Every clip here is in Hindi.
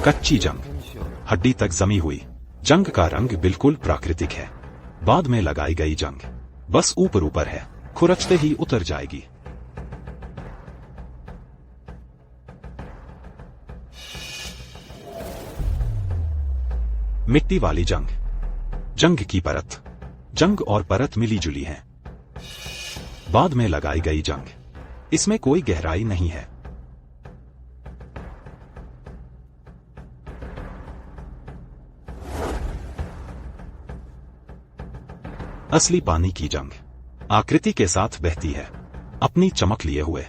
कच्ची जंग, हड्डी तक जमी हुई। जंग का रंग बिल्कुल प्राकृतिक है। बाद में लगाई गई जंग बस ऊपर ऊपर है, खुरचते ही उतर जाएगी। मिट्टी वाली जंग, जंग की परत। जंग और परत मिली जुली हैं। बाद में लगाई गई जंग, इसमें कोई गहराई नहीं है। असली पानी की जंग आकृति के साथ बहती है, अपनी चमक लिए हुए।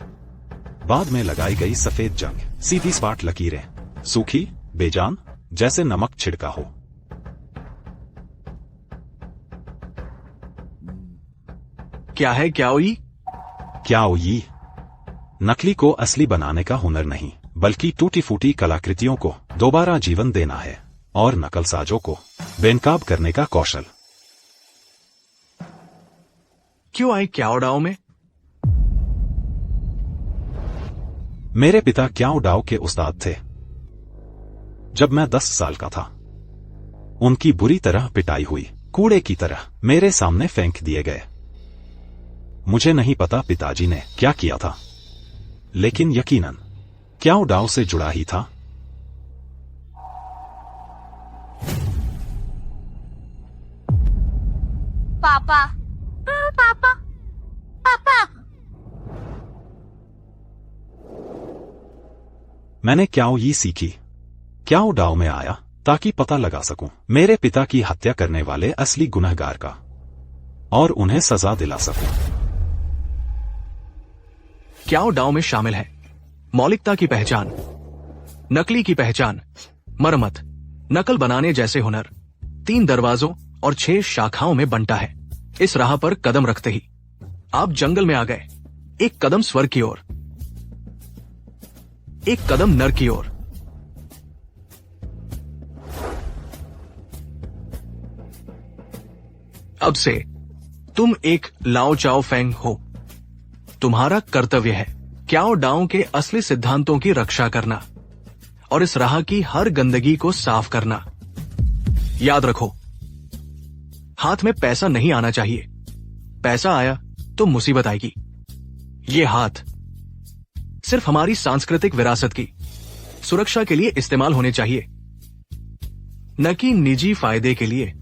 बाद में लगाई गई सफेद जंग, सीधी सपाट लकीरें, सूखी, बेजान, जैसे नमक छिड़का हो। क्या है क्याओई? क्याओई नकली को असली बनाने का हुनर नहीं, बल्कि टूटी फूटी कलाकृतियों को दोबारा जीवन देना है और नकलसाजों को बेनकाब करने का कौशल। क्यों आए क्याओ डाओ में? मेरे पिता क्याओ डाओ के उस्ताद थे। जब मैं 10 साल का था, उनकी बुरी तरह पिटाई हुई, कूड़े की तरह मेरे सामने फेंक दिए गए। मुझे नहीं पता पिताजी ने क्या किया था, लेकिन यकीनन क्याओ डाओ से जुड़ा ही था। पापा, पापा, पापा। मैंने क्याओई सीखी, क्याओ डाओ में आया ताकि पता लगा सकूं मेरे पिता की हत्या करने वाले असली गुनहगार का और उन्हें सजा दिला सकूं। क्याओ डाओ में शामिल है मौलिकता की पहचान, नकली की पहचान, मरम्मत, नकल बनाने जैसे हुनर। 3 दरवाजों और 6 शाखाओं में बंटा है। इस राह पर कदम रखते ही आप जंगल में आ गए। एक कदम स्वर्ग की ओर, एक कदम नर की ओर। अब से तुम एक लाओ चाओ फेंग हो। तुम्हारा कर्तव्य है क्याओ डाओ के असली सिद्धांतों की रक्षा करना और इस राह की हर गंदगी को साफ करना। याद रखो, हाथ में पैसा नहीं आना चाहिए। पैसा आया तो मुसीबत आएगी। ये हाथ सिर्फ हमारी सांस्कृतिक विरासत की सुरक्षा के लिए इस्तेमाल होने चाहिए, न कि निजी फायदे के लिए।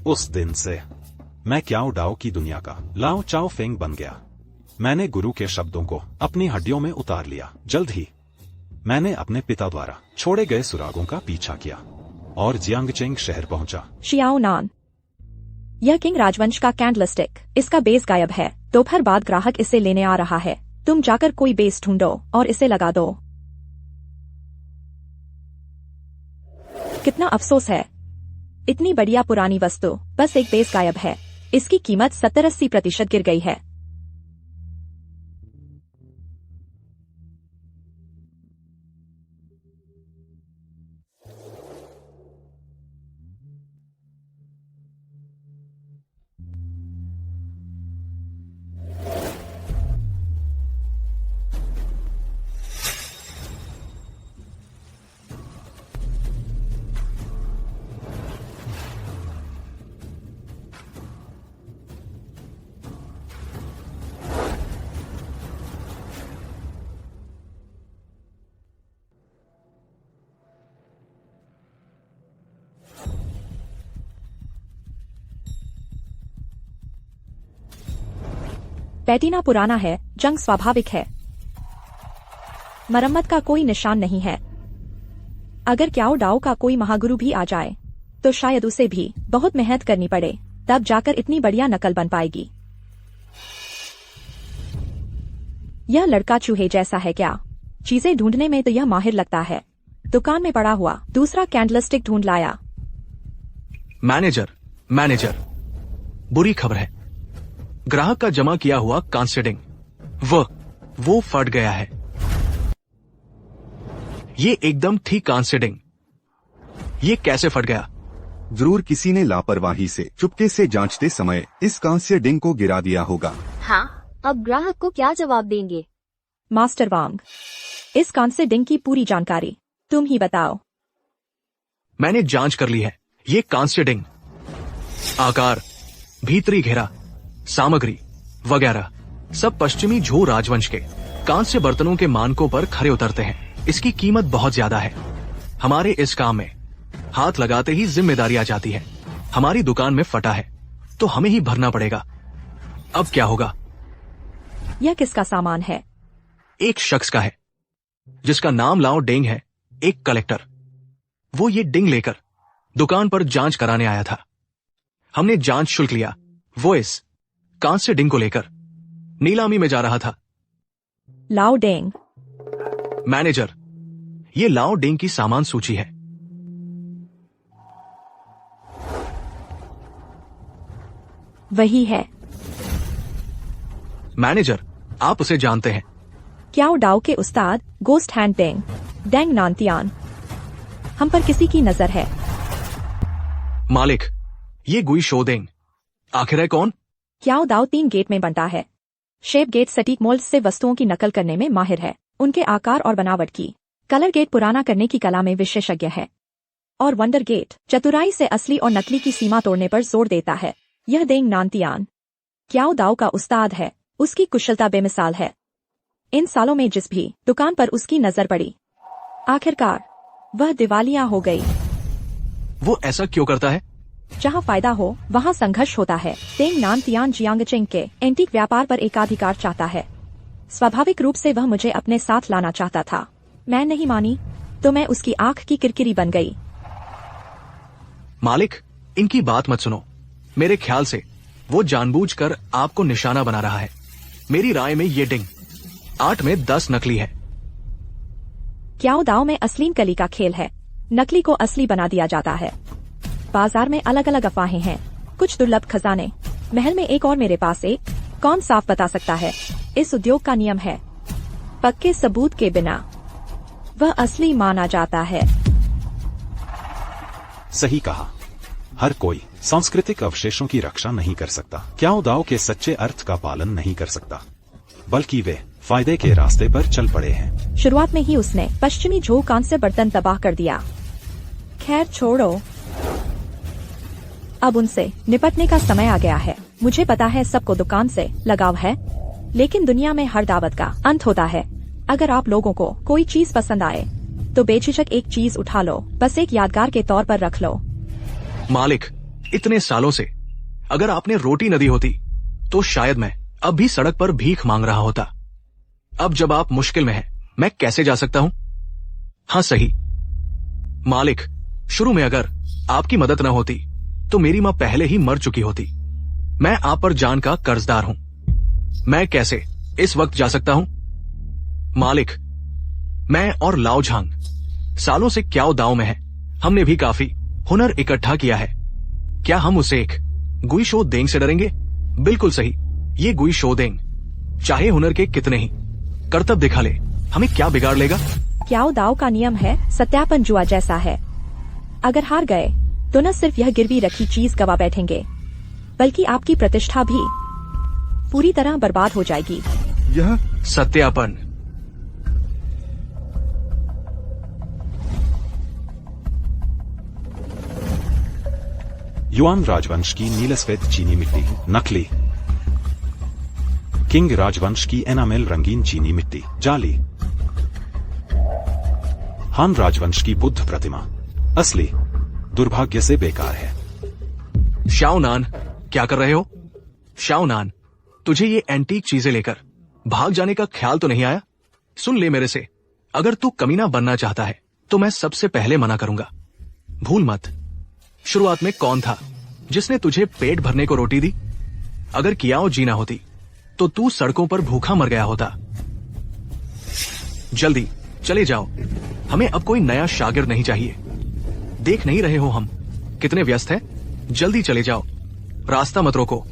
उस दिन से मैं क्याओ डाओ की दुनिया का लाओ चाओ फेंग बन गया। मैंने गुरु के शब्दों को अपनी हड्डियों में उतार लिया। जल्द ही मैंने अपने पिता द्वारा छोड़े गए सुरागों का पीछा किया और जियांगचेंग शहर पहुंचा। शियाओ नान, यह किंग राजवंश का कैंडलस्टिक, इसका बेस गायब है। दोपहर बाद ग्राहक इसे लेने आ रहा है। तुम जाकर कोई बेस ढूंढो और इसे लगा दो। कितना अफसोस है, इतनी बढ़िया पुरानी वस्तु, बस एक बेस गायब है। इसकी कीमत 70-80% गिर गई है। पैटीना पुराना है, जंग स्वाभाविक है, मरम्मत का कोई निशान नहीं है। अगर क्याओ डाओ का कोई महागुरु भी आ जाए तो शायद उसे भी बहुत मेहनत करनी पड़े, तब जाकर इतनी बढ़िया नकल बन पाएगी। यह लड़का चूहे जैसा है क्या? चीजें ढूंढने में तो यह माहिर लगता है। दुकान में पड़ा हुआ दूसरा कैंडलस्टिक ढूंढ लाया। मैनेजर, बुरी खबर है। ग्राहक का जमा किया हुआ कांस्टेडिंग वो फट गया है। ये एकदम ठीक कांस्टेडिंग। ये कैसे फट गया? जरूर किसी ने लापरवाही से चुपके से जांचते समय इस कांस्य डिंग को गिरा दिया होगा। हाँ, अब ग्राहक को क्या जवाब देंगे? मास्टर वांग, इस कांस्य डिंग की पूरी जानकारी तुम ही बताओ। मैंने जांच कर ली है। ये कांस्य डिंग, आकार, भीतरी घेरा, सामग्री वगैरह सब पश्चिमी झो राजवंश के कांस्य बर्तनों के मानकों पर खरे उतरते हैं। इसकी कीमत बहुत ज्यादा है। हमारे इस काम में हाथ लगाते ही जिम्मेदारी आ जाती है। हमारी दुकान में फटा है तो हमें ही भरना पड़ेगा। अब क्या होगा? यह किसका सामान है? एक शख्स का है जिसका नाम लाओ डेंग है, एक कलेक्टर। वो ये डिंग लेकर दुकान पर जांच कराने आया था। हमने जांच शुल्क लिया। वो इस कांस्य डिंग को लेकर नीलामी में जा रहा था। लाओ डेंग, मैनेजर, ये लाओ डेंग की सामान सूची है। वही है। मैनेजर, आप उसे जानते हैं। क्याओ डाओ के उस्ताद गोस्ट हैंड डेंग, डेंग नानतियान। हम पर किसी की नजर है। मालिक, ये गुई शोदेंग आखिर है कौन? क्याओ दाओ 3 गेट में बनता है। शेप गेट सटीक मोल्ड से वस्तुओं की नकल करने में माहिर है। उनके आकार और बनावट की। कलर गेट पुराना करने की कला में विशेषज्ञ है। और वंडर गेट चतुराई से असली और नकली की सीमा तोड़ने पर जोर देता है। यह डेंग नानतियान क्याओ दाओ का उस्ताद है। उसकी कुशलता बेमिसाल है। इन सालों में जिस भी दुकान पर उसकी नजर पड़ी, आखिरकार वह दिवालिया हो गई। वो ऐसा क्यों करता है? जहाँ फायदा हो वहाँ संघर्ष होता है। डेंग नानतियान जियांगचेंग के एंटीक व्यापार पर एकाधिकार चाहता है। स्वाभाविक रूप से वह मुझे अपने साथ लाना चाहता था। मैं नहीं मानी तो मैं उसकी आंख की किरकिरी बन गई। मालिक, इनकी बात मत सुनो। मेरे ख्याल से वो जानबूझकर आपको निशाना बना रहा है। मेरी राय में ये डिंग 8 में 10 नकली है। क्याओ दाओ में असलीन कली का खेल है। नकली को असली बना दिया जाता है। बाजार में अलग अलग अफवाहें हैं। कुछ दुर्लभ खजाने। महल में एक और मेरे पास एक। कौन साफ बता सकता है? इस उद्योग का नियम है, पक्के सबूत के बिना वह असली माना जाता है। सही कहा। हर कोई सांस्कृतिक अवशेषों की रक्षा नहीं कर सकता। क्याओ दाओ के सच्चे अर्थ का पालन नहीं कर सकता, बल्कि वे फायदे के रास्ते पर चल पड़े हैं। शुरुआत में ही उसने पश्चिमी झो कांस्य बर्तन तबाह कर दिया। खैर छोड़ो, अब उनसे निपटने का समय आ गया है। मुझे पता है सबको दुकान से लगाव है, लेकिन दुनिया में हर दावत का अंत होता है। अगर आप लोगों को कोई चीज पसंद आए तो बेझिझक एक चीज उठा लो, बस एक यादगार के तौर पर रख लो। मालिक, इतने सालों से अगर आपने रोटी न दी होती तो शायद मैं अब भी सड़क पर भीख मांग रहा होता। अब जब आप मुश्किल में हैं, मैं कैसे जा सकता हूं? हाँ सही मालिक, शुरू में अगर आपकी मदद न होती तो मेरी मां पहले ही मर चुकी होती। मैं आप पर जान का कर्जदार हूं। मैं कैसे इस वक्त जा सकता हूं? मालिक, मैं और लाओ झांग सालों से क्याओ दाओ में है। हमने भी काफी हुनर इकट्ठा किया है। क्या हम उसे एक गुई शो देंग से डरेंगे? बिल्कुल सही, ये गुई शो देंग चाहे हुनर के कितने ही कर्तव्य दिखा ले, हमें क्या बिगाड़ लेगा? क्याओ दाओ का नियम है सत्यापन जुआ जैसा है। अगर हार गए तो न सिर्फ यह गिरवी रखी चीज गवा बैठेंगे, बल्कि आपकी प्रतिष्ठा भी पूरी तरह बर्बाद हो जाएगी। यह सत्यापन। युआन राजवंश की नीलसफेद चीनी मिट्टी नकली। किंग राजवंश की एनामेल रंगीन चीनी मिट्टी जाली। हान राजवंश की बुद्ध प्रतिमा असली, दुर्भाग्य से बेकार है। शाओनान, क्या कर रहे हो? शाओनान, तुझे ये एंटीक चीजें लेकर भाग जाने का ख्याल तो नहीं आया? सुन ले मेरे से, अगर तू कमीना बनना चाहता है तो मैं सबसे पहले मना करूंगा। भूल मत, शुरुआत में कौन था जिसने तुझे पेट भरने को रोटी दी? अगर कियाओ जीना होती तो तू सड़कों पर भूखा मर गया होता। जल्दी चले जाओ, हमें अब कोई नया शागिर्द नहीं चाहिए। देख नहीं रहे हो हम कितने व्यस्त हैं? जल्दी चले जाओ, रास्ता मत रोको।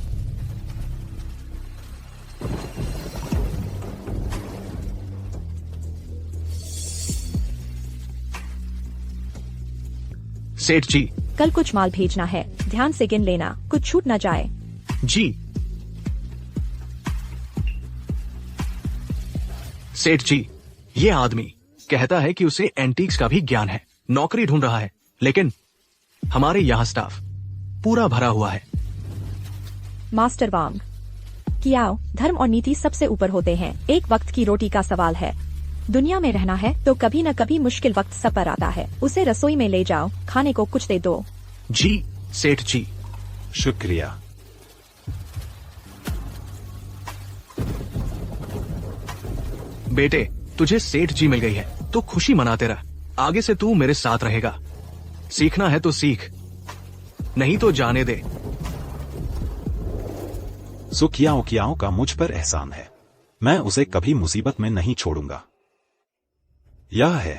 सेठ जी, कल कुछ माल भेजना है, ध्यान से गिन लेना, कुछ छूट न जाए। जी सेठ जी, ये आदमी कहता है कि उसे एंटीक्स का भी ज्ञान है, नौकरी ढूंढ रहा है, लेकिन हमारे यहाँ स्टाफ पूरा भरा हुआ है। मास्टर वांग, कियाओ, धर्म और नीति सबसे ऊपर होते हैं। एक वक्त की रोटी का सवाल है। दुनिया में रहना है तो कभी न कभी मुश्किल वक्त सब पर आता है। उसे रसोई में ले जाओ, खाने को कुछ दे दो। जी सेठ जी। शुक्रिया। बेटे, तुझे सेठ जी मिल गई है तो खुशी मनाते रह। आगे से तू मेरे साथ रहेगा। सीखना है तो सीख, नहीं तो जाने दे। सो कियाओ का मुझ पर एहसान है। मैं उसे कभी मुसीबत में नहीं छोड़ूंगा। यह है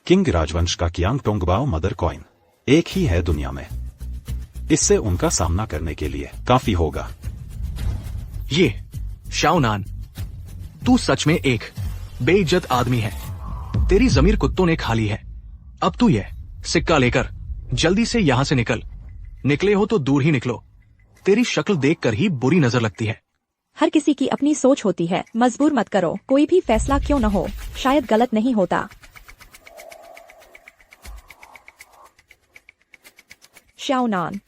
किंग राजवंश का कियांग टोंगबाओ मदर कॉइन। एक ही है दुनिया में। इससे उनका सामना करने के लिए काफी होगा। ये शाओनान, तू सच में एक बेइज्जत आदमी है। तेरी जमीर कुत्तों ने खा ली है। अब तू ये सिक्का लेकर जल्दी से यहां से निकल। निकले हो तो दूर ही निकलो। तेरी शक्ल देखकर ही बुरी नजर लगती है। हर किसी की अपनी सोच होती है, मजबूर मत करो। कोई भी फैसला क्यों न हो, शायद गलत नहीं होता। शाओनान,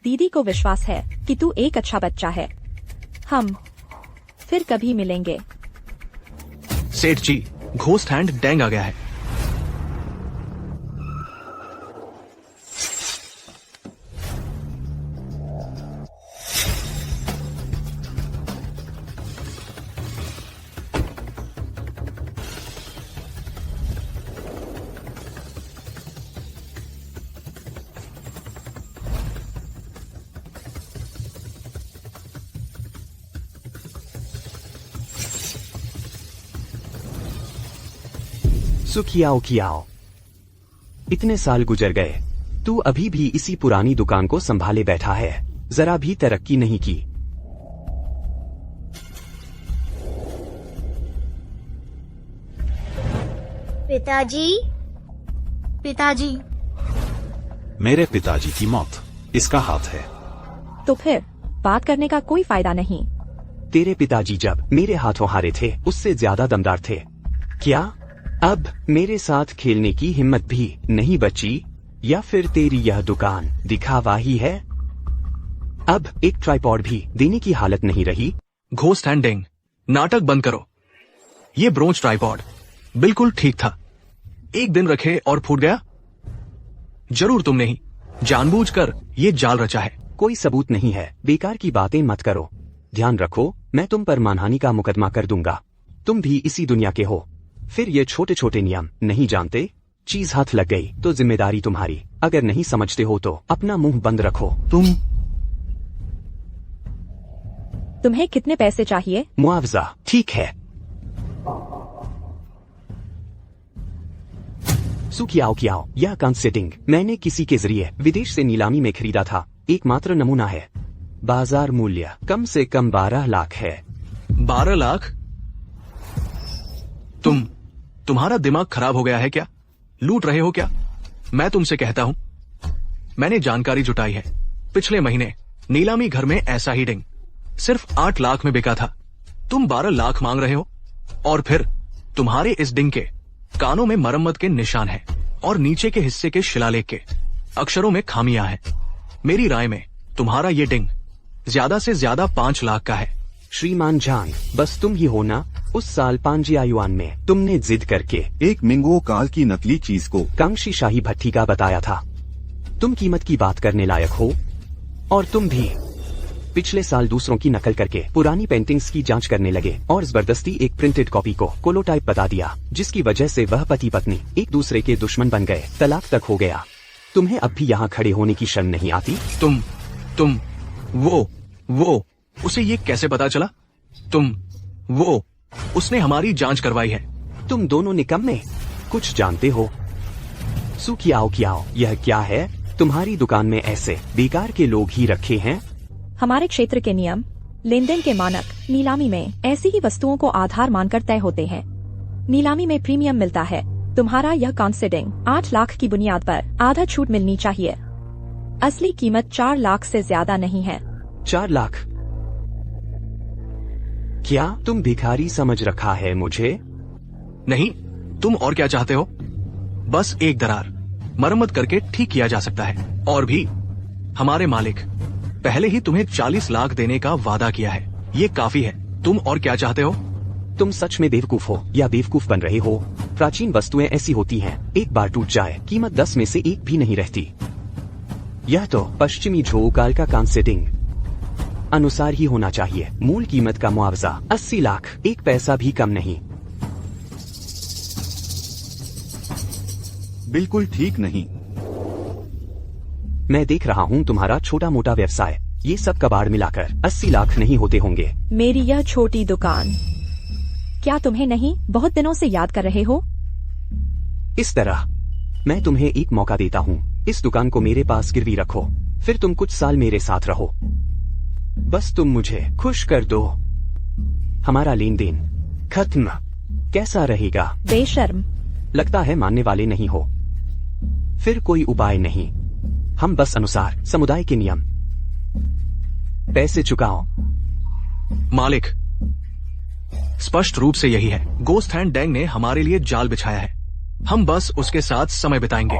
दीदी को विश्वास है कि तू एक अच्छा बच्चा है। हम फिर कभी मिलेंगे। सेठ जी, घोस्ट हैंड डैंग आ गया है। कियाओ, इतने साल गुजर गए, तू अभी भी इसी पुरानी दुकान को संभाले बैठा है, जरा भी तरक्की नहीं की। पिताजी, पिताजी। मेरे पिताजी की मौत इसका हाथ है। तो फिर बात करने का कोई फायदा नहीं। तेरे पिताजी जब मेरे हाथों हारे थे उससे ज्यादा दमदार थे। क्या अब मेरे साथ खेलने की हिम्मत भी नहीं बची, या फिर तेरी यह दुकान दिखावा ही है? अब एक ट्राइपॉड भी देने की हालत नहीं रही। घोस्ट हैंड डैंग, नाटक बंद करो। ये ब्रोंज ट्राइपॉड बिल्कुल ठीक था। एक दिन रखे और फूट गया। जरूर तुमने ही जानबूझकर ये जाल रचा है। कोई सबूत नहीं है, बेकार की बातें मत करो। ध्यान रखो, मैं तुम पर मानहानि का मुकदमा कर दूंगा। तुम भी इसी दुनिया के हो। फिर ये छोटे छोटे नियम नहीं जानते? चीज हाथ लग गई तो जिम्मेदारी तुम्हारी। अगर नहीं समझते हो तो अपना मुंह बंद रखो। तुम्हें कितने पैसे चाहिए? मुआवजा, ठीक है। कियाओ, यह कंसेटिंग मैंने किसी के जरिए विदेश से नीलामी में खरीदा था। एकमात्र नमूना है। बाजार मूल्य कम से कम 12 लाख है। 12 लाख? तुम्हारा दिमाग खराब हो गया है क्या? लूट रहे हो क्या? मैं तुमसे कहता हूं, मैंने जानकारी जुटाई है। पिछले महीने नीलामी घर में ऐसा ही डिंग सिर्फ 8 लाख में बिका था। तुम 12 लाख मांग रहे हो। और फिर तुम्हारे इस डिंग के कानों में मरम्मत के निशान हैं और नीचे के हिस्से के शिलालेख के अक्षरों में खामियां हैं। मेरी राय में तुम्हारा ये डिंग ज्यादा से ज्यादा 5 लाख का है। श्रीमान जान, बस तुम ही हो ना? उस साल पांजियायुआन में तुमने जिद करके एक मिंगो काल की नकली चीज को कांक्षी शाही भट्टी का बताया था। तुम कीमत की बात करने लायक हो। और तुम भी पिछले साल दूसरों की नकल करके पुरानी पेंटिंग्स की जांच करने लगे और जबरदस्ती एक प्रिंटेड कॉपी को कोलोटाइप बता दिया, जिसकी वजह से वह पति पत्नी एक दूसरे के दुश्मन बन गए, तलाक तक हो गया। तुम्हें अब भी यहाँ खड़े होने की शर्म नहीं आती? तुम वो उसे ये कैसे पता चला? उसने हमारी जांच करवाई है। तुम दोनों निकम्मे कुछ जानते हो? कियाओ, यह क्या है? तुम्हारी दुकान में ऐसे बेकार के लोग ही रखे हैं? हमारे क्षेत्र के नियम, लेन देन के मानक नीलामी में ऐसी ही वस्तुओं को आधार मानकर तय होते हैं। नीलामी में प्रीमियम मिलता है। तुम्हारा यह कांसेडिंग 8 लाख की बुनियाद पर आधा छूट मिलनी चाहिए। असली कीमत 4 लाख से ज्यादा नहीं है। 4 लाख? क्या तुम भिखारी समझ रखा है मुझे? नहीं, तुम और क्या चाहते हो? बस एक दरार मरम्मत करके ठीक किया जा सकता है। और भी, हमारे मालिक पहले ही तुम्हें 40 लाख देने का वादा किया है। ये काफी है। तुम और क्या चाहते हो? तुम सच में बेवकूफ हो या बेवकूफ बन रहे हो? प्राचीन वस्तुएं ऐसी होती हैं, एक बार टूट जाए कीमत 10 में से 1 भी नहीं रहती। यह तो पश्चिमी झोकाल का कांसेडिंग अनुसार ही होना चाहिए। मूल कीमत का मुआवजा 80 लाख, 1 पैसा भी कम नहीं। बिल्कुल ठीक नहीं। मैं देख रहा हूँ तुम्हारा छोटा मोटा व्यवसाय, ये सब कबाड़ मिलाकर 80 लाख नहीं होते होंगे। मेरी यह छोटी दुकान, क्या तुम्हें नहीं बहुत दिनों से याद कर रहे हो? इस तरह मैं तुम्हें एक मौका देता हूँ, इस दुकान को मेरे पास गिरवी रखो, फिर तुम कुछ साल मेरे साथ रहो। बस तुम मुझे खुश कर दो, हमारा लेन देन खत्म। कैसा रहेगा? बेशर्म। लगता है मानने वाले नहीं हो। फिर कोई उपाय नहीं, हम बस अनुसार समुदाय के नियम। पैसे चुकाओ। मालिक, स्पष्ट रूप से यही है। गोस्ट हैंड डैंग ने हमारे लिए जाल बिछाया है। हम बस उसके साथ समय बिताएंगे।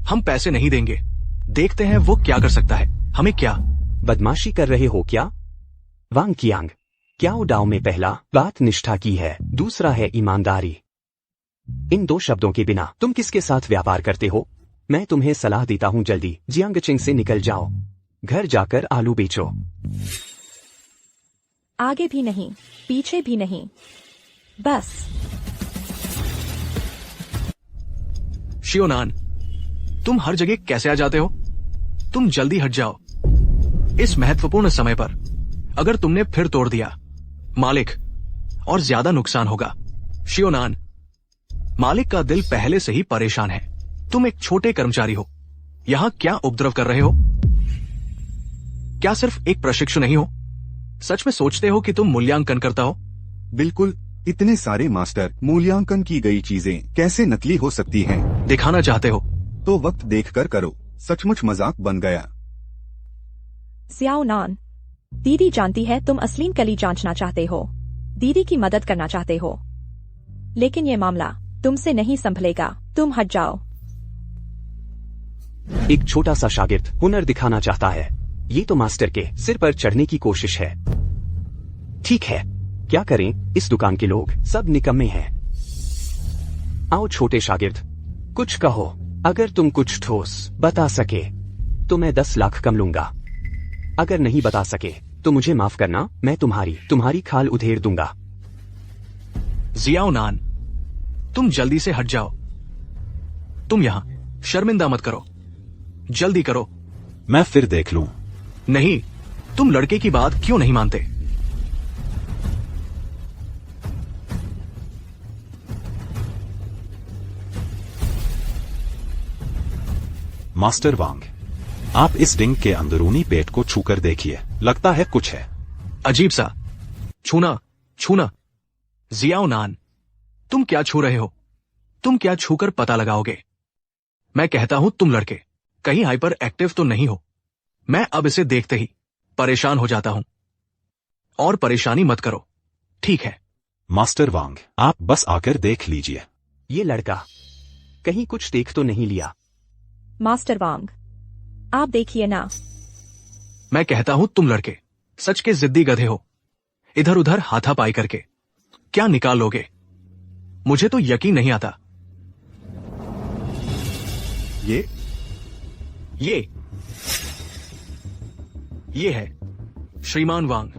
हम पैसे नहीं देंगे। देखते हैं वो क्या कर सकता है। हमें क्या? बदमाशी कर रहे हो क्या? वांग कियांग, क्याओ डाओ में पहला बात निष्ठा की है, दूसरा है ईमानदारी। इन 2 शब्दों के बिना तुम किसके साथ व्यापार करते हो? मैं तुम्हें सलाह देता हूँ, जल्दी जियांगचिंग से निकल जाओ। घर जाकर आलू बेचो। आगे भी नहीं, पीछे भी नहीं, बस। शियोनान, तुम हर जगह कैसे आ जाते हो? तुम जल्दी हट जाओ इस महत्वपूर्ण समय पर। अगर तुमने फिर तोड़ दिया मालिक, और ज्यादा नुकसान होगा। शियोनान, मालिक का दिल पहले से ही परेशान है। तुम एक छोटे कर्मचारी हो, यहां क्या उपद्रव कर रहे हो? क्या सिर्फ एक प्रशिक्षु नहीं हो? सच में सोचते हो कि तुम मूल्यांकन करता हो? बिल्कुल, इतने सारे मास्टर, मूल्यांकन की गई चीजें कैसे नकली हो सकती हैं? दिखाना चाहते हो तो वक्त देखकर करो। सचमुच मजाक बन गया। सियाओ नान, दीदी जानती है तुम असलीम कली जांचना चाहते हो, दीदी की मदद करना चाहते हो, लेकिन ये मामला तुमसे नहीं संभलेगा। तुम हट जाओ। एक छोटा सा शागिर्द हुनर दिखाना चाहता है, ये तो मास्टर के सिर पर चढ़ने की कोशिश है। ठीक है, क्या करें? इस दुकान के लोग सब निकम्मे हैं। आओ छोटे शागिर्द, कुछ कहो। अगर तुम कुछ ठोस बता सके तो मैं 10 लाख कम लूंगा। अगर नहीं बता सके तो मुझे माफ करना, मैं तुम्हारी खाल उधेड़ दूंगा। जियाओ नान, तुम जल्दी से हट जाओ। तुम यहां शर्मिंदा मत करो, जल्दी करो। मैं फिर देख लूं। नहीं, तुम लड़के की बात क्यों नहीं मानते? मास्टर वांग, आप इस डिंग के अंदरूनी पेट को छूकर देखिए, लगता है कुछ है। अजीब सा। छूना। जियाओ नान, तुम क्या छू रहे हो? तुम क्या छूकर पता लगाओगे? मैं कहता हूं तुम लड़के कहीं हाइपर एक्टिव तो नहीं हो। मैं अब इसे देखते ही परेशान हो जाता हूं। और परेशानी मत करो, ठीक है? मास्टर वांग, आप बस आकर देख लीजिए। ये लड़का कहीं कुछ देख तो नहीं लिया? मास्टर वांग, आप देखिए ना। मैं कहता हूं तुम लड़के सच के जिद्दी गधे हो। इधर उधर हाथापाई करके क्या निकाल लोगे? मुझे तो यकीन नहीं आता। ये है श्रीमान वांग।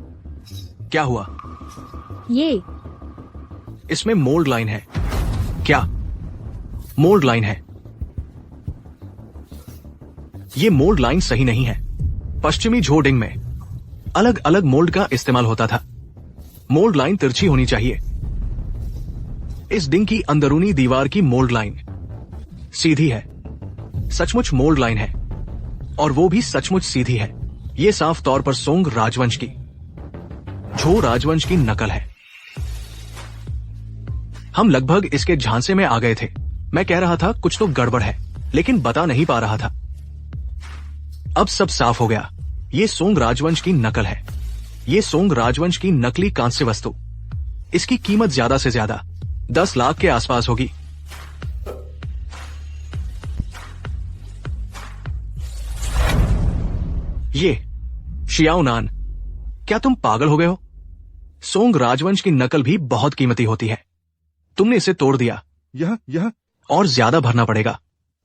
क्या हुआ? ये इसमें मोल्ड लाइन है। क्या मोल्ड लाइन है? ये मोल्ड लाइन सही नहीं है। पश्चिमी झोडिंग में अलग अलग मोल्ड का इस्तेमाल होता था। मोल्ड लाइन तिरछी होनी चाहिए। इस डिंग की अंदरूनी दीवार की मोल्ड लाइन सीधी है। सचमुच मोल्ड लाइन है, और वो भी सचमुच सीधी है। ये साफ तौर पर सोंग राजवंश की, झो राजवंश की नकल है। हम लगभग इसके झांसे में आ गए थे। मैं कह रहा था कुछ तो गड़बड़ है, लेकिन बता नहीं पा रहा था। अब सब साफ हो गया। ये सोंग राजवंश की नकल है। ये सोंग राजवंश की नकली कांस्य वस्तु। इसकी कीमत ज्यादा से ज्यादा 10 लाख के आसपास होगी। ये शियाओ नान, क्या तुम पागल हो गए हो? सोंग राजवंश की नकल भी बहुत कीमती होती है। तुमने इसे तोड़ दिया। यह और ज्यादा भरना पड़ेगा।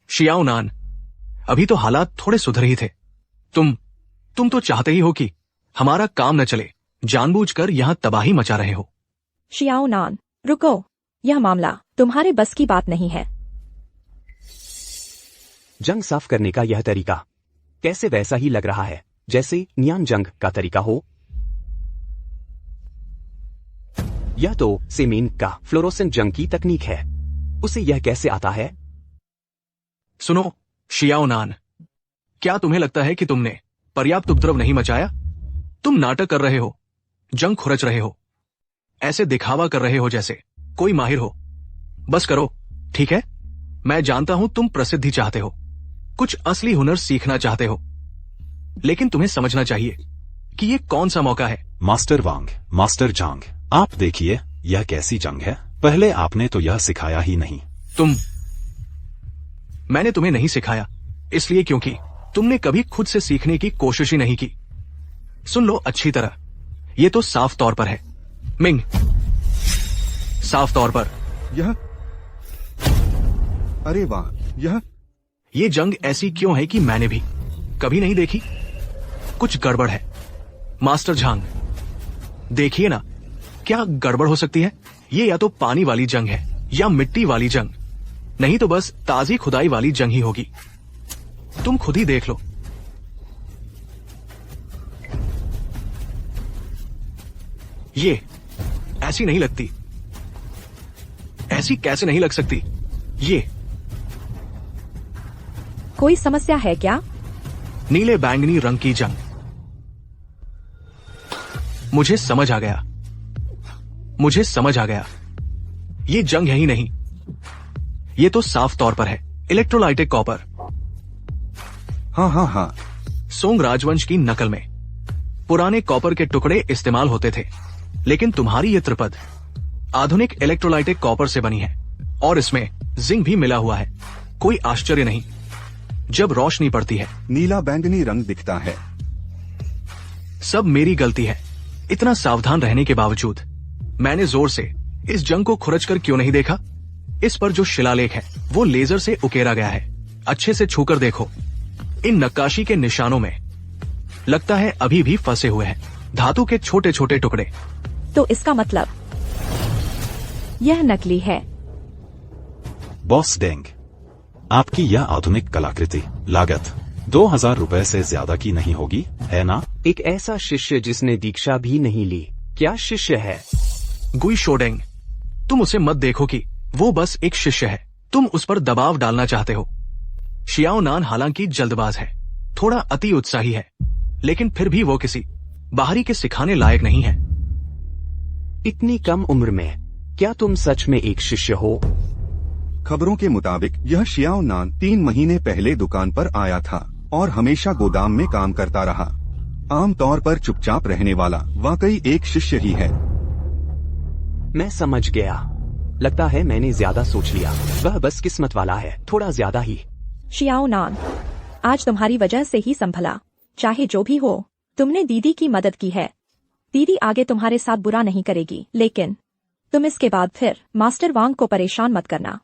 शियाओ नान, अभी तो हालात थोड़े सुधर ही थे। तुम तो चाहते ही हो कि हमारा काम न चले, जानबूझकर यहां तबाही मचा रहे हो। शियाओ नान, रुको, यह मामला तुम्हारे बस की बात नहीं है। जंग साफ करने का यह तरीका कैसे वैसा ही लग रहा है जैसे नियान जंग का तरीका हो। यह तो सेमेन का फ्लोरोसेंट जंग की तकनीक है। उसे यह कैसे आता है? सुनो शियाओ नान, क्या तुम्हें लगता है कि तुमने पर्याप्त उपद्रव नहीं मचाया? तुम नाटक कर रहे हो, जंग खुरच रहे हो, ऐसे दिखावा कर रहे हो जैसे कोई माहिर हो। बस करो, ठीक है? मैं जानता हूं तुम प्रसिद्धि चाहते हो, कुछ असली हुनर सीखना चाहते हो, लेकिन तुम्हें समझना चाहिए कि ये कौन सा मौका है। मास्टर वांग, मास्टर जांग, आप देखिए यह कैसी जंग है। पहले आपने तो यह सिखाया ही नहीं। मैंने तुम्हें नहीं सिखाया, इसलिए क्योंकि तुमने कभी खुद से सीखने की कोशिश ही नहीं की। सुन लो अच्छी तरह, ये तो साफ तौर पर है मिंग, साफ तौर पर। अरे वाह, ये जंग ऐसी क्यों है कि मैंने भी कभी नहीं देखी? कुछ गड़बड़ है मास्टर झांग, देखिए ना, क्या गड़बड़ हो सकती है? ये या तो पानी वाली जंग है या मिट्टी वाली जंग, नहीं तो बस ताजी खुदाई वाली जंग ही होगी। तुम खुद ही देख लो। ये ऐसी नहीं लगती, ऐसी कैसे नहीं लग सकती? ये कोई समस्या है क्या? नीले बैंगनी रंग की जंग। मुझे समझ आ गया, मुझे समझ आ गया। ये जंग है ही नहीं, ये तो साफ तौर पर है इलेक्ट्रोलाइटिक कॉपर। हाँ। सोंग राजवंश की नकल में पुराने कॉपर के टुकड़े इस्तेमाल होते थे, लेकिन तुम्हारी ये त्रिपद आधुनिक इलेक्ट्रोलाइटिक कॉपर से बनी है और इसमें जिंक भी मिला हुआ है। कोई आश्चर्य नहीं जब रोशनी पड़ती है नीला बैंगनी रंग दिखता है। सब मेरी गलती है। इतना सावधान रहने के बावजूद मैंने जोर से इस जंग को खुरच कर क्यों नहीं देखा? इस पर जो शिलालेख है वो लेजर से उकेरा गया है। अच्छे से छूकर देखो, इन नक्काशी के निशानों में लगता है अभी भी फंसे हुए हैं धातु के छोटे छोटे टुकड़े। तो इसका मतलब यह नकली है। बॉस डेंग, आपकी यह आधुनिक कलाकृति लागत 2000 रुपए से ज्यादा की नहीं होगी, है ना? एक ऐसा शिष्य जिसने दीक्षा भी नहीं ली, क्या शिष्य है? गुई शोडेंग, तुम उसे मत देखो कि वो बस एक शिष्य है। तुम उस पर दबाव डालना चाहते हो। शियाओ नान हालांकि जल्दबाज है, थोड़ा अति उत्साही है, लेकिन फिर भी वो किसी बाहरी के सिखाने लायक नहीं है। इतनी कम उम्र में क्या तुम सच में एक शिष्य हो? खबरों के मुताबिक यह शियाओ नान 3 महीने पहले दुकान पर आया था और हमेशा गोदाम में काम करता रहा। आमतौर पर चुपचाप रहने वाला वाकई एक शिष्य ही है। मैं समझ गया, लगता है मैंने ज्यादा सोच लिया। वह बस किस्मत वाला है, थोड़ा ज्यादा ही। शियाओ नान, आज तुम्हारी वजह से ही संभला। चाहे जो भी हो, तुमने दीदी की मदद की है। दीदी आगे तुम्हारे साथ बुरा नहीं करेगी, लेकिन तुम इसके बाद फिर मास्टर वांग को परेशान मत करना।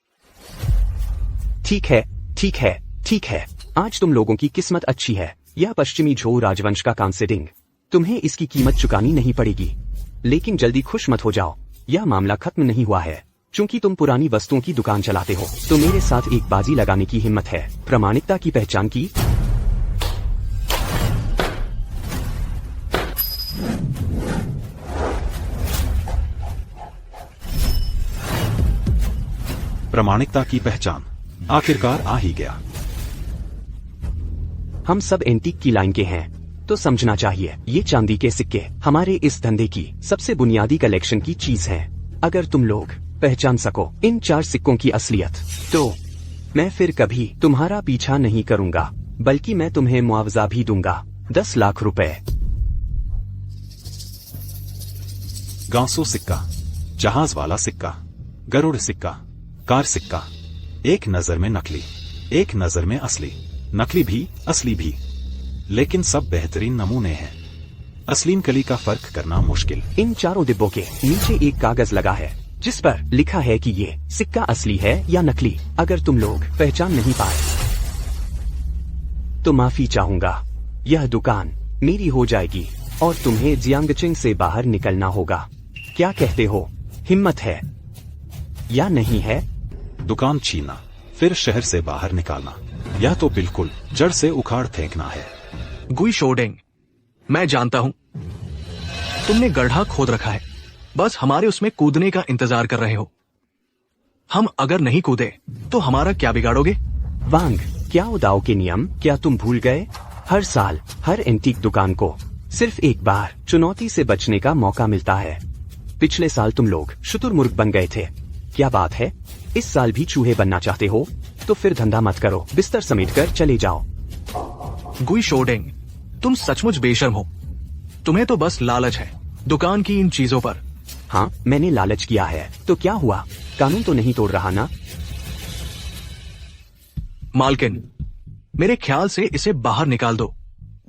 ठीक है, ठीक है, ठीक है। आज तुम लोगों की किस्मत अच्छी है। यह पश्चिमी झो राजवंश का कांसेडिंग, तुम्हें इसकी कीमत चुकानी नहीं पड़ेगी। लेकिन जल्दी खुश मत हो जाओ, यह मामला खत्म नहीं हुआ है। चूंकि तुम पुरानी वस्तुओं की दुकान चलाते हो, तो मेरे साथ एक बाजी लगाने की हिम्मत है। प्रामाणिकता की पहचान की। प्रामाणिकता की पहचान आखिरकार आ ही गया। हम सब एंटीक की लाइन के हैं, तो समझना चाहिए ये चांदी के सिक्के हमारे इस धंधे की सबसे बुनियादी कलेक्शन की चीज हैं। अगर तुम लोग पहचान सको इन 4 सिक्कों की असलियत, तो मैं फिर कभी तुम्हारा पीछा नहीं करूंगा, बल्कि मैं तुम्हें मुआवजा भी दूंगा, 10 लाख रुपए। गांसो सिक्का, जहाज वाला सिक्का, गरुड़ सिक्का, कार सिक्का। एक नजर में नकली, एक नजर में असली, नकली भी असली भी, लेकिन सब बेहतरीन नमूने हैं। असली नकली का फर्क करना मुश्किल। इन 4 डिब्बों के नीचे एक कागज लगा है जिस पर लिखा है कि ये सिक्का असली है या नकली। अगर तुम लोग पहचान नहीं पाए तो माफी चाहूंगा, यह दुकान मेरी हो जाएगी और तुम्हें जियांगचिंग से बाहर निकलना होगा। क्या कहते हो, हिम्मत है या नहीं है? दुकान छीनना, फिर शहर से बाहर निकालना, यह तो बिल्कुल जड़ से उखाड़ फेंकना है। गुई शोडेंग, मैं जानता हूं तुमने गड्ढा खोद रखा है, बस हमारे उसमें कूदने का इंतजार कर रहे हो। हम अगर नहीं कूदे तो हमारा क्या बिगाड़ोगे? वांग, क्या उदाव के नियम क्या तुम भूल गए? हर साल हर एंटीक दुकान को सिर्फ एक बार चुनौती से बचने का मौका मिलता है। पिछले साल तुम लोग शुतुरमुर्ग बन गए थे, क्या बात है? इस साल भी चूहे बनना चाहते हो? तो फिर धंधा मत करो, बिस्तर समेटकर चले जाओ। गुई शोडेंग, तुम सचमुच बेशर्म हो। तुम्हें तो बस लालच है दुकान की इन चीजों पर। हाँ, मैंने लालच किया है तो क्या हुआ? कानून तो नहीं तोड़ रहा ना? मालकिन, मेरे ख्याल से इसे बाहर निकाल दो,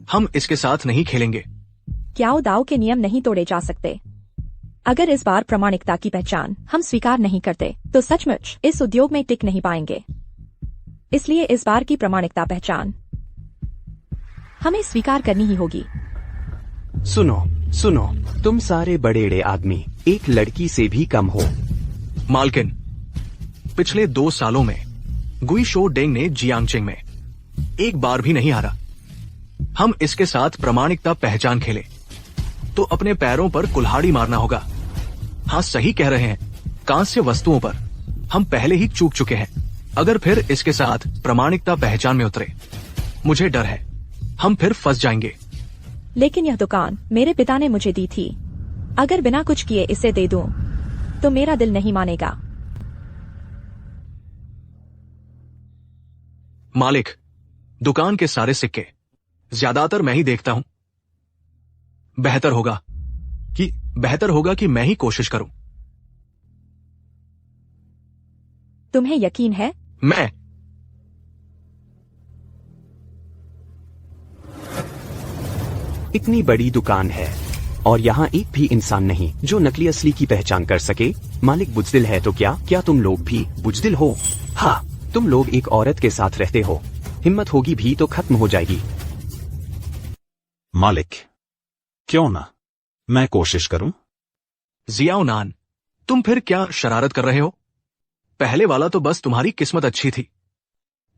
हम इसके साथ नहीं खेलेंगे। क्या दाव के नियम नहीं तोड़े जा सकते? अगर इस बार प्रामाणिकता की पहचान हम स्वीकार नहीं करते तो सचमुच इस उद्योग में टिक नहीं पाएंगे। इसलिए इस बार की प्रामाणिकता पहचान हमें स्वीकार करनी ही होगी। सुनो सुनो, तुम सारे बड़ेड़े आदमी एक लड़की से भी कम हो। मालकिन, पिछले 2 सालों में गुई शो डेंग ने जियांगचिंग में एक बार भी नहीं हारा। हम इसके साथ प्रामाणिकता पहचान खेले तो अपने पैरों पर कुल्हाड़ी मारना होगा। हाँ, सही कह रहे हैं, कांस्य वस्तुओं पर हम पहले ही चूक चुके हैं। अगर फिर इसके साथ प्रामाणिकता पहचान में उतरे, मुझे डर है हम फिर फंस जाएंगे। लेकिन यह दुकान मेरे पिता ने मुझे दी थी, अगर बिना कुछ किए इसे दे दूं तो मेरा दिल नहीं मानेगा। मालिक, दुकान के सारे सिक्के ज्यादातर मैं ही देखता हूं। बेहतर होगा कि मैं ही कोशिश करूं। तुम्हें यकीन है? मैं इतनी बड़ी दुकान है और यहाँ एक भी इंसान नहीं जो नकली असली की पहचान कर सके। मालिक बुजदिल है तो क्या तुम लोग भी बुजदिल हो? हाँ, तुम लोग एक औरत के साथ रहते हो, हिम्मत होगी भी तो खत्म हो जाएगी। मालिक, क्यों ना मैं कोशिश करूं? जियाओ नान, तुम फिर क्या शरारत कर रहे हो? पहले वाला तो बस तुम्हारी किस्मत अच्छी थी,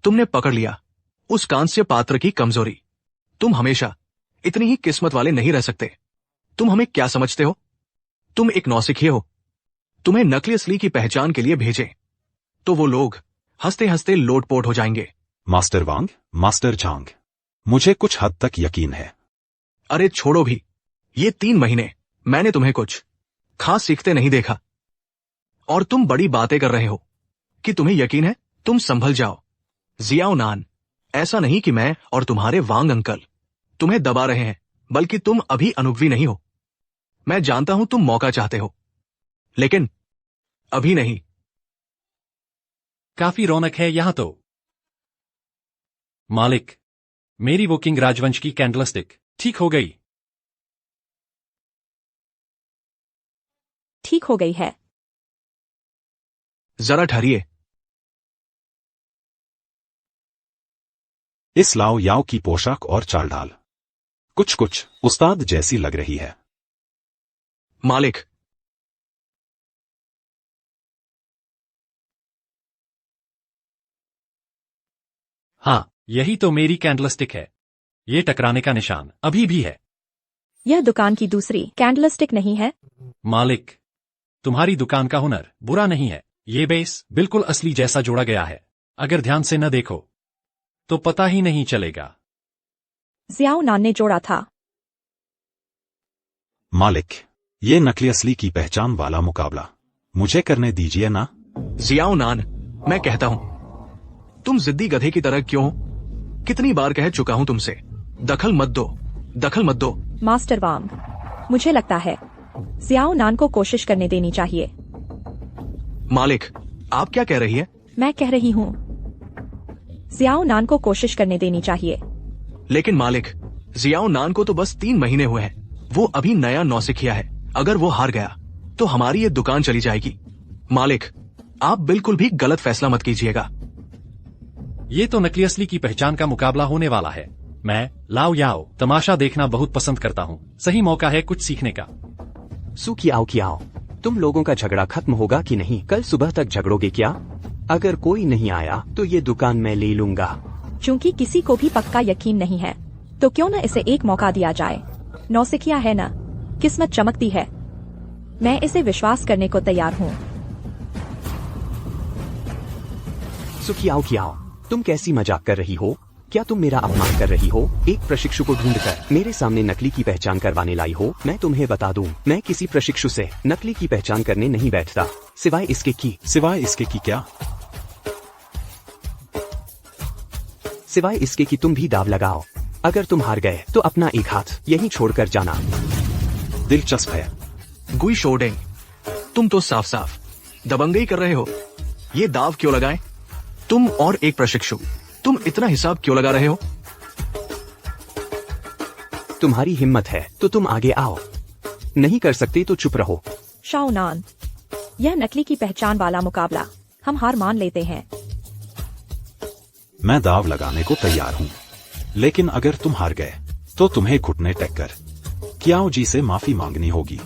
तुमने पकड़ लिया उस कांस्य पात्र की कमजोरी। तुम हमेशा इतनी ही किस्मत वाले नहीं रह सकते। तुम हमें क्या समझते हो? तुम एक नौसिखिए हो। तुम्हें नकली असली की पहचान के लिए भेजें तो वो लोग हंसते हंसते लोटपोट हो जाएंगे। मास्टर वांग, मास्टर झांग, मुझे कुछ हद तक यकीन है। अरे छोड़ो भी, ये 3 महीने मैंने तुम्हें कुछ खास सीखते नहीं देखा और तुम बड़ी बातें कर रहे हो कि तुम्हें यकीन है। तुम संभल जाओ जियाओ नान, ऐसा नहीं कि मैं और तुम्हारे वांग अंकल तुम्हें दबा रहे हैं, बल्कि तुम अभी अनुभवी नहीं हो। मैं जानता हूं तुम मौका चाहते हो, लेकिन अभी नहीं। काफी रौनक है यहां तो। मालिक, मेरी वो किंग राजवंश की कैंडलस्टिक ठीक हो गई। ठीक हो गई है। जरा ठहरिए। इस लाओ याओ की पोशाक और चाल ढाल कुछ उस्ताद जैसी लग रही है। मालिक, हाँ, यही तो मेरी कैंडलस्टिक है। ये टकराने का निशान अभी भी है। यह दुकान की दूसरी कैंडलस्टिक नहीं है। मालिक, तुम्हारी दुकान का हुनर बुरा नहीं है। ये बेस बिल्कुल असली जैसा जोड़ा गया है। अगर ध्यान से न देखो तो पता ही नहीं चलेगा। जियाओ नान ने जोड़ा था। मालिक, ये नकली असली की पहचान वाला मुकाबला मुझे करने दीजिए ना। जियाओ नान, मैं कहता हूं, तुम जिद्दी गधे की तरह क्यों हो? कितनी बार कह चुका हूं तुमसे, दखल मत दो, दखल मत दो। मास्टर वांग, मुझे लगता है जियाओ नान को कोशिश करने देनी चाहिए। मालिक, आप क्या कह रही है? मैं कह रही हूँ जियाओ नान को कोशिश करने देनी चाहिए। लेकिन मालिक, जियाओ नान को तो बस 3 महीने हुए हैं। वो अभी नया नौसिखिया है। अगर वो हार गया तो हमारी ये दुकान चली जाएगी। मालिक, आप बिल्कुल भी गलत फैसला मत कीजिएगा। ये तो नकली असली की पहचान का मुकाबला होने वाला है। मैं लाओ याओ तमाशा देखना बहुत पसंद करता हूँ। सही मौका है कुछ सीखने का। सुखियाओ कियाओ, तुम लोगों का झगड़ा खत्म होगा कि नहीं? कल सुबह तक झगड़ोगे क्या? अगर कोई नहीं आया तो ये दुकान मैं ले लूंगा। चूंकि किसी को भी पक्का यकीन नहीं है तो क्यों न इसे एक मौका दिया जाए। नौसिखिया है ना, किस्मत चमकती है। मैं इसे विश्वास करने को तैयार हूँ। सुखियाओ कियाओ, तुम कैसी मजाक कर रही हो? क्या तुम मेरा अपमान कर रही हो? एक प्रशिक्षु को ढूंढकर मेरे सामने नकली की पहचान करवाने लाई हो? मैं तुम्हें बता दूं, मैं किसी प्रशिक्षु से नकली की पहचान करने नहीं बैठता, सिवाय इसके की क्या? सिवाय इसके कि तुम भी दाव लगाओ। अगर तुम हार गए तो अपना एक हाथ यहीं छोड़कर जाना। दिलचस्प है। गुई शोडेंग, तुम तो साफ साफ दबंगई कर रहे हो। ये दाव क्यों लगाएं? तुम और एक प्रशिक्षु, तुम इतना हिसाब क्यों लगा रहे हो? तुम्हारी हिम्मत है तो तुम आगे आओ, नहीं कर सकते तो चुप रहो। शाओ नान, यह नकली की पहचान वाला मुकाबला हम हार मान लेते हैं। मैं दाव लगाने को तैयार हूँ, लेकिन अगर तुम हार गए तो तुम्हें घुटने टेक कर कियाओ जी से माफी मांगनी होगी।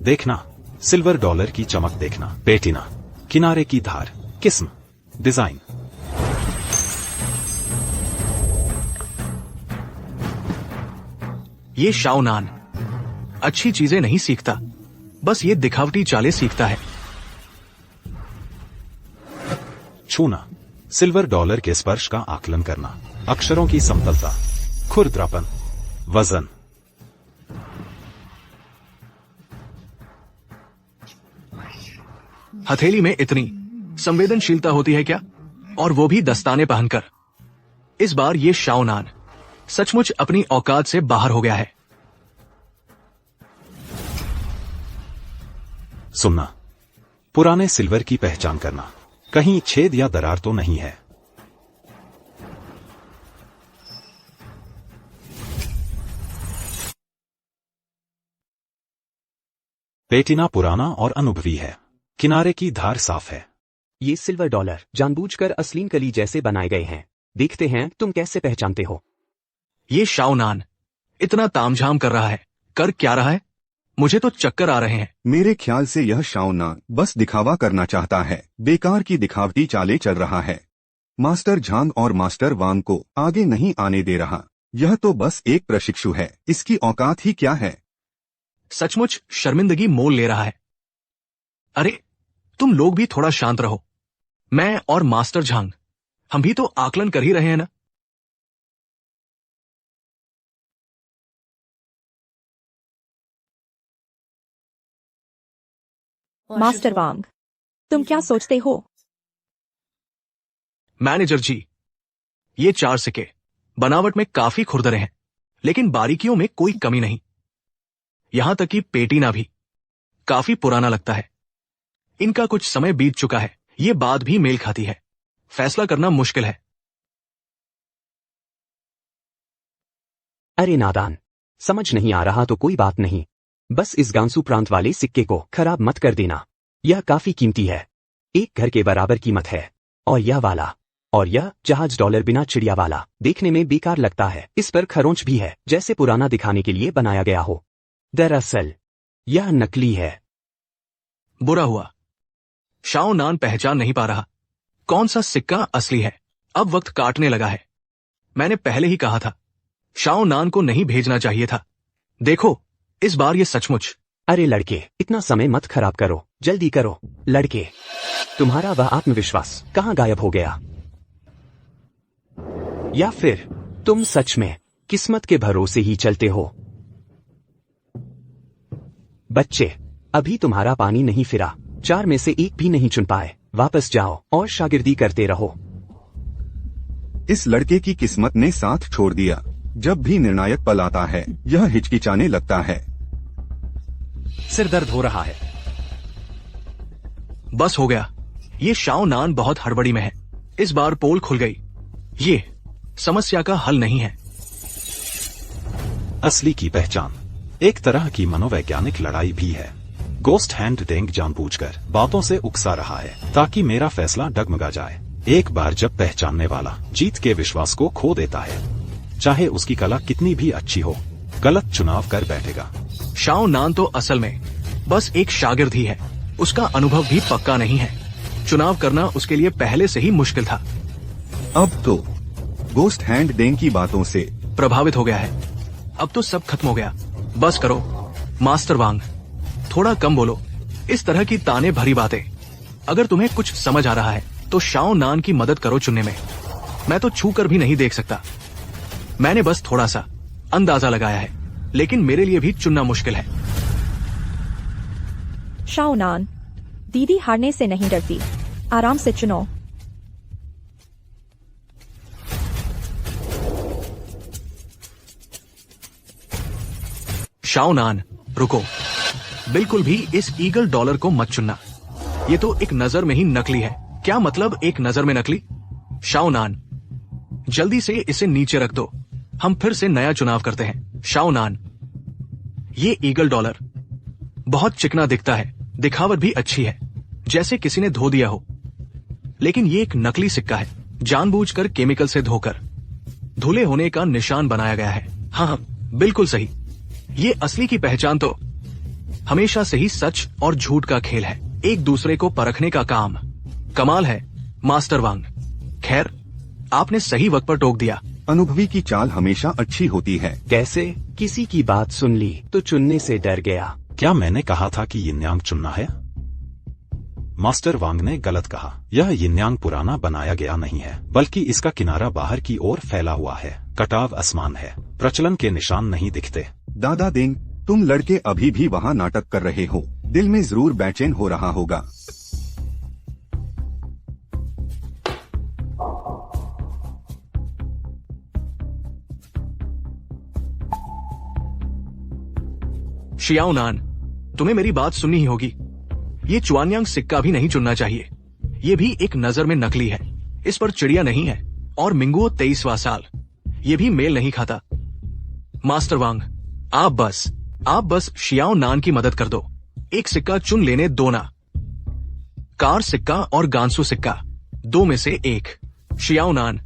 देखना, सिल्वर डॉलर की चमक देखना। पेटिना, किनारे की धार, किस्म, डिजाइन। ये शाओ नान अच्छी चीजें नहीं सीखता, बस ये दिखावटी चालें सीखता है। छूना, सिल्वर डॉलर के स्पर्श का आकलन करना। अक्षरों की समतलता, खुरदरापन, वजन। हथेली में इतनी संवेदनशीलता होती है क्या? और वो भी दस्ताने पहनकर। इस बार ये शाओ नान सचमुच अपनी औकात से बाहर हो गया है। सुनना, पुराने सिल्वर की पहचान करना। कहीं छेद या दरार तो नहीं है। पेटिना पुराना और अनुभवी है, किनारे की धार साफ है। ये सिल्वर डॉलर जानबूझकर असलीन कली जैसे बनाए गए हैं। देखते हैं तुम कैसे पहचानते हो। ये शाओ नान इतना तामझाम कर रहा है, कर क्या रहा है? मुझे तो चक्कर आ रहे हैं। मेरे ख्याल से यह शाओ नान बस दिखावा करना चाहता है, बेकार की दिखावटी चालें चल रहा है। मास्टर झांग और मास्टर वांग को आगे नहीं आने दे रहा। यह तो बस एक प्रशिक्षु है, इसकी औकात ही क्या है। सचमुच शर्मिंदगी मोल ले रहा है। अरे तुम लोग भी थोड़ा शांत रहो। मैं और मास्टर झांग, हम भी तो आकलन कर ही रहे हैं ना। मास्टर वांग, तुम क्या सोचते हो? मैनेजर जी, ये 4 सिक्के बनावट में काफी खुरदरे हैं, लेकिन बारीकियों में कोई कमी नहीं। यहां तक कि पेटीना भी काफी पुराना लगता है। इनका कुछ समय बीत चुका है, ये बात भी मेल खाती है। फैसला करना मुश्किल है। अरे नादान, समझ नहीं आ रहा तो कोई बात नहीं, बस इस गांसू प्रांत वाले सिक्के को खराब मत कर देना। यह काफी कीमती है, एक घर के बराबर कीमत है। और यह वाला, और यह जहाज डॉलर बिना चिड़िया वाला देखने में बेकार लगता है। इस पर खरोंच भी है, जैसे पुराना दिखाने के लिए बनाया गया हो। दरअसल यह नकली है। बुरा हुआ, शाओ नान पहचान नहीं पा रहा कौन सा सिक्का असली है। अब वक्त काटने लगा है। मैंने पहले ही कहा था, शाओ नान को नहीं भेजना चाहिए था। देखो, इस बार ये सचमुच। अरे लड़के, इतना समय मत खराब करो, जल्दी करो। लड़के, तुम्हारा वह आत्मविश्वास कहाँ गायब हो गया? या फिर तुम सच में किस्मत के भरोसे ही चलते हो? बच्चे, अभी तुम्हारा पानी नहीं फिरा, 4 में से 1 भी नहीं चुन पाए। वापस जाओ और शागिर्दी करते रहो। इस लड़के की किस्मत ने साथ छोड़ दिया। जब भी निर्णायक पल आता है, यह हिचकिचाने लगता है। सिर दर्द हो रहा है। बस हो गया। ये शाओ नान बहुत हड़बड़ी में है। इस बार पोल खुल गई। ये समस्या का हल नहीं है। असली की पहचान एक तरह की मनोवैज्ञानिक लड़ाई भी है। गोस्ट हैंड डेंग जानबूझकर बातों से उकसा रहा है ताकि मेरा फैसला डगमगा जाए। एक बार जब पहचानने वाला जीत के विश्वास को खो देता है, चाहे उसकी कला कितनी भी अच्छी हो, गलत चुनाव कर बैठेगा। शाओ नान तो असल में बस एक शागिर्द ही है। उसका अनुभव भी पक्का नहीं है। चुनाव करना उसके लिए पहले से ही मुश्किल था। अब तो गोस्ट हैंड डेंग की बातों से प्रभावित हो गया है। अब तो सब खत्म हो गया। बस करो मास्टर वांग, थोड़ा कम बोलो। इस तरह की ताने भरी बातें। अगर तुम्हें कुछ समझ आ रहा है तो शाओ नान की मदद करो चुनने में। मैं तो छू कर भी नहीं देख सकता। मैंने बस थोड़ा सा अंदाजा लगाया है, लेकिन मेरे लिए भी चुनना मुश्किल है। शाओ नान, दीदी हारने से नहीं डरती, आराम से चुनो। शाओ नान, रुको। बिल्कुल भी इस ईगल डॉलर को मत चुनना। ये तो एक नजर में ही नकली है। क्या मतलब एक नजर में नकली? शाओ नान, जल्दी से इसे नीचे रख दो। हम फिर से नया चुनाव करते हैं। शाओ नान, ये ईगल डॉलर बहुत चिकना दिखता है, दिखावट भी अच्छी है, जैसे किसी ने धो दिया हो। लेकिन ये एक नकली सिक्का है, जानबूझकर केमिकल से धोकर धुले होने का निशान बनाया गया है। हाँ, बिल्कुल सही। ये असली की पहचान तो हमेशा से ही सच और झूठ का खेल है, एक दूसरे को परखने का काम। कमाल है मास्टर वांग। खैर, आपने सही वक्त पर टोक दिया। अनुभवी की चाल हमेशा अच्छी होती है। कैसे? किसी की बात सुन ली तो चुनने से डर गया। क्या मैंने कहा था कि यिन्यांग चुनना है? मास्टर वांग ने गलत कहा। यह यिन्यांग पुराना बनाया गया नहीं है, बल्कि इसका किनारा बाहर की ओर फैला हुआ है। कटाव आसमान है, प्रचलन के निशान नहीं दिखते। दादा देंग, तुम लड़के अभी भी वहाँ नाटक कर रहे हो। दिल में जरूर बेचैन हो रहा होगा। शियाओ नान, तुम्हें मेरी बात सुननी ही होगी। ये चुआनयांग सिक्का भी नहीं चुनना चाहिए। ये भी एक नजर में नकली है। इस पर चिड़िया नहीं है और मिंगुओ 23वां साल। ये भी मेल नहीं खाता। मास्टर वांग, आप बस शियाओ नान की मदद कर दो। एक सिक्का चुन लेने दो ना। कार सिक्का और गांसू सिक्का, 2 में से 1। शियाओ नान,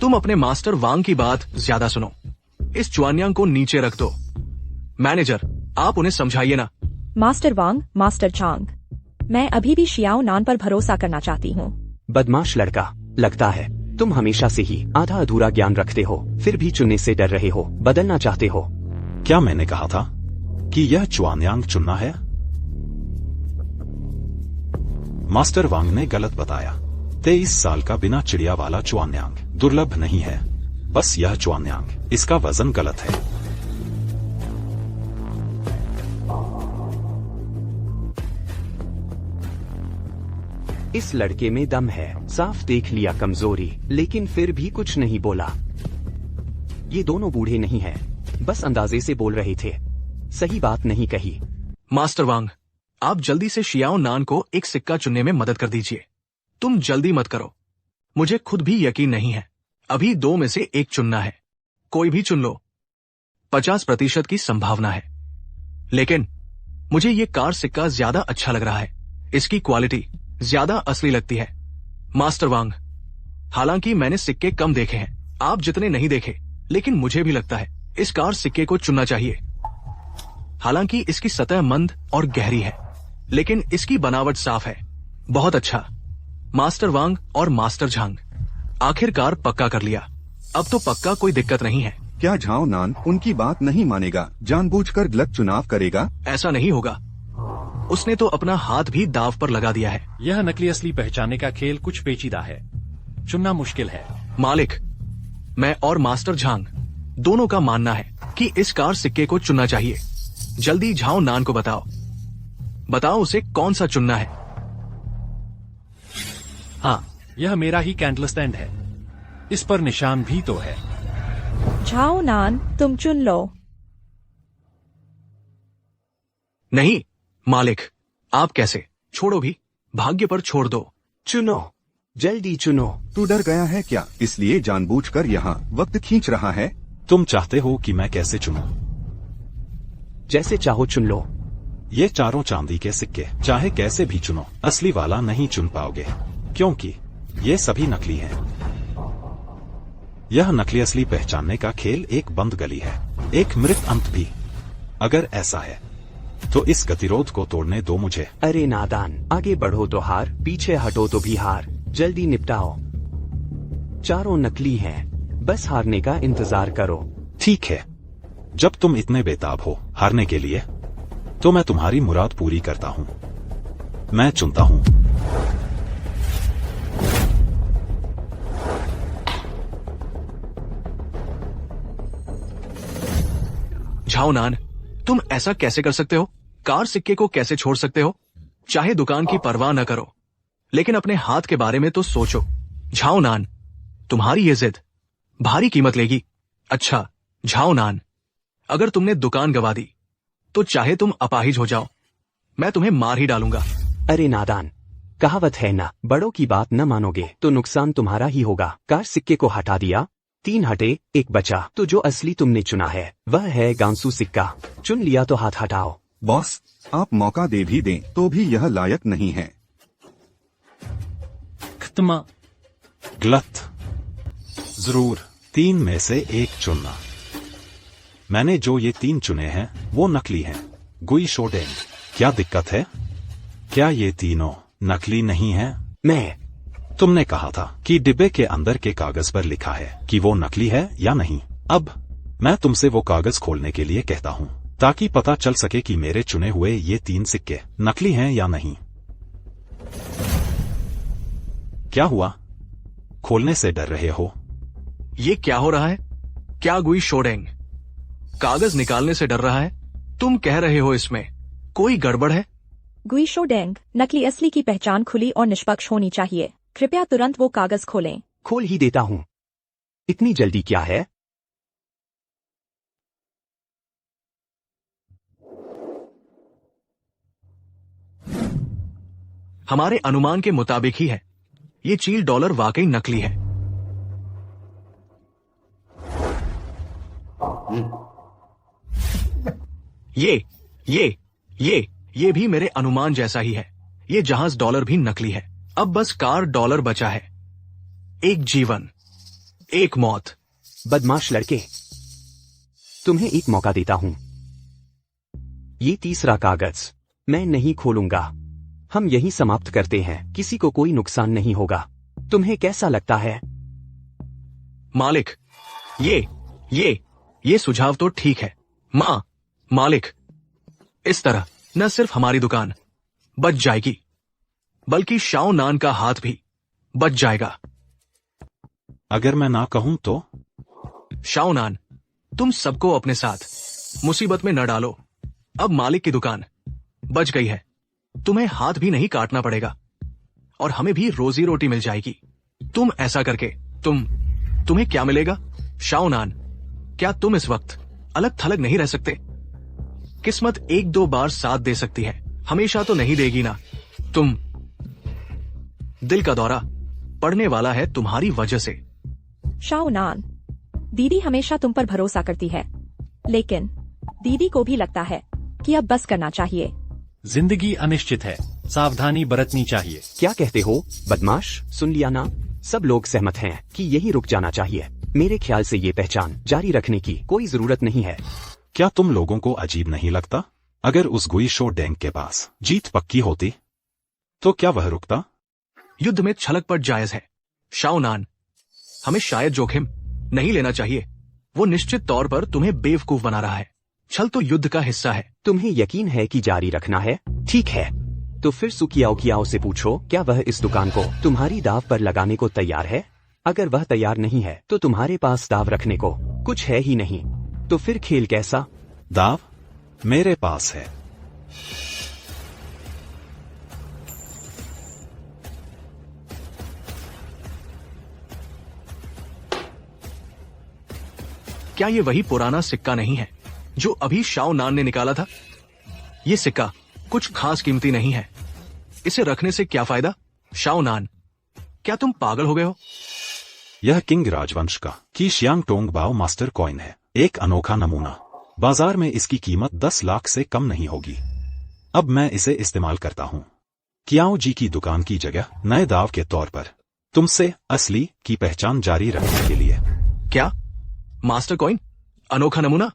तुम अपने मास्टर वांग की बात ज्यादा सुनो। इस चुआनयांग को नीचे रख दो। मैनेजर, आप उन्हें समझाइए ना। मास्टर वांग, मास्टर चांग, मैं अभी भी शियाओ नान पर भरोसा करना चाहती हूँ। बदमाश लड़का, लगता है तुम हमेशा से ही आधा अधूरा ज्ञान रखते हो, फिर भी चुनने से डर रहे हो, बदलना चाहते हो। क्या मैंने कहा था कि यह चुआनयांग चुनना है? मास्टर वांग ने गलत बताया। 23 साल का बिना चिड़िया वाला चुआनयांग दुर्लभ नहीं है। बस यह चुआनयांग, इसका वजन गलत है। इस लड़के में दम है, साफ देख लिया कमजोरी, लेकिन फिर भी कुछ नहीं बोला। ये दोनों बूढ़े नहीं हैं, बस अंदाजे से बोल रहे थे, सही बात नहीं कही। मास्टर वांग, आप जल्दी से शियाओ नान को एक सिक्का चुनने में मदद कर दीजिए। तुम जल्दी मत करो, मुझे खुद भी यकीन नहीं है। अभी 2 में से 1 चुनना है। कोई भी चुन लो, 50% की संभावना है। लेकिन मुझे ये कार सिक्का ज्यादा अच्छा लग रहा है। इसकी क्वालिटी ज्यादा असली लगती है। मास्टर वांग, हालांकि मैंने सिक्के कम देखे हैं, आप जितने नहीं देखे, लेकिन मुझे भी लगता है इस कार सिक्के को चुनना चाहिए। हालांकि इसकी सतह मंद और गहरी है, लेकिन इसकी बनावट साफ है। बहुत अच्छा। मास्टर वांग और मास्टर झांग, आखिरकार पक्का कर लिया। अब तो पक्का कोई दिक्कत नहीं है। क्या झाओ नान उनकी बात नहीं मानेगा, जानबूझकर गलत चुनाव करेगा? ऐसा नहीं होगा। उसने तो अपना हाथ भी दाव पर लगा दिया है। यह नकली असली पहचानने का खेल कुछ पेचीदा है, चुनना मुश्किल है। मालिक, मैं और मास्टर झांग दोनों का मानना है कि इस कार सिक्के को चुनना चाहिए। जल्दी झाओ नान को बताओ उसे कौन सा चुनना है। हाँ, यह मेरा ही कैंडल स्टैंड है, इस पर निशान भी तो है। झाओ नान, तुम चुन लो। नहीं मालिक, आप कैसे? छोड़ो भी, भाग्य पर छोड़ दो। चुनो, जल्दी चुनो। तू डर गया है क्या, इसलिए जानबूझकर यहाँ वक्त खींच रहा है? तुम चाहते हो कि मैं कैसे चुनूं? जैसे चाहो चुन लो। ये चारों चांदी के सिक्के चाहे कैसे भी चुनो, असली वाला नहीं चुन पाओगे, क्योंकि ये सभी नकली हैं। यह नकली असली पहचानने का खेल एक बंद गली है, एक मृत अंत भी। अगर ऐसा है तो इस गतिरोध को तोड़ने दो मुझे। अरे नादान, आगे बढ़ो तो हार, पीछे हटो तो भी हार। जल्दी निपटाओ। चारों नकली हैं, बस हारने का इंतजार करो। ठीक है, जब तुम इतने बेताब हो हारने के लिए, तो मैं तुम्हारी मुराद पूरी करता हूं। मैं चुनता हूं। झाओ नान, तुम ऐसा कैसे कर सकते हो? कार सिक्के को कैसे छोड़ सकते हो? चाहे दुकान की परवाह न करो, लेकिन अपने हाथ के बारे में तो सोचो। झाओ नान, तुम्हारी ये जिद भारी कीमत लेगी। अच्छा झाओ नान, अगर तुमने दुकान गवा दी तो चाहे तुम अपाहिज हो जाओ, मैं तुम्हें मार ही डालूंगा। अरे नादान, कहावत है ना, बड़ों की बात न मानोगे तो नुकसान तुम्हारा ही होगा। कार सिक्के को हटा दिया, 3 हटे 1 बचा, तो जो असली तुमने चुना है वह है गांसू सिक्का। चुन लिया तो हाथ हटाओ। बॉस, आप मौका दे भी दें तो भी यह लायक नहीं है। खत्मा। गलत। जरूर 3 में से 1 चुनना। मैंने जो ये 3 चुने हैं वो नकली हैं। गुई शोडेंग, क्या दिक्कत है? क्या ये तीनों नकली नहीं हैं? तुमने कहा था कि डिब्बे के अंदर के कागज पर लिखा है कि वो नकली है या नहीं। अब मैं तुमसे वो कागज खोलने के लिए कहता हूँ, ताकि पता चल सके कि मेरे चुने हुए ये 3 सिक्के नकली हैं या नहीं। क्या हुआ? खोलने से डर रहे हो? ये क्या हो रहा है? क्या गुई शोडेंग कागज निकालने से डर रहा है? तुम कह रहे हो इसमें कोई गड़बड़ है? गुई शोडेंग, नकली असली की पहचान खुली और निष्पक्ष होनी चाहिए। कृपया तुरंत वो कागज खोलें। खोल ही देता हूँ। इतनी जल्दी क्या है? हमारे अनुमान के मुताबिक ही है। ये चील डॉलर वाकई नकली है। ये भी मेरे अनुमान जैसा ही है। ये जहाज डॉलर भी नकली है। अब बस कार डॉलर बचा है। एक जीवन, एक मौत। बदमाश लड़के, तुम्हें एक मौका देता हूं। ये तीसरा कागज मैं नहीं खोलूंगा। हम यहीं समाप्त करते हैं, किसी को कोई नुकसान नहीं होगा। तुम्हें कैसा लगता है? मालिक, ये सुझाव तो ठीक है। मालिक, इस तरह न सिर्फ हमारी दुकान बच जाएगी, बल्कि शाओ नान का हाथ भी बच जाएगा। अगर मैं ना कहूं तो? शाओ नान, तुम सबको अपने साथ मुसीबत में न डालो। अब मालिक की दुकान बच गई है, तुम्हें हाथ भी नहीं काटना पड़ेगा और हमें भी रोजी रोटी मिल जाएगी। तुम ऐसा करके तुम्हें क्या मिलेगा? शाओ नान, क्या तुम इस वक्त अलग थलग नहीं रह सकते? किस्मत 1-2 बार साथ दे सकती है, हमेशा तो नहीं देगी ना। दिल का दौरा पड़ने वाला है तुम्हारी वजह से। शाओ नान, दीदी हमेशा तुम पर भरोसा करती है, लेकिन दीदी को भी लगता है कि अब बस करना चाहिए। जिंदगी अनिश्चित है, सावधानी बरतनी चाहिए। क्या कहते हो बदमाश? सुन लिया ना? सब लोग सहमत हैं कि यही रुक जाना चाहिए। मेरे ख्याल से ये पहचान जारी रखने की कोई जरूरत नहीं है। क्या तुम लोगों को अजीब नहीं लगता? अगर उस गुई शो डेंग के पास जीत पक्की होती तो क्या वह रुकता? युद्ध में छलकपट जायज है। शाओ नान, हमें शायद जोखिम नहीं लेना चाहिए, वो निश्चित तौर पर तुम्हें बेवकूफ बना रहा है। छल तो युद्ध का हिस्सा है। तुम्हें यकीन है कि जारी रखना है? ठीक है, तो फिर सुकियाओ कियाओ से पूछो क्या वह इस दुकान को तुम्हारी दाव पर लगाने को तैयार है। अगर वह तैयार नहीं है तो तुम्हारे पास दाव रखने को कुछ है ही नहीं। तो फिर खेल कैसा? दाव मेरे पास है। क्या ये वही पुराना सिक्का नहीं है जो अभी शाओ नान ने निकाला था? ये सिक्का कुछ खास कीमती नहीं है। इसे रखने से क्या फायदा? शाओ नान, क्या तुम पागल हो गए हो? यह किंग राजवंश का की शियांग टोंग बाओ मास्टर कॉइन है। एक अनोखा नमूना। बाजार में इसकी कीमत 10 लाख से कम नहीं होगी। अब मैं इसे इस्तेमाल करता हूँ कियाओ जी की दुकान की जगह नए दाव के तौर पर, तुमसे असली की पहचान जारी रखने के लिए। क्या? Master coin? अनोखा नमूना?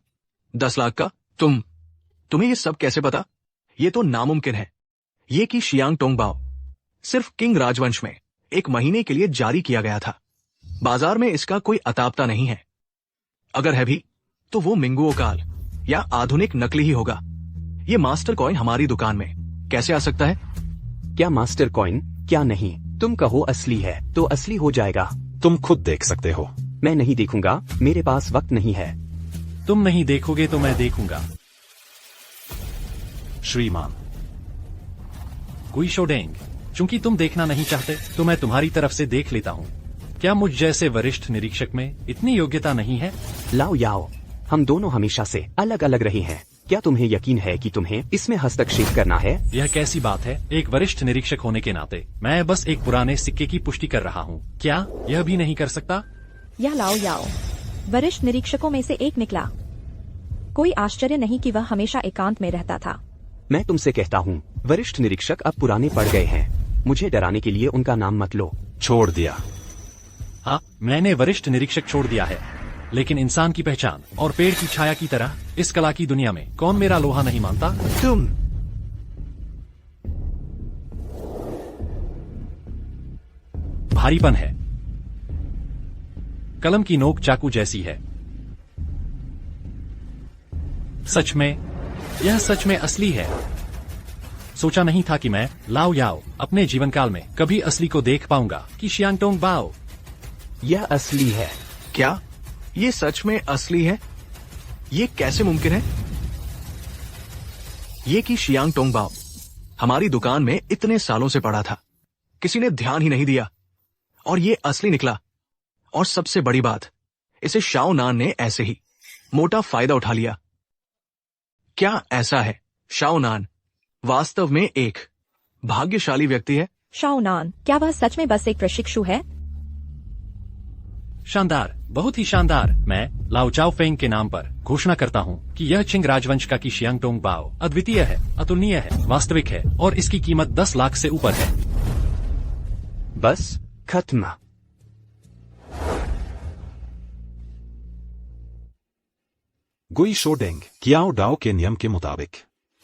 10 लाख का? तुम्हें ये सब कैसे पता? ये तो नामुमकिन है। ये की शियांग टोंग बाओ सिर्फ किंग राजवंश में 1 महीने के लिए जारी किया गया था। बाजार में इसका कोई अतापता नहीं है। अगर है भी तो वो मिंगुओ काल या आधुनिक नकली ही होगा। ये मास्टर कॉइन हमारी दुकान में कैसे आ सकता है? क्या मास्टर कॉइन? क्या नहीं? तुम कहो असली है तो असली हो जाएगा। तुम खुद देख सकते हो। मैं नहीं देखूंगा, मेरे पास वक्त नहीं है। तुम नहीं देखोगे तो मैं देखूंगा। श्रीमान गुइशो डेंग, चूंकि तुम देखना नहीं चाहते तो मैं तुम्हारी तरफ से देख लेता हूँ। क्या मुझ जैसे वरिष्ठ निरीक्षक में इतनी योग्यता नहीं है? लाओ याओ, हम दोनों हमेशा से अलग अलग रहे हैं। क्या तुम्हें यकीन है कि तुम्हें इसमें हस्तक्षेप करना है? यह कैसी बात है? एक वरिष्ठ निरीक्षक होने के नाते मैं बस एक पुराने सिक्के की पुष्टि कर रहा हूँ। क्या यह भी नहीं कर सकता? यह लाओ याओ वरिष्ठ निरीक्षकों में से एक निकला। कोई आश्चर्य नहीं कि वह हमेशा एकांत में रहता था। मैं तुमसे कहता हूँ, वरिष्ठ निरीक्षक अब पुराने पड़ गए हैं। मुझे डराने के लिए उनका नाम मत लो। छोड़ दिया। हाँ, मैंने वरिष्ठ निरीक्षक छोड़ दिया है, लेकिन इंसान की पहचान और पेड़ की छाया की तरह इस कला की दुनिया में कौन मेरा लोहा नहीं मानता? तुम भारीपन है। कलम की नोक चाकू जैसी है। सच में, यह सच में असली है। सोचा नहीं था कि मैं लाओ याओ अपने जीवन काल में कभी असली को देख पाऊंगा कि शियांग टोंग बाओ। यह असली है। क्या ये सच में असली है? ये कैसे मुमकिन है? ये की शियांग टोंग बाओ हमारी दुकान में इतने सालों से पड़ा था, किसी ने ध्यान ही नहीं दिया, और ये असली निकला। और सबसे बड़ी बात, इसे शाओ नान ने ऐसे ही मोटा फायदा उठा लिया। क्या ऐसा है शाओ नान वास्तव में एक भाग्यशाली व्यक्ति है? शाओ नान, क्या वह सच में बस एक प्रशिक्षु है? शानदार, बहुत ही शानदार। मैं लाओ चाओ फेंग के नाम पर घोषणा करता हूँ कि यह चिंग राजवंश का की शियांग टोंग बाओ अद्वितीय है, अतुलनीय है, वास्तविक है, और इसकी कीमत 10 लाख से ऊपर है। बस खत्म। गुइशो डेंग कियाओ डाओ के नियम के मुताबिक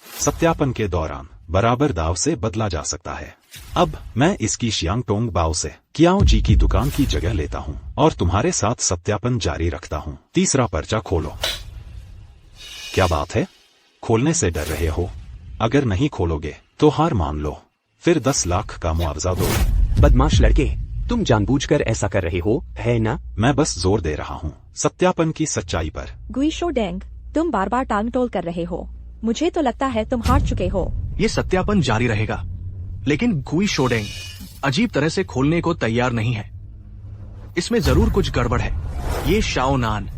सत्यापन के दौरान बराबर दाव से बदला जा सकता है। अब मैं इसकी शियांग टोंग बाओ से कियाओ जी की दुकान की जगह लेता हूँ और तुम्हारे साथ सत्यापन जारी रखता हूँ। तीसरा पर्चा खोलो। क्या बात है? खोलने से डर रहे हो? अगर नहीं खोलोगे तो हार मान लो, फिर 10 लाख का मुआवजा दो। बदमाश लड़के, तुम जानबूझकर ऐसा कर रहे हो, है ना? मैं बस जोर दे रहा हूँ सत्यापन की सच्चाई पर। गुइशो डेंग, तुम बार बार टांग टोल कर रहे हो। मुझे तो लगता है तुम हार चुके हो। ये सत्यापन जारी रहेगा, लेकिन गुई शोडेंग अजीब तरह से खोलने को तैयार नहीं है। इसमें जरूर कुछ गड़बड़ है। ये शाओ नान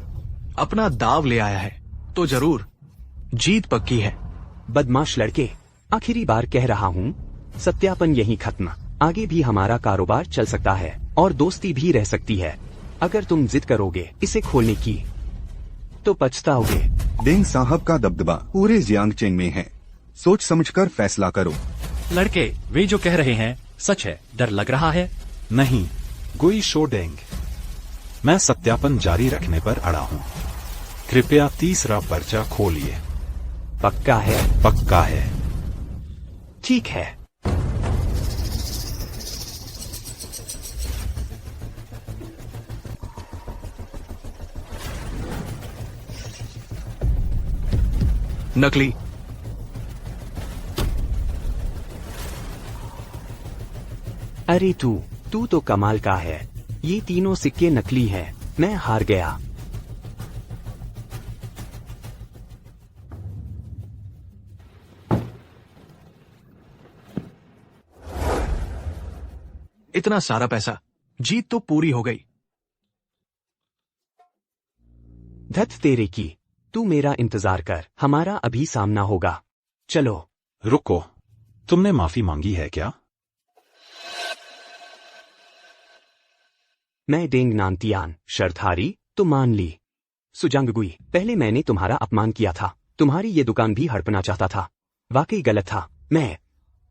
अपना दाव ले आया है, तो जरूर जीत पक्की है। बदमाश लड़के, आखिरी बार कह रहा हूँ, सत्यापन यहीं खत्म। आगे भी हमारा कारोबार चल सकता है और दोस्ती भी रह सकती है। अगर तुम जिद करोगे इसे खोलने की तो पछताओगे। डेंग साहब का दबदबा पूरे जियांगचेंग में है। सोच समझकर फैसला करो। लड़के, वे जो कह रहे हैं सच है। डर लग रहा है? नहीं गुइशो डेंग, मैं सत्यापन जारी रखने पर अड़ा हूँ। कृपया तीसरा पर्चा खोलिए। पक्का है? पक्का है। ठीक है। नकली। अरे तू तो कमाल का है। ये तीनों सिक्के नकली हैं। मैं हार गया। इतना सारा पैसा, जीत तो पूरी हो गई। धत तेरे की। तू मेरा इंतजार कर, हमारा अभी सामना होगा। चलो। रुको, तुमने माफी मांगी है क्या? मैं डेंग नानतियान शर्त हारी तो मान ली। सुजंगगुई, पहले मैंने तुम्हारा अपमान किया था। तुम्हारी ये दुकान भी हड़पना चाहता था। वाकई गलत था। मैं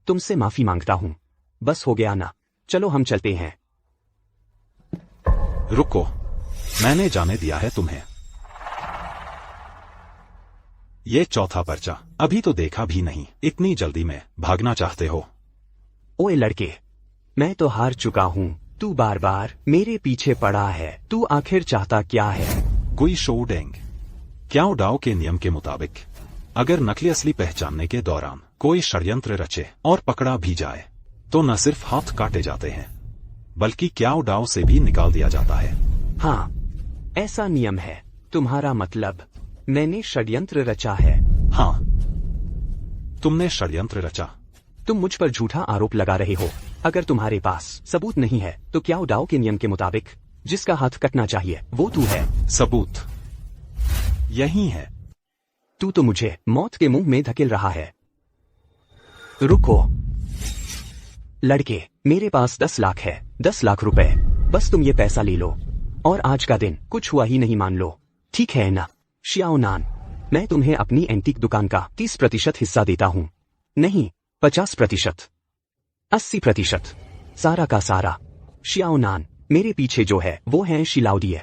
तुमसे माफी मांगता हूँ। बस हो गया ना। चलो हम चलते हैं। रुको, मैंने जाने दिया है तुम्हें। ये चौथा पर्चा अभी तो देखा भी नहीं। इतनी जल्दी में भागना चाहते हो? ओए लड़के, मैं तो हार चुका हूँ। तू बार बार मेरे पीछे पड़ा है। तू आखिर चाहता क्या है? गुई शो डेंग, क्याओ डाओ के नियम के मुताबिक अगर नकली असली पहचानने के दौरान कोई षड्यंत्र रचे और पकड़ा भी जाए तो न सिर्फ हाथ काटे जाते हैं बल्कि क्याओ डाओ से भी निकाल दिया जाता है। हाँ, ऐसा नियम है। तुम्हारा मतलब मैंने षड्यंत्र रचा है? हाँ, तुमने षड्यंत्र रचा। तुम मुझ पर झूठा आरोप लगा रहे हो। अगर तुम्हारे पास सबूत नहीं है तो क्याओ डाओ के नियम के मुताबिक जिसका हाथ कटना चाहिए वो तू है। सबूत यही है। तू तो मुझे मौत के मुंह में धकेल रहा है। रुको लड़के, मेरे पास 10 लाख है। 10 लाख रुपए। बस तुम ये पैसा ले लो और आज का दिन कुछ हुआ ही नहीं मान लो। ठीक है ना शियाओ नान? मैं तुम्हें अपनी एंटीक दुकान का 30% हिस्सा देता हूँ। नहीं, 50%, 80%, सारा का सारा। शियाओ नान, मेरे पीछे जो है वो है शिलाओदिए।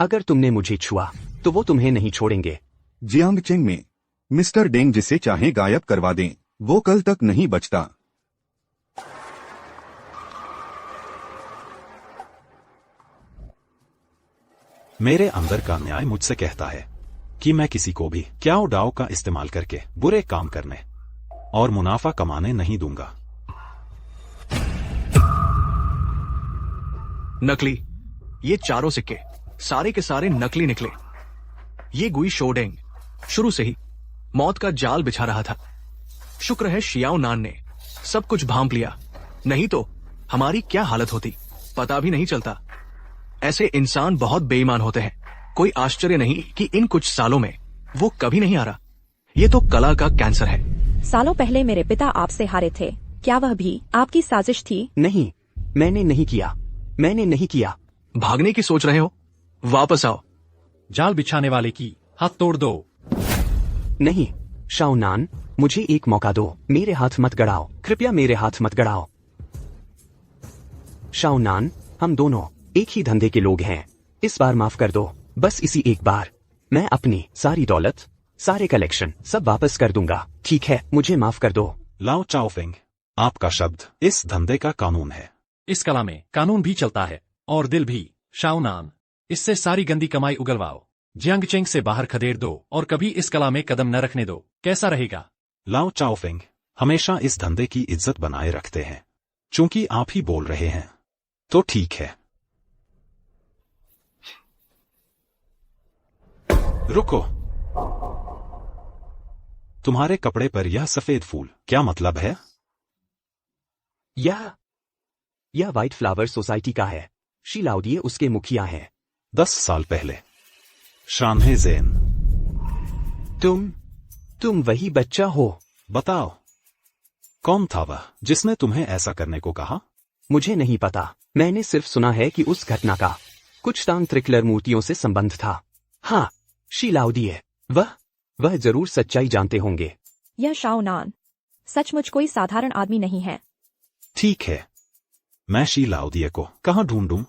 अगर तुमने मुझे छुआ तो वो तुम्हें नहीं छोड़ेंगे। जियांगचेंग में मिस्टर डेंग जिसे चाहे गायब करवा दें, वो कल तक नहीं बचता। मेरे अंदर का न्याय मुझसे कहता है कि मैं किसी को भी क्याओ डाओ का इस्तेमाल करके बुरे काम करने और मुनाफा कमाने नहीं दूंगा। नकली। ये चारों सिक्के सारे के सारे नकली निकले। ये गुई शोडेंग शुरू से ही मौत का जाल बिछा रहा था। शुक्र है शियाओ नान ने सब कुछ भांप लिया, नहीं तो हमारी क्या हालत होती पता भी नहीं चलता। ऐसे इंसान बहुत बेईमान होते हैं। कोई आश्चर्य नहीं कि इन कुछ सालों में वो कभी नहीं आ रहा। ये तो कला का कैंसर है। सालों पहले मेरे पिता आपसे हारे थे। क्या वह भी आपकी साजिश थी? नहीं, मैंने नहीं किया। मैंने नहीं किया। भागने की सोच रहे हो? वापस आओ। जाल बिछाने वाले की हाथ तोड़ दो। नहीं शाओ नान, मुझे एक मौका दो। मेरे हाथ मत गड़ाओ, कृपया मेरे हाथ मत गड़ाओ। शाओ नान, हम दोनों एक ही धंधे के लोग हैं। इस बार माफ कर दो, बस इसी एक बार। मैं अपनी सारी दौलत, सारे कलेक्शन सब वापस कर दूंगा। ठीक है, मुझे माफ कर दो। लाओ चाओफेंग, आपका शब्द इस धंधे का कानून है। इस कला में कानून भी चलता है और दिल भी। शाओ नान, इससे सारी गंदी कमाई उगलवाओ, जियांगचेंग से बाहर खदेड़ दो और कभी इस कला में कदम न रखने दो। कैसा रहेगा? लाओ चाओफेंग हमेशा इस धंधे की इज्जत बनाए रखते हैं। चूंकि आप ही बोल रहे हैं तो ठीक है। रुको, तुम्हारे कपड़े पर यह सफेद फूल क्या मतलब है? यह व्हाइट फ्लावर सोसाइटी का है। शिलाओदिए उसके मुखिया हैं। 10 साल पहले शानहे ज़ेन। तुम वही बच्चा हो? बताओ, कौन था वह जिसने तुम्हें ऐसा करने को कहा? मुझे नहीं पता। मैंने सिर्फ सुना है कि उस घटना का कुछ तांत्रिक मूर्तियों से संबंध था। हाँ, शिलाओदिए, वह जरूर सच्चाई जानते होंगे। यह शाओ नान सचमुच कोई साधारण आदमी नहीं है। ठीक है, मैं शिलाओदिए को कहाँ ढूंढूं?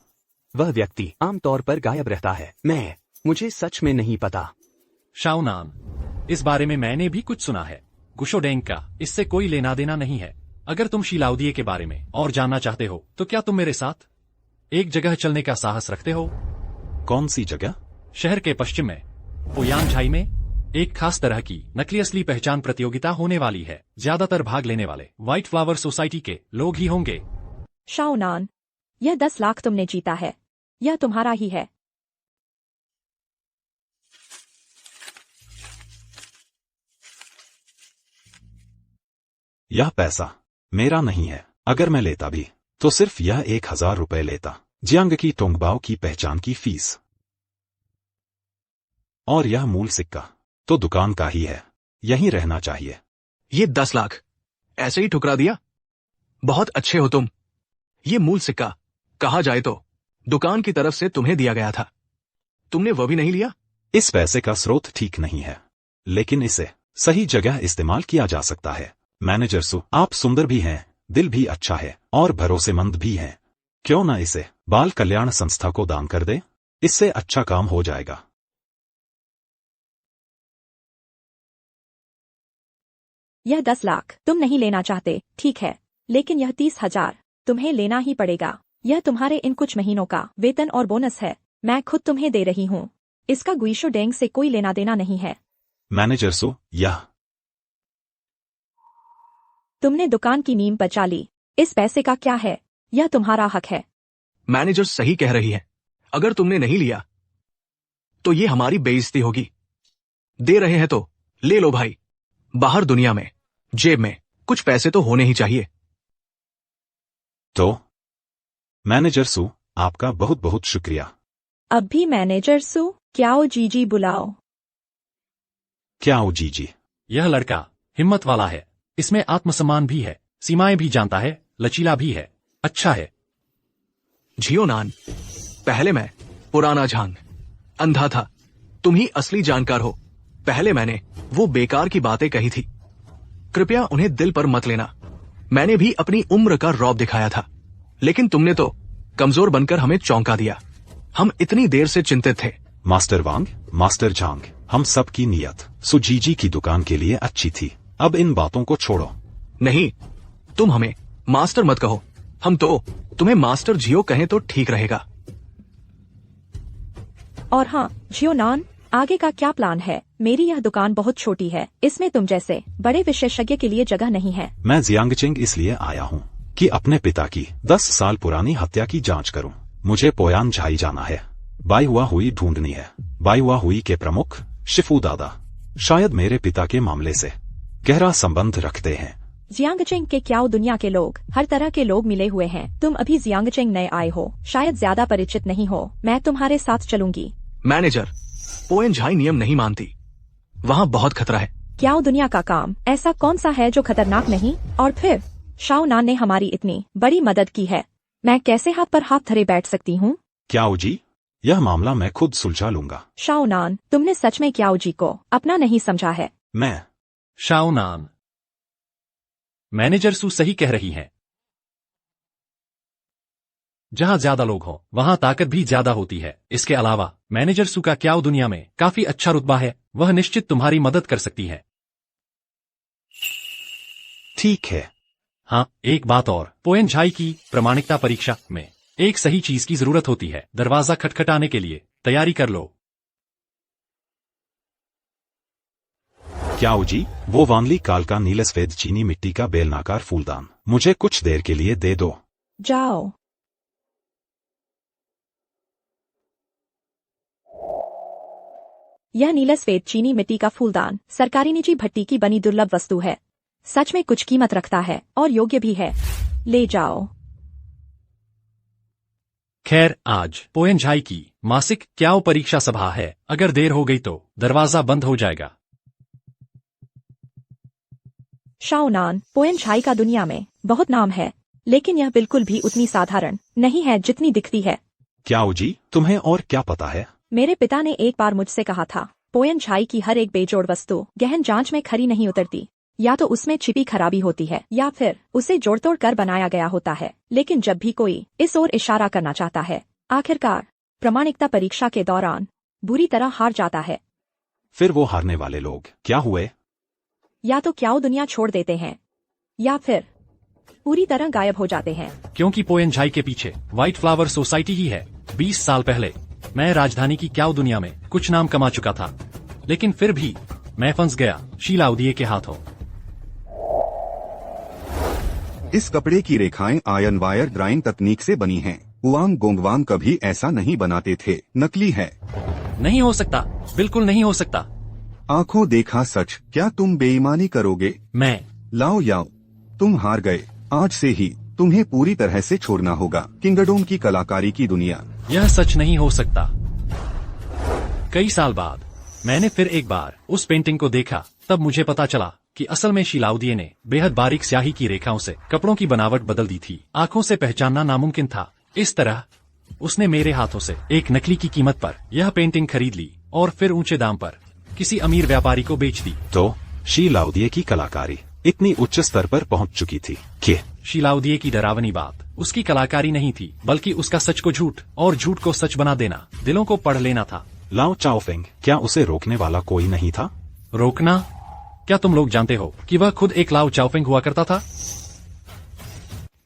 वह व्यक्ति आमतौर पर गायब रहता है। मुझे सच में नहीं पता। शाओ नान, इस बारे में मैंने भी कुछ सुना है। गुशोडेंग का इससे कोई लेना देना नहीं है। अगर तुम शिलाओदिए के बारे में और जानना चाहते हो तो क्या तुम मेरे साथ एक जगह चलने का साहस रखते हो? कौन सी जगह? शहर के पश्चिम में, ओयांगझाई में। एक खास तरह की नकली असली पहचान प्रतियोगिता होने वाली है। ज्यादातर भाग लेने वाले व्हाइट फ्लावर सोसाइटी के लोग ही होंगे। शाओनान, यह 10 लाख तुमने जीता है। यह तुम्हारा ही है। यह पैसा मेरा नहीं है। अगर मैं लेता भी तो सिर्फ यह 1000 रुपए लेता, जियांग की टोंगबाओ की पहचान की फीस। और यह मूल सिक्का तो दुकान का ही है, यहीं रहना चाहिए। ये 10 लाख ऐसे ही ठुकरा दिया? बहुत अच्छे हो तुम। ये मूल सिक्का कहा जाए तो दुकान की तरफ से तुम्हें दिया गया था, तुमने वो भी नहीं लिया। इस पैसे का स्रोत ठीक नहीं है, लेकिन इसे सही जगह इस्तेमाल किया जा सकता है। मैनेजर सु, आप सुंदर भी हैं, दिल भी अच्छा है और भरोसेमंद भी हैं। क्यों ना इसे बाल कल्याण संस्था को दान कर दे? इससे अच्छा काम हो जाएगा। यह 10 लाख तुम नहीं लेना चाहते, ठीक है, लेकिन यह 30,000 तुम्हें लेना ही पड़ेगा। यह तुम्हारे इन कुछ महीनों का वेतन और बोनस है। मैं खुद तुम्हें दे रही हूँ। इसका गुइशो डेंग से कोई लेना देना नहीं है। मैनेजर सु, यह तुमने दुकान की नींव बचा ली। इस पैसे का क्या है? यह तुम्हारा हक है। मैनेजर सही कह रही है। अगर तुमने नहीं लिया तो ये हमारी बेइज्जती होगी। दे रहे हैं तो ले लो भाई। बाहर दुनिया में जेब में कुछ पैसे तो होने ही चाहिए। तो मैनेजर सु, आपका बहुत बहुत शुक्रिया। अब भी मैनेजर सु, क्याओ जीजी बुलाओ। क्या ओ जी जी? यह लड़का हिम्मत वाला है। इसमें आत्मसम्मान भी है, सीमाएं भी जानता है, लचीला भी है, अच्छा है। जियो नान, पहले मैं पुराना झांग अंधा था, तुम ही असली जानकार हो। पहले मैंने वो बेकार की बातें कही थी, कृपया उन्हें दिल पर मत लेना। मैंने भी अपनी उम्र का रौब दिखाया था, लेकिन तुमने तो कमजोर बनकर हमें चौंका दिया। हम इतनी देर से चिंतित थे। मास्टर वांग, मास्टर झांग, हम सब की नीयत सुजीजी की दुकान के लिए अच्छी थी। अब इन बातों को छोड़ो। नहीं, तुम हमें मास्टर मत कहो। हम तो तुम्हें मास्टर जियो कहें तो ठीक रहेगा। और हाँ जियोनान, आगे का क्या प्लान है? मेरी यह दुकान बहुत छोटी है, इसमें तुम जैसे बड़े विशेषज्ञ के लिए जगह नहीं है। मैं जियांगचिंग इसलिए आया हूँ कि अपने पिता की 10 साल पुरानी हत्या की जांच करूं। मुझे पोयान झाई जाना है। बाई हुआ हुई ढूंढनी है। बाई हुआ हुई के प्रमुख शिफू दादा शायद मेरे पिता के मामले से गहरा संबंध रखते हैं। जियांगचिंग के क्याओ दुनिया के लोग, हर तरह के लोग मिले हुए हैं। तुम अभी जियांगचिंग नए आए हो, शायद ज्यादा परिचित नहीं हो। मैं तुम्हारे साथ चलूंगी। मैनेजर, पोएन झाई नियम नहीं मानती, वहाँ बहुत खतरा है। क्याओ दुनिया का काम ऐसा कौन सा है जो खतरनाक नहीं? और फिर शाओनान ने हमारी इतनी बड़ी मदद की है, मैं कैसे हाथ पर हाथ धरे बैठ सकती हूँ? क्याओ जी, यह मामला मैं खुद सुलझा लूंगा। शाओनान, तुमने सच में क्याओ जी को अपना नहीं समझा है। मैं शाओनान, मैनेजर सु सही कह रही हैं। जहां ज्यादा लोग हो वहां ताकत भी ज्यादा होती है। इसके अलावा मैनेजर सु का क्याओ दुनिया में काफी अच्छा रुतबा है, वह निश्चित तुम्हारी मदद कर सकती है। ठीक है। हाँ, एक बात और, पोएन झाई की प्रामाणिकता परीक्षा में एक सही चीज की जरूरत होती है। दरवाजा खटखटाने के लिए तैयारी कर लो। क्याओ जी, वो वानली काल का नीले सफेद चीनी मिट्टी का बेलनाकार फूलदान मुझे कुछ देर के लिए दे दो। जाओ। यह नीले सफेद चीनी मिट्टी का फूलदान सरकारी निजी भट्टी की बनी दुर्लभ वस्तु है। सच में कुछ कीमत रखता है और योग्य भी है। ले जाओ। खैर, आज पोएन झाई की मासिक क्याओ परीक्षा सभा है। अगर देर हो गई तो दरवाजा बंद हो जाएगा। शाओनान, पोएन झाई का दुनिया में बहुत नाम है, लेकिन यह बिल्कुल भी उतनी साधारण नहीं है जितनी दिखती है। क्याओ जी, तुम्हें और क्या पता है? मेरे पिता ने एक बार मुझसे कहा था, पोएन झाई की हर एक बेजोड़ वस्तु गहन जांच में खरी नहीं उतरती। या तो उसमें छिपी खराबी होती है या फिर उसे जोड़तोड़ कर बनाया गया होता है। लेकिन जब भी कोई इस ओर इशारा करना चाहता है, आखिरकार प्रामाणिकता परीक्षा के दौरान बुरी तरह हार जाता है। फिर वो हारने वाले लोग क्या हुए? या तो क्याओ दुनिया छोड़ देते हैं या फिर पूरी तरह गायब हो जाते हैं। क्योंकि पोएन झाई के पीछे व्हाइट फ्लावर सोसाइटी ही है। 20 साल पहले मैं राजधानी की क्याओ दुनिया में कुछ नाम कमा चुका था, लेकिन फिर भी मैं फंस गया शीलाउदिये के हाथों। इस कपड़े की रेखाएं आयन वायर ड्राइंग तकनीक से बनी हैं। हुआंग गोंगवांग कभी ऐसा नहीं बनाते थे, नकली है। नहीं हो सकता, बिल्कुल नहीं हो सकता। आंखों देखा सच, क्या तुम बेईमानी करोगे? मैं लाओ याओ, तुम हार गए। आज से ही तुम्हें पूरी तरह से छोड़ना होगा किंगडम की कलाकारी की दुनिया। यह सच नहीं हो सकता। कई साल बाद मैंने फिर एक बार उस पेंटिंग को देखा, तब मुझे पता चला कि असल में शीलाउदिये ने बेहद बारीक स्याही की रेखाओं से कपड़ों की बनावट बदल दी थी। आंखों से पहचानना नामुमकिन था। इस तरह उसने मेरे हाथों से एक नकली की कीमत पर यह पेंटिंग खरीद ली और फिर ऊंचे दाम पर किसी अमीर व्यापारी को बेच दी। तो शीलाउदिये की कलाकारी इतनी उच्च स्तर पर पहुंच चुकी थी कि शीलाउदिये की डरावनी बात उसकी कलाकारी नहीं थी, बल्कि उसका सच को झूठ और झूठ को सच बना देना, दिलों को पढ़ लेना था। लाओ चाओफेंग, क्या उसे रोकने वाला कोई नहीं था? रोकना? क्या तुम लोग जानते हो कि वह खुद एक लाओ चाओफेंग हुआ करता था?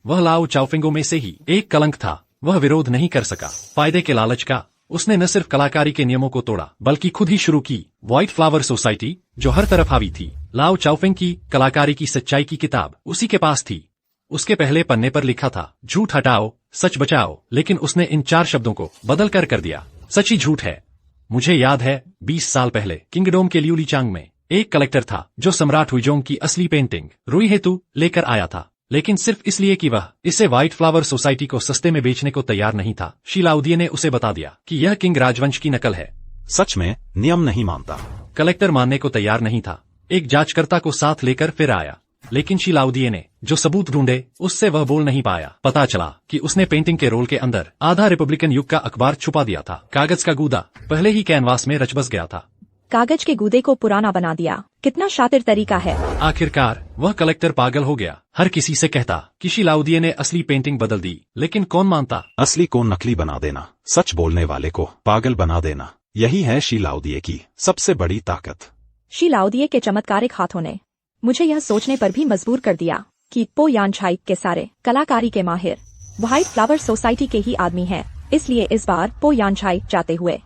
वह लाओ चाओफेंगों में से ही एक कलंक था। वह विरोध नहीं कर सका। फायदे के लालच का उसने न सिर्फ कलाकारी के नियमों को तोड़ा, बल्कि खुद ही शुरू की व्हाइट फ्लावर सोसाइटी, जो हर तरफ हावी थी। लाओ चाओफेंग की कलाकारी की सच्चाई की किताब उसी के पास थी। उसके पहले पन्ने पर लिखा था, झूठ हटाओ, सच बचाओ, लेकिन उसने इन 4 शब्दों को बदल कर दिया, सच ही झूठ है। मुझे याद है 20 साल पहले किंगडम के लिउलीचांग में एक कलेक्टर था जो सम्राट हुइजोंग की असली पेंटिंग रुई हेतु लेकर आया था, लेकिन सिर्फ इसलिए कि वह इसे व्हाइट फ्लावर सोसाइटी को सस्ते में बेचने को तैयार नहीं था। शीलाउदिये ने उसे बता दिया कि यह किंग राजवंश की नकल है। सच में नियम नहीं मानता। कलेक्टर मानने को तैयार नहीं था। एक जांचकर्ता को साथ लेकर फिर आया, लेकिन शीलाउदिये ने जो सबूत ढूंढे उससे वह बोल नहीं पाया। पता चला कि उसने पेंटिंग के रोल के अंदर आधा रिपब्लिकन युग का अखबार छुपा दिया था। कागज का गूदा पहले ही कैनवास में रच बस गया था। कागज के गूदे को पुराना बना दिया। कितना शातिर तरीका है। आखिरकार वह कलेक्टर पागल हो गया। हर किसी से कहता कि शीलाउदिये ने असली पेंटिंग बदल दी, लेकिन कौन मानता? असली को नकली बना देना, सच बोलने वाले को पागल बना देना, यही है शीलाउदिये की सबसे बड़ी ताकत। शीलाउदिये के चमत्कारिक हाथों ने मुझे यह सोचने पर भी मजबूर कर दिया कि पो यानछाई के सारे कलाकारी के माहिर व्हाइट फ्लावर सोसाइटी के ही आदमी हैं। इसलिए इस बार पो यानछाई जाते हुए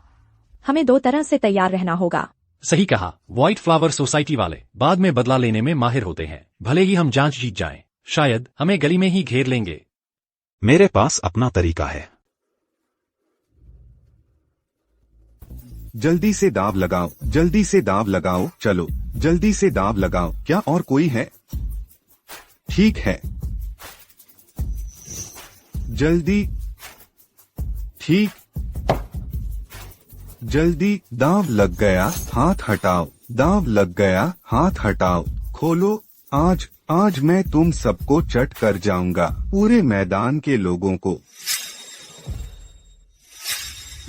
हमें 2 तरह से तैयार रहना होगा। सही कहा। व्हाइट फ्लावर सोसाइटी वाले बाद में बदला लेने में माहिर होते हैं। भले ही हम जांच जीत जाएं, शायद हमें गली में ही घेर लेंगे। मेरे पास अपना तरीका है। जल्दी से दाव लगाओ, जल्दी से दाव लगाओ, चलो जल्दी से दाव लगाओ। क्या और कोई है? ठीक है, जल्दी, ठीक, जल्दी। दाव लग गया, हाथ हटाओ। दाव लग गया, हाथ हटाओ। खोलो। आज मैं तुम सबको चट कर जाऊंगा, पूरे मैदान के लोगों को।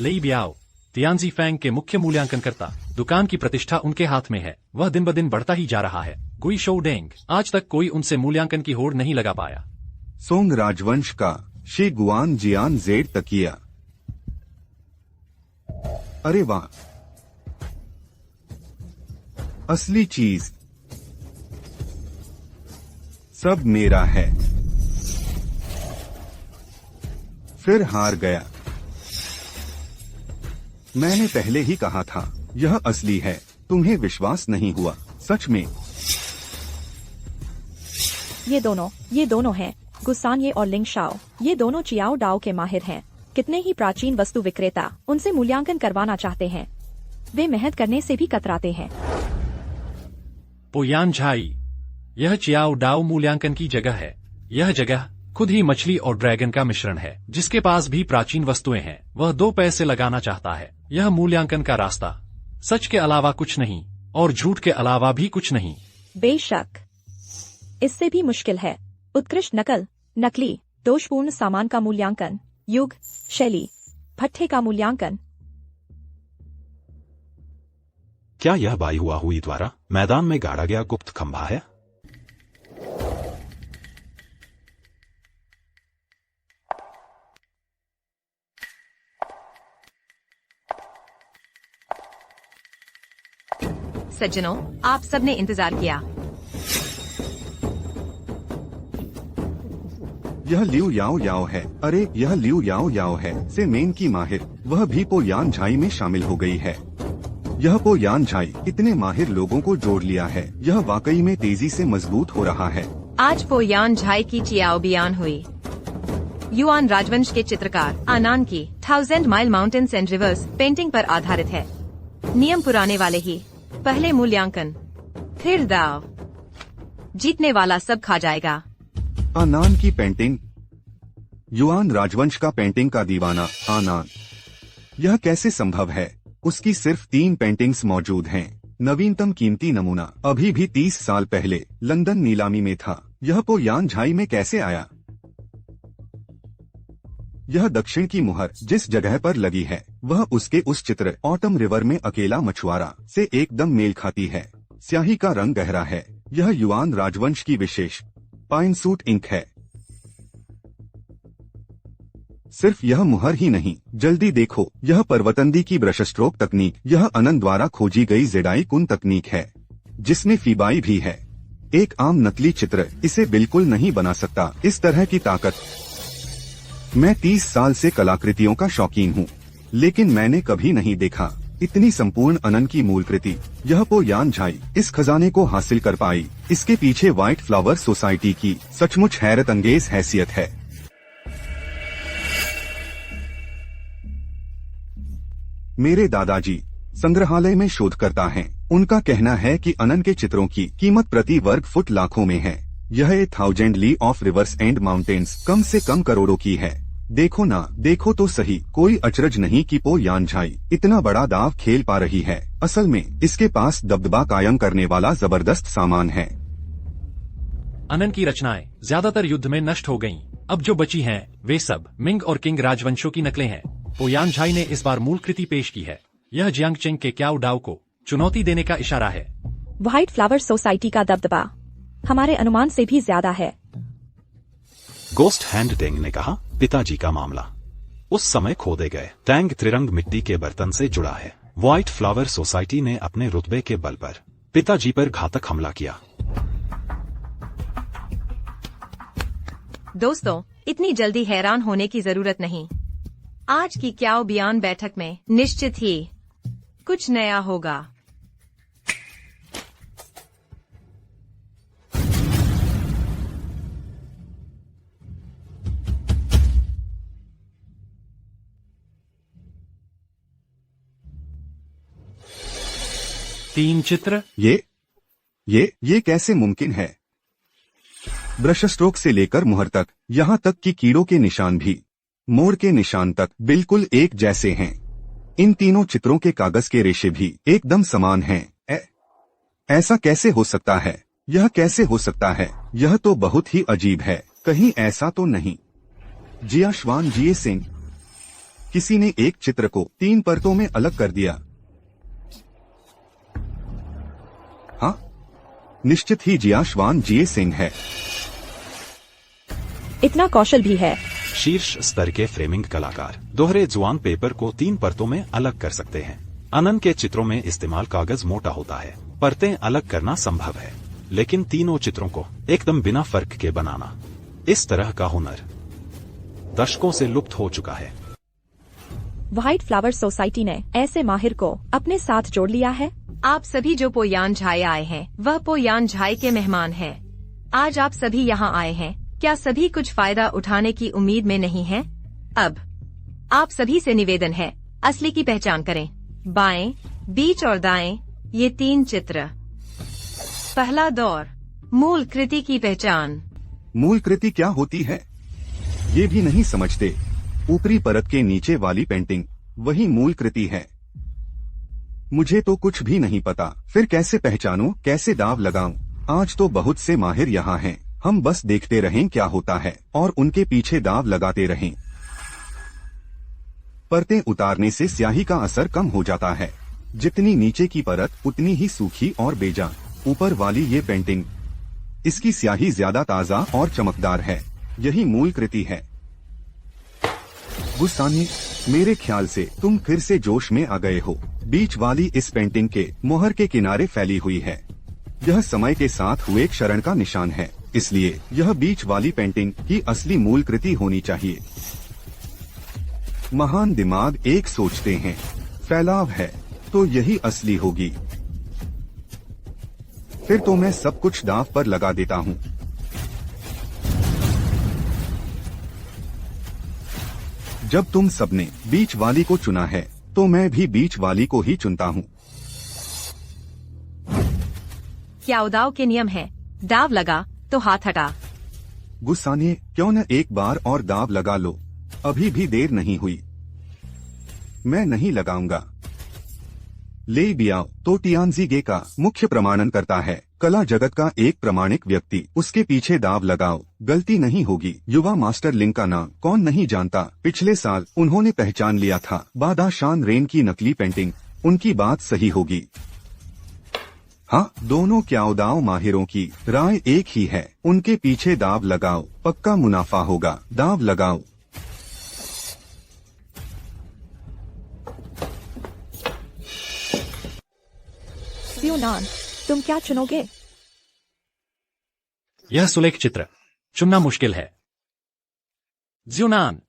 लेई बियाओ, तियानजी फैंग के मुख्य मूल्यांकनकर्ता, दुकान की प्रतिष्ठा उनके हाथ में है। वह दिन ब दिन बढ़ता ही जा रहा है। गुई शो डेंग, आज तक कोई उनसे मूल्यांकन की होड़ नहीं लगा पाया। सोंग राजवंश का शी गुआन जियान जेड तकिया। अरे वाह, असली चीज सब मेरा है। फिर हार गया। मैंने पहले ही कहा था यह असली है। तुम्हें विश्वास नहीं हुआ? सच में। ये दोनों हैं गुसानये और लिंग शाओ। ये दोनों चियाओ डाओ के माहिर हैं। कितने ही प्राचीन वस्तु विक्रेता उनसे मूल्यांकन करवाना चाहते हैं। वे मेहनत करने से भी कतराते हैं। पो यानछाई, यह चियाओ डाओ मूल्यांकन की जगह है। यह जगह खुद ही मछली और ड्रैगन का मिश्रण है। जिसके पास भी प्राचीन वस्तुएं हैं, वह 2 पैसे लगाना चाहता है। यह मूल्यांकन का रास्ता सच के अलावा कुछ नहीं और झूठ के अलावा भी कुछ नहीं। बेशक इससे भी मुश्किल है। उत्कृष्ट नकल, नकली दोषपूर्ण सामान का मूल्यांकन, युग, शैली, भट्ठे का मूल्यांकन। क्या यह बाई हुआ हुई द्वारा मैदान में गाड़ा गया गुप्त खंभा है? सज्जनों, आप सबने इंतजार किया। यह लिउ याओ याओ है। अरे यह लिउ याओ याओ है। से मेन की माहिर, वह भी पो यानछाई में शामिल हो गई है। यह पो यान झाई इतने माहिर लोगों को जोड़ लिया है। यह वाकई में तेजी से मजबूत हो रहा है। आज पोयान झाई की चियाओ बियान हुई। युआन राजवंश के चित्रकार आनान की 1000 mile mountains and reverse painting पर आधारित है। नियम पुराने वाले ही, पहले मूल्यांकन फिर दाव, जीतने वाला सब खा जाएगा। आनान की पेंटिंग, युआन राजवंश का पेंटिंग का दीवाना आनान। यह कैसे संभव है? उसकी सिर्फ 3 पेंटिंग्स मौजूद हैं। नवीनतम कीमती नमूना अभी भी 30 साल पहले लंदन नीलामी में था। यह पो यान झाई में कैसे आया? यह दक्षिण की मुहर जिस जगह पर लगी है वह उसके उस चित्र ऑटम रिवर में अकेला मछुआरा से एकदम मेल खाती है। स्याही का रंग गहरा है। यह युआन राजवंश की विशेष पाइन सूट इंक है। सिर्फ यह मुहर ही नहीं, जल्दी देखो, यह परवतंदी की ब्रश स्ट्रोक तकनीक। यह अनंत द्वारा खोजी गई जेडाई कुन तकनीक है जिसमें फीबाई भी है। एक आम नकली चित्र इसे बिल्कुल नहीं बना सकता। इस तरह की ताकत। मैं 30 साल से कलाकृतियों का शौकीन हूँ, लेकिन मैंने कभी नहीं देखा इतनी संपूर्ण अनंत की मूल कृति। यह पो यान झाई इस खजाने को हासिल कर पाई। इसके पीछे व्हाइट फ्लावर सोसाइटी की सचमुच हैरत अंगेज हैसियत है। मेरे दादाजी संग्रहालय में शोधकर्ता हैं। उनका कहना है कि अनंत के चित्रों की कीमत प्रति वर्ग फुट लाखों में है। यह 1000 ली ऑफ रिवर्स एंड माउंटेन्स कम से कम करोड़ों की है। देखो ना, देखो तो सही। कोई अचरज नहीं कि पो यान झाई इतना बड़ा दाव खेल पा रही है। असल में इसके पास दबदबा कायम करने वाला जबरदस्त सामान है। अनंत की रचनाएं ज्यादातर युद्ध में नष्ट हो गईं। अब जो बची हैं वे सब मिंग और किंग राजवंशों की नकलें हैं। पोयान झाई ने इस बार मूल कृति पेश की है। यह जियांग चेंग के क्याओ डाओ को चुनौती देने का इशारा है। व्हाइट फ्लावर सोसाइटी का दबदबा हमारे अनुमान से भी ज्यादा है। गोस्ट हैंड टेंग ने कहा, पिताजी का मामला उस समय खोदे गए टैंग त्रिरंग मिट्टी के बर्तन से जुड़ा है। व्हाइट फ्लावर सोसाइटी ने अपने रुतबे के बल पर पिताजी पर घातक हमला किया। दोस्तों, इतनी जल्दी हैरान होने की जरूरत नहीं। आज की क्याओ बियान बैठक में निश्चित ही कुछ नया होगा। तीन चित्र। ये कैसे मुमकिन है? ब्रश स्ट्रोक से लेकर मुहर तक, यहाँ तक कि कीड़ों के निशान भी, मोड़ के निशान तक बिल्कुल एक जैसे हैं। इन तीनों चित्रों के कागज के रेशे भी एकदम समान हैं। ऐसा कैसे हो सकता है? यह कैसे हो सकता है? यह तो बहुत ही अजीब है। कहीं ऐसा तो नहीं? जिया श्वान जिए सिंह, किसी ने एक चित्र को 3 परतों में अलग कर दिया। हाँ, निश्चित ही जिया श्वान जिए सिंह है। इतना कौशल भी है। शीर्ष स्तर के फ्रेमिंग कलाकार दोहरे जुआन पेपर को 3 परतों में अलग कर सकते हैं। अनंत के चित्रों में इस्तेमाल कागज मोटा होता है। परतें अलग करना संभव है, लेकिन तीनों चित्रों को एकदम बिना फर्क के बनाना, इस तरह का हुनर दशकों से लुप्त हो चुका है। व्हाइट फ्लावर सोसाइटी ने ऐसे माहिर को अपने साथ जोड़ लिया है। आप सभी जो पोयान झाई आए हैं वह पोयान झाई के मेहमान हैं। आज आप सभी यहाँ आए हैं, क्या सभी कुछ फायदा उठाने की उम्मीद में नहीं हैं? अब आप सभी से निवेदन है, असली की पहचान करें। बाएं, बीच और दाएं, ये 3 चित्र। पहला दौर, मूल कृति की पहचान। मूल कृति क्या होती है ये भी नहीं समझते। ऊपरी परत के नीचे वाली पेंटिंग वही मूल कृति है। मुझे तो कुछ भी नहीं पता। फिर कैसे पहचानूं, कैसे दाव लगाऊं? आज तो बहुत से माहिर यहाँ हैं। हम बस देखते रहें क्या होता है और उनके पीछे दाव लगाते रहें। परतें उतारने से स्याही का असर कम हो जाता है। जितनी नीचे की परत उतनी ही सूखी और बेजान। ऊपर वाली ये पेंटिंग, इसकी स्याही ज्यादा ताजा और चमकदार है। यही मूल कृति है। गुस्सानी, मेरे ख्याल से तुम फिर से जोश में आ गए हो। बीच वाली इस पेंटिंग के मोहर के किनारे फैली हुई है। यह समय के साथ हुए क्षरण का निशान है, इसलिए यह बीच वाली पेंटिंग की असली मूल कृति होनी चाहिए। महान दिमाग एक सोचते हैं, फैलाव है। तो यही असली होगी। फिर तो मैं सब कुछ दांव पर लगा देता हूँ। जब तुम सबने बीच वाली को चुना है तो मैं भी बीच वाली को ही चुनता हूँ। क्या दाव के नियम है? दाव लगा तो हाथ हटा। गुस्साने क्यों न एक बार और दाव लगा लो, अभी भी देर नहीं हुई। मैं नहीं लगाऊंगा। ले बियाओ तो टियानजीगे का मुख्य प्रमाणन करता है। कला जगत का एक प्रामाणिक व्यक्ति, उसके पीछे दाव लगाओ, गलती नहीं होगी। युवा मास्टर लिंग का नाम कौन नहीं जानता। पिछले साल उन्होंने पहचान लिया था बादाशान रेन की नकली पेंटिंग। उनकी बात सही होगी। हाँ, दोनों क्याओदाओ माहिरों की राय एक ही है। उनके पीछे दाव लगाओ, पक्का मुनाफा होगा। दाव लगाओ। जियोनान, तुम क्या चुनोगे? यह सुलेख चित्र चुनना मुश्किल है। जियोनान,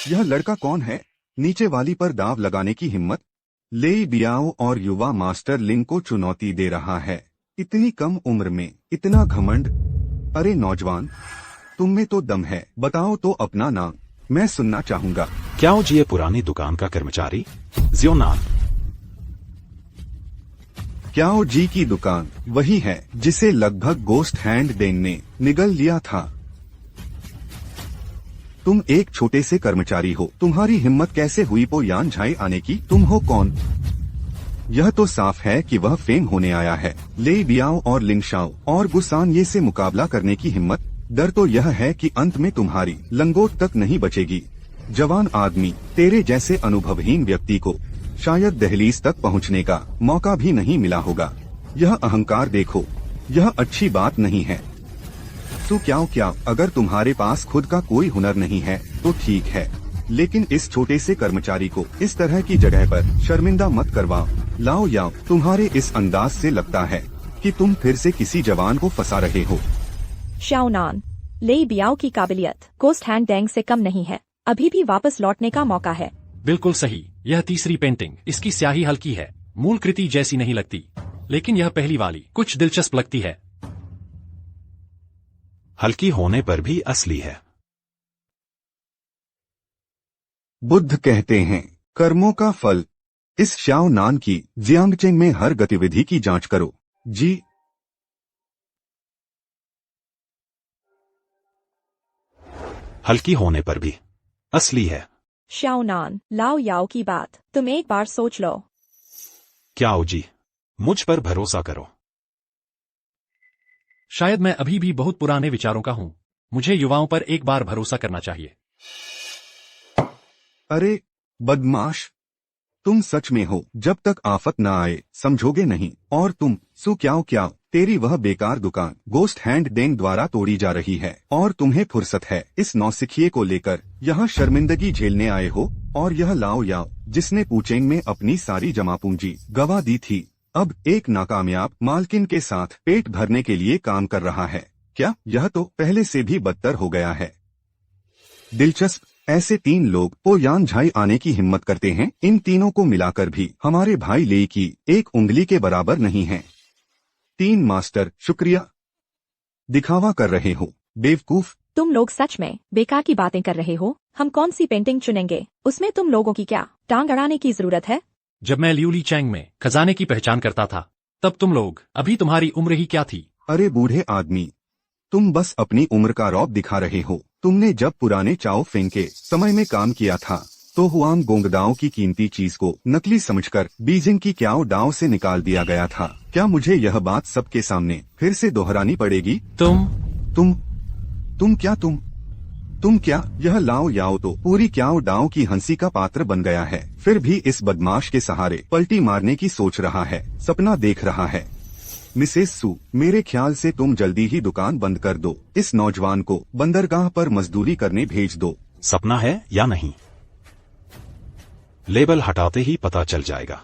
यह लड़का कौन है? नीचे वाली पर दाव लगाने की हिम्मत। ले बियाओ और युवा मास्टर लिंग को चुनौती दे रहा है। इतनी कम उम्र में इतना घमंड। अरे नौजवान, तुम में तो दम है। बताओ तो अपना नाम, मैं सुनना चाहूंगा। क्याओ जी ये पुरानी दुकान का कर्मचारी जियोनान। क्याओ जी की दुकान वही है जिसे लगभग गोस्ट हैंड देन ने निगल लिया था। तुम एक छोटे से कर्मचारी हो। तुम्हारी हिम्मत कैसे हुई पो यान झाई आने की? तुम हो कौन? यह तो साफ है कि वह फेम होने आया है। ले बियाओ और लिंगशाओ और गुसान ये से मुकाबला करने की हिम्मत। डर तो यह है कि अंत में तुम्हारी लंगोट तक नहीं बचेगी। जवान आदमी, तेरे जैसे अनुभवहीन व्यक्ति को शायद दहलीज तक पहुंचने का मौका भी नहीं मिला होगा। यह अहंकार देखो, यह अच्छी बात नहीं है। तो क्या अगर तुम्हारे पास खुद का कोई हुनर नहीं है तो ठीक है, लेकिन इस छोटे से कर्मचारी को इस तरह की जगह पर शर्मिंदा मत करवाओ। लाओ याओ, तुम्हारे इस अंदाज से लगता है कि तुम फिर से किसी जवान को फंसा रहे हो। शाओनान, ले बियाओ की काबिलियत गोस्ट हैंड डेंग से कम नहीं है। अभी भी वापस लौटने का मौका है। बिल्कुल सही। यह तीसरी पेंटिंग, इसकी स्याही हल्की है, मूल कृति जैसी नहीं लगती, लेकिन यह पहली वाली कुछ दिलचस्प लगती है। हल्की होने पर भी असली है। बुद्ध कहते हैं, कर्मों का फल। इस शाओ नान की जियांगचेंग में हर गतिविधि की जांच करो। जी। हल्की होने पर भी असली है। शाओनान, लाओ याओ की बात तुम एक बार सोच लो। क्याओ जी, मुझ पर भरोसा करो। शायद मैं अभी भी बहुत पुराने विचारों का हूँ। मुझे युवाओं पर एक बार भरोसा करना चाहिए। अरे बदमाश, तुम सच में हो। जब तक आफत न आए समझोगे नहीं। और तुम क्या तेरी वह बेकार दुकान गोस्ट हैंड डेंग द्वारा तोड़ी जा रही है और तुम्हें फुर्सत है इस नौसिखिए को लेकर यहाँ शर्मिंदगी झेलने आए हो। और यह लाओ याओ जिसने पूचेंग में अपनी सारी जमा पूंजी गवा दी थी, अब एक नाकामयाब मालकिन के साथ पेट भरने के लिए काम कर रहा है। क्या यह तो पहले से भी बदतर हो गया है। दिलचस्प, ऐसे 3 लोग पो यान झाई आने की हिम्मत करते हैं। इन तीनों को मिलाकर भी हमारे भाई ले की एक उंगली के बराबर नहीं है। 3 मास्टर, शुक्रिया। दिखावा कर रहे हो, बेवकूफ। तुम लोग सच में बेकार की बातें कर रहे हो। हम कौन सी पेंटिंग चुनेंगे, उसमें तुम लोगों की क्या टांग अड़ाने की जरूरत है? जब मैं लियूली चैंग में खजाने की पहचान करता था, तब तुम लोग, अभी तुम्हारी उम्र ही क्या थी? अरे बूढ़े आदमी, तुम बस अपनी उम्र का रौब दिखा रहे हो। तुमने जब पुराने चाओ फेंग के समय में काम किया था तो हुआंग गोंगदाओ की कीमती चीज को नकली समझकर बीजिंग की क्याओ डाओ से निकाल दिया गया था। क्या मुझे यह बात सबके सामने फिर से दोहरानी पड़ेगी? तुम क्या? यह लाओ याओ तो पूरी क्याओ डाओ की हंसी का पात्र बन गया है, फिर भी इस बदमाश के सहारे पलटी मारने की सोच रहा है, सपना देख रहा है। मिसेस सू, मेरे ख्याल से तुम जल्दी ही दुकान बंद कर दो। इस नौजवान को बंदरगाह पर मजदूरी करने भेज दो। सपना है या नहीं, लेबल हटाते ही पता चल जाएगा।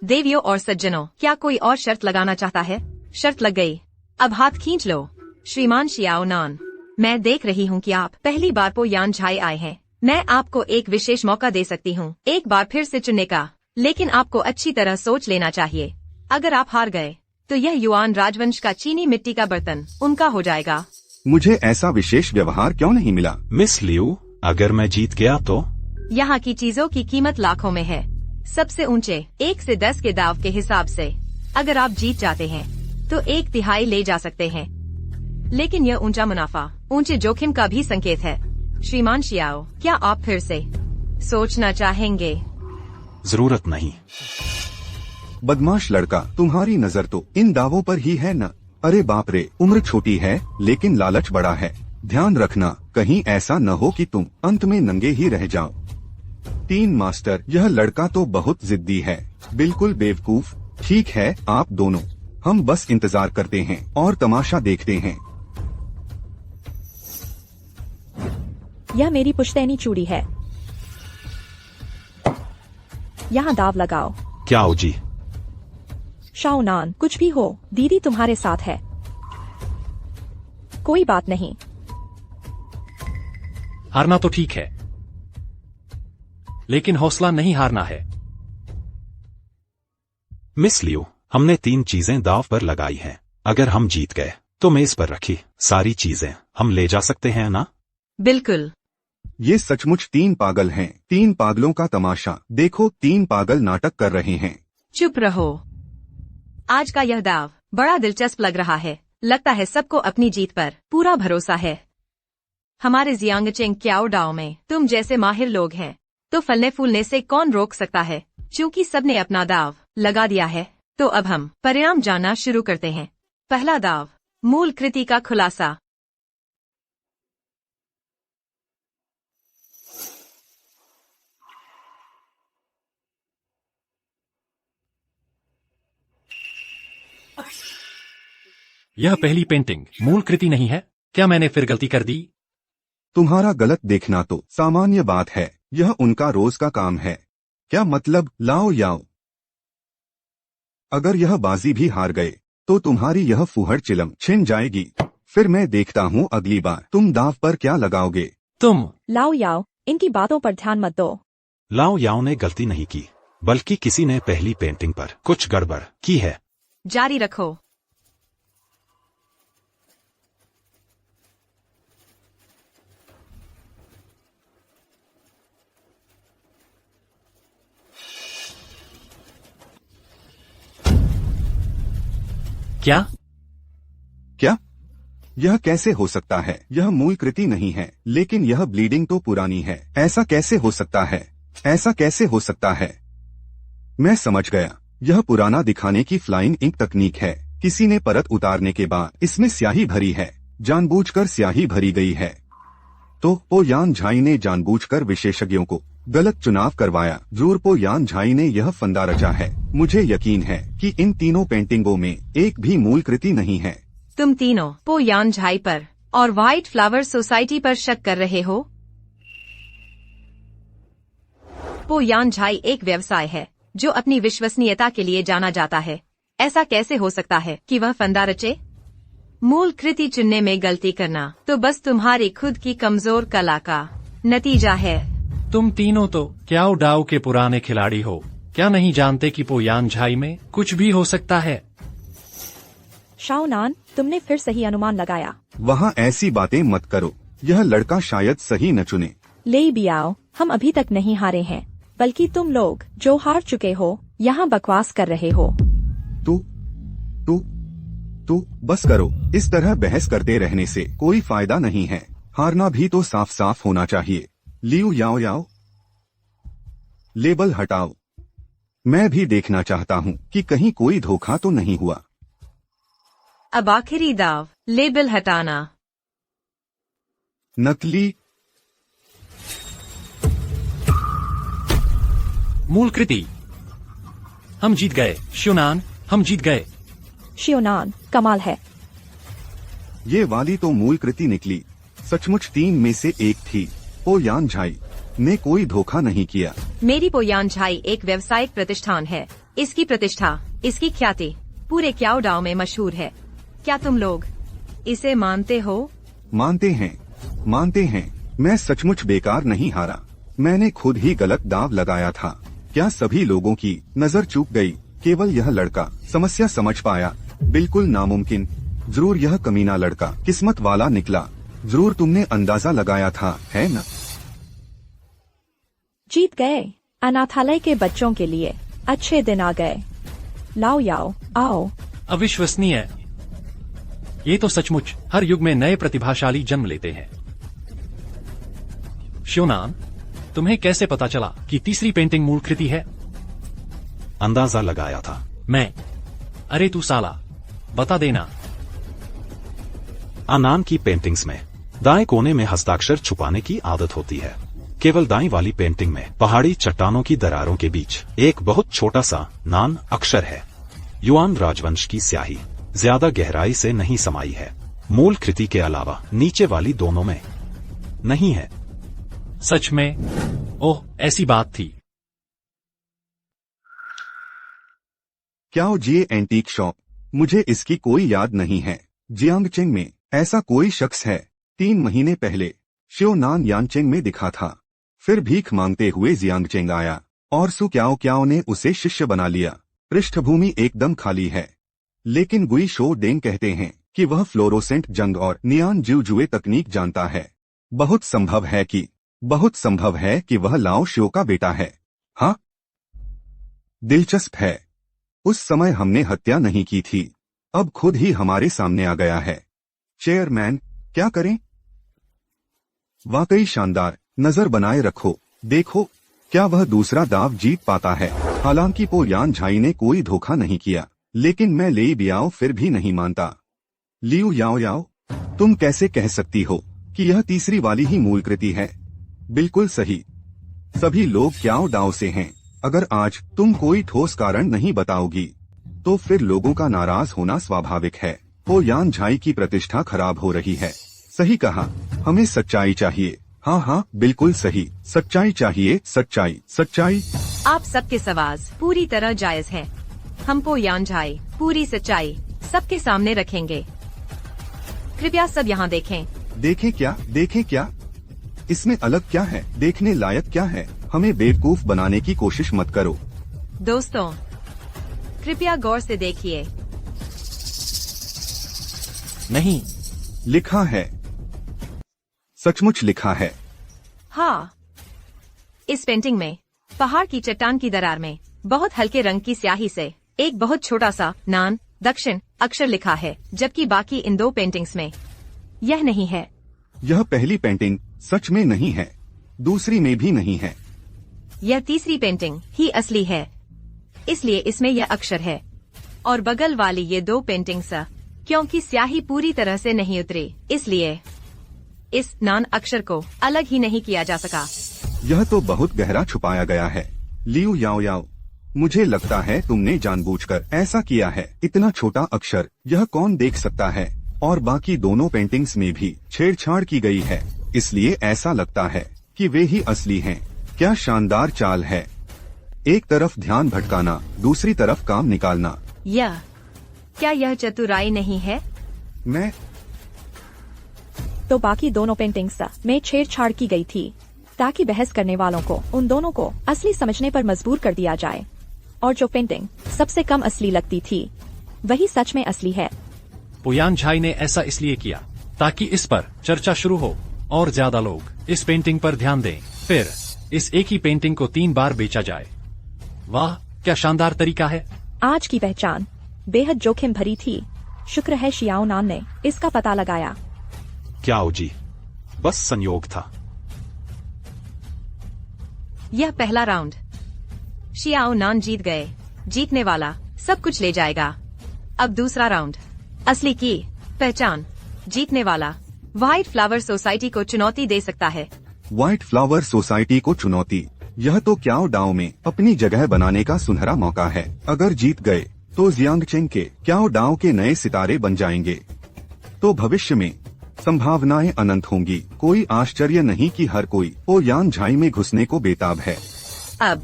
देवियों और सज्जनों, क्या कोई और शर्त लगाना चाहता है? शर्त लग गई। अब हाथ खींच लो। श्रीमान शियाओ नान, मैं देख रही हूँ कि आप पहली बार पो यान झाई आए हैं। मैं आपको एक विशेष मौका दे सकती हूँ एक बार फिर से चुनने का, लेकिन आपको अच्छी तरह सोच लेना चाहिए। अगर आप हार गए तो यह युआन राजवंश का चीनी मिट्टी का बर्तन उनका हो जाएगा। मुझे ऐसा विशेष व्यवहार क्यों नहीं मिला? मिस लियू, अगर मैं जीत गया तो? यहाँ की चीजों की कीमत लाखों में है। सबसे ऊंचे 1 से 10 के दाव के हिसाब से अगर आप जीत जाते हैं तो 1/3 ले जा सकते हैं, लेकिन यह ऊंचा मुनाफा ऊंचे जोखिम का भी संकेत है। श्रीमान शियाओ, क्या आप फिर से सोचना चाहेंगे? जरूरत नहीं। बदमाश लड़का, तुम्हारी नजर तो इन दावों पर ही है न? अरे बाप रे, उम्र छोटी है लेकिन लालच बड़ा है। ध्यान रखना कहीं ऐसा न हो कि तुम अंत में नंगे ही रह जाओ। 3 मास्टर, यह लड़का तो बहुत जिद्दी है, बिल्कुल बेवकूफ। ठीक है आप दोनों, हम बस इंतजार करते हैं और तमाशा देखते हैं। यह मेरी पुश्तैनी चूड़ी है, यहाँ दाव लगाओ। क्या ओजी? शाओनान, कुछ भी हो, दीदी तुम्हारे साथ है। कोई बात नहीं। हारना तो ठीक है, लेकिन हौसला नहीं हारना है। मिस लियू, हमने 3 चीजें दाव पर लगाई हैं। अगर हम जीत गए तो मेज पर रखी सारी चीजें हम ले जा सकते हैं ना? बिल्कुल। ये सचमुच 3 पागल हैं। 3 पागलों का तमाशा देखो, 3 पागल नाटक कर रहे हैं। चुप रहो। आज का यह दाव बड़ा दिलचस्प लग रहा है। लगता है सबको अपनी जीत पर पूरा भरोसा है। हमारे जियांगचेंग क्याओ डाओ में तुम जैसे माहिर लोग हैं, तो फलने फूलने से कौन रोक सकता है? चूंकि सबने अपना दाव लगा दिया है, तो अब हम परिणाम जानना शुरू करते हैं। पहला दाव, मूल कृति का खुलासा। यह पहली पेंटिंग मूल कृति नहीं है। क्या मैंने फिर गलती कर दी? तुम्हारा गलत देखना तो सामान्य बात है, यह उनका रोज का काम है। क्या मतलब लाओ याओ? अगर यह बाजी भी हार गए तो तुम्हारी यह फुहड़ चिलम छिन जाएगी। फिर मैं देखता हूँ अगली बार तुम दाव पर क्या लगाओगे। तुम लाओ याओ, इनकी बातों पर ध्यान मत दो। लाओ याओ ने गलती नहीं की, बल्कि किसी ने पहली पेंटिंग पर कुछ गड़बड़ की है। जारी रखो। क्या? क्या? यह कैसे हो सकता है? यह मूल कृति नहीं है, लेकिन यह ब्लीडिंग तो पुरानी है। ऐसा कैसे हो सकता है? ऐसा कैसे हो सकता है? मैं समझ गया, यह पुराना दिखाने की फ्लाइंग इंक तकनीक है। किसी ने परत उतारने के बाद इसमें स्याही भरी है, जानबूझकर स्याही भरी गई है। तो पो यान झाई ने जानबूझकर विशेषज्ञों को गलत चुनाव करवाया। जरूर पो यान झाई ने यह फंदा रचा है। मुझे यकीन है कि इन तीनों पेंटिंगों में एक भी मूल कृति नहीं है। तुम तीनों पो यान झाई पर और व्हाइट फ्लावर सोसाइटी पर शक कर रहे हो? पो यान झाई एक व्यवसाय है जो अपनी विश्वसनीयता के लिए जाना जाता है। ऐसा कैसे हो सकता है कि वह फंदा रचे? मूल कृति चुनने में गलती करना तो बस तुम्हारी खुद की कमजोर कला का नतीजा है। तुम तीनों तो क्याओ डाओ के पुराने खिलाड़ी हो। क्या नहीं जानते कि पो यान झाई में कुछ भी हो सकता है? शाओनान, तुमने फिर सही अनुमान लगाया। वहाँ ऐसी बातें मत करो, यह लड़का शायद सही न चुने। ले बियाओ, हम अभी तक नहीं हारे हैं, बल्कि तुम लोग जो हार चुके हो यहाँ बकवास कर रहे हो। तू बस करो। इस तरह बहस करते रहने से कोई फायदा नहीं है। हारना भी तो साफ साफ होना चाहिए। लियू याओ याओ, लेबल हटाओ। मैं भी देखना चाहता हूँ कि कहीं कोई धोखा तो नहीं हुआ। अब आखिरी दाव, लेबल हटाना। नकली मूल कृति। हम जीत गए श्योनान, हम जीत गए। शियोनान, कमाल है। ये वाली तो मूल कृति निकली। सचमुच 3 में से एक थी। पो यान झाई ने कोई धोखा नहीं किया। मेरी पो यान झाई एक व्यावसायिक प्रतिष्ठान है। इसकी प्रतिष्ठा, इसकी ख्याति पूरे क्याओ डाओ में मशहूर है। क्या तुम लोग इसे मानते हो? मानते हैं, मानते हैं। मैं सचमुच बेकार नहीं हारा, मैंने खुद ही गलत दाव लगाया था। क्या सभी लोगों की नजर चूक गई? केवल यह लड़का समस्या समझ पाया। बिल्कुल नामुमकिन। जरूर यह कमीना लड़का किस्मत वाला निकला। जरूर तुमने अंदाजा लगाया था, है न? जीत गए। अनाथालय के बच्चों के लिए अच्छे दिन आ गए। लाओ याओ, आओ। अविश्वसनीय। ये तो सचमुच हर युग में नए प्रतिभाशाली जन्म लेते हैं। श्योनान, तुम्हें कैसे पता चला कि तीसरी पेंटिंग मूल कृति है? अंदाजा लगाया था। मैं? अरे तू साला, बता देना। आनान की पेंटिंग्स में दाएं कोने में हस्ताक्षर छुपाने की आदत होती है। केवल दाईं वाली पेंटिंग में पहाड़ी चट्टानों की दरारों के बीच एक बहुत छोटा सा नान अक्षर है। युआन राजवंश की स्याही ज्यादा गहराई से नहीं समाई है। मूल कृति के अलावा नीचे वाली दोनों में नहीं है। सच में? ओह, ऐसी बात थी। क्याओ जिए एंटीक शॉप, मुझे इसकी कोई याद नहीं है। जियांगचेंग में ऐसा कोई शख्स है। 3 महीने पहले श्योनान यांगचेंग में दिखा था। फिर भीख मांगते हुए जियांगचेंग आया और सु क्याओ क्याओ ने उसे शिष्य बना लिया। पृष्ठभूमि एकदम खाली है, लेकिन गुई शो डेंग कहते हैं कि वह फ्लोरोसेंट जंग और नियान जुजुए तकनीक जानता है। बहुत संभव है कि वह लाओ शो का बेटा है। हाँ, दिलचस्प है। उस समय हमने हत्या नहीं की थी, अब खुद ही हमारे सामने आ गया है। चेयरमैन, क्या करें? वाकई शानदार। नजर बनाए रखो, देखो क्या वह दूसरा दाव जीत पाता है। हालांकि पो यान झाई ने कोई धोखा नहीं किया, लेकिन मैं ले बियाओ फिर भी नहीं मानता। लियू याओ याओ, तुम कैसे कह सकती हो कि यह तीसरी वाली ही मूल कृति है? बिल्कुल सही। सभी लोग क्याओ डाओ से हैं। अगर आज तुम कोई ठोस कारण नहीं बताओगी, तो फिर लोगों का नाराज होना स्वाभाविक है। पो यान झाई की प्रतिष्ठा खराब हो रही है। सही कहा, हमें सच्चाई चाहिए। हाँ हाँ, बिल्कुल सही, सच्चाई चाहिए। सच्चाई। आप सबके सवाल पूरी तरह जायज है। हम पो यान झाई पूरी सच्चाई सबके सामने रखेंगे। कृपया सब यहाँ देखें। देखें क्या? इसमें अलग क्या है? देखने लायक क्या है? हमें बेवकूफ बनाने की कोशिश मत करो। दोस्तों, कृपया गौर से देखिए। नहीं, लिखा है, सचमुच लिखा है। हाँ, इस पेंटिंग में पहाड़ की चट्टान की दरार में बहुत हल्के रंग की स्याही से एक बहुत छोटा सा नान दक्षिण अक्षर लिखा है, जबकि बाकी इन 2 पेंटिंग्स में यह नहीं है। यह पहली पेंटिंग सच में नहीं है, दूसरी में भी नहीं है। यह तीसरी पेंटिंग ही असली है, इसलिए इसमें यह अक्षर है। और बगल वाली ये 2 पेंटिंग्स, क्योंकि स्याही पूरी तरह से नहीं उतरी, इसलिए इस नान अक्षर को अलग ही नहीं किया जा सका। यह तो बहुत गहरा छुपाया गया है। लियू याओ याओ, मुझे लगता है तुमने जानबूझकर ऐसा किया है। इतना छोटा अक्षर यह कौन देख सकता है? और बाकी दोनों पेंटिंग्स में भी छेड़छाड़ की गई है, इसलिए ऐसा लगता है कि वे ही असली हैं। क्या शानदार चाल है। एक तरफ ध्यान भटकाना, दूसरी तरफ काम निकालना। क्या यह चतुराई नहीं है? मैं तो बाकी दोनों पेंटिंग्स में छेड़छाड़ की गई थी, ताकि बहस करने वालों को उन दोनों को असली समझने पर मजबूर कर दिया जाए। और जो पेंटिंग सबसे कम असली लगती थी, वही सच में असली है। पुयान झाई ने ऐसा इसलिए किया ताकि इस पर चर्चा शुरू हो और ज्यादा लोग इस पेंटिंग पर ध्यान दें। फिर इस एक ही पेंटिंग को 3 बार बेचा जाए। वाह, क्या शानदार तरीका है। आज की पहचान बेहद जोखिम भरी थी। शुक्र है शियाओ नान ने इसका पता लगाया। क्याओ जी, बस संयोग था। यह पहला राउंड शियाओ नान जीत गए। जीतने वाला सब कुछ ले जाएगा। अब दूसरा राउंड, असली की पहचान। जीतने वाला व्हाइट फ्लावर सोसाइटी को चुनौती दे सकता है। व्हाइट फ्लावर सोसाइटी को चुनौती? यह तो क्याओ डाओ में अपनी जगह बनाने का सुनहरा मौका है। अगर जीत गए तो जियांगचेंग के क्याओ डाओ के नए सितारे बन जाएंगे। तो भविष्य में संभावनाएं अनंत होंगी। कोई आश्चर्य नहीं कि हर कोई पो यान झाई में घुसने को बेताब है। अब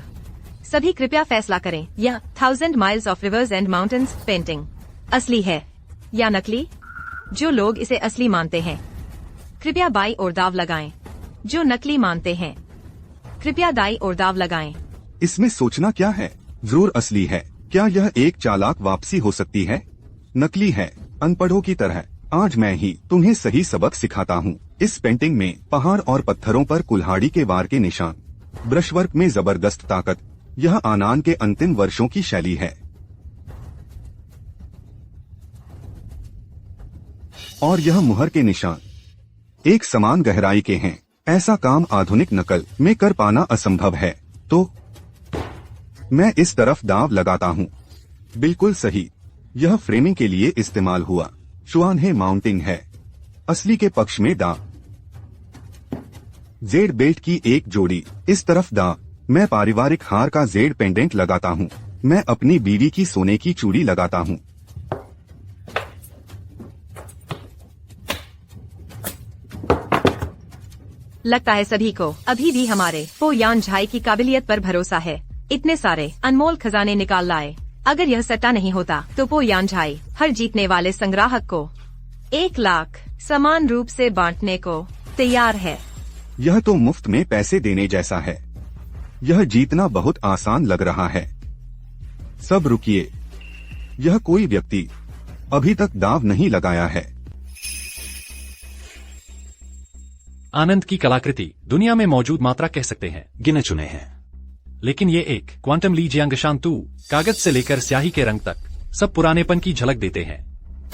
सभी कृपया फैसला करें, यह 1000 miles of reverse and mountains painting असली है या नकली? जो लोग इसे असली मानते हैं, कृपया बाई और दाव लगाएं। जो नकली मानते हैं। कृपया दाई और दाव लगाएं। इसमें सोचना क्या है, जरूर असली है। क्या यह एक चालाक वापसी हो सकती है? नकली है, अनपढ़ों की तरह। आज मैं ही तुम्हें सही सबक सिखाता हूँ। इस पेंटिंग में पहाड़ और पत्थरों पर कुल्हाड़ी के वार के निशान, ब्रशवर्क में जबरदस्त ताकत। यह आनान के अंतिम वर्षों की शैली है। और यह मुहर के निशान एक समान गहराई के हैं। ऐसा काम आधुनिक नकल में कर पाना असंभव है। तो मैं इस तरफ दाव लगाता हूँ। बिल्कुल सही, यह फ्रेमिंग के लिए इस्तेमाल हुआ शुआनहे माउंटिंग है। असली के पक्ष में दाव। जेड बेल्ट की एक जोड़ी, इस तरफ दाव। मैं पारिवारिक हार का जेड पेंडेंट लगाता हूँ। मैं अपनी बीवी की सोने की चूड़ी लगाता हूँ। लगता है सभी को अभी भी हमारे पो यान झाई की काबिलियत पर भरोसा है। इतने सारे अनमोल खजाने निकाल लाए। अगर यह सट्टा नहीं होता तो पो यान झाई हर जीतने वाले संग्राहक को 1 लाख समान रूप से बांटने को तैयार है। यह तो मुफ्त में पैसे देने जैसा है। यह जीतना बहुत आसान लग रहा है। सब रुकिए, यह कोई व्यक्ति अभी तक दाव नहीं लगाया है। आनंद की कलाकृति दुनिया में मौजूद मात्रा कह सकते हैं, गिने चुने हैं। लेकिन ये एक क्वांटम ली जियांगशांतु कागज से लेकर स्याही के रंग तक सब पुरानेपन की झलक देते हैं।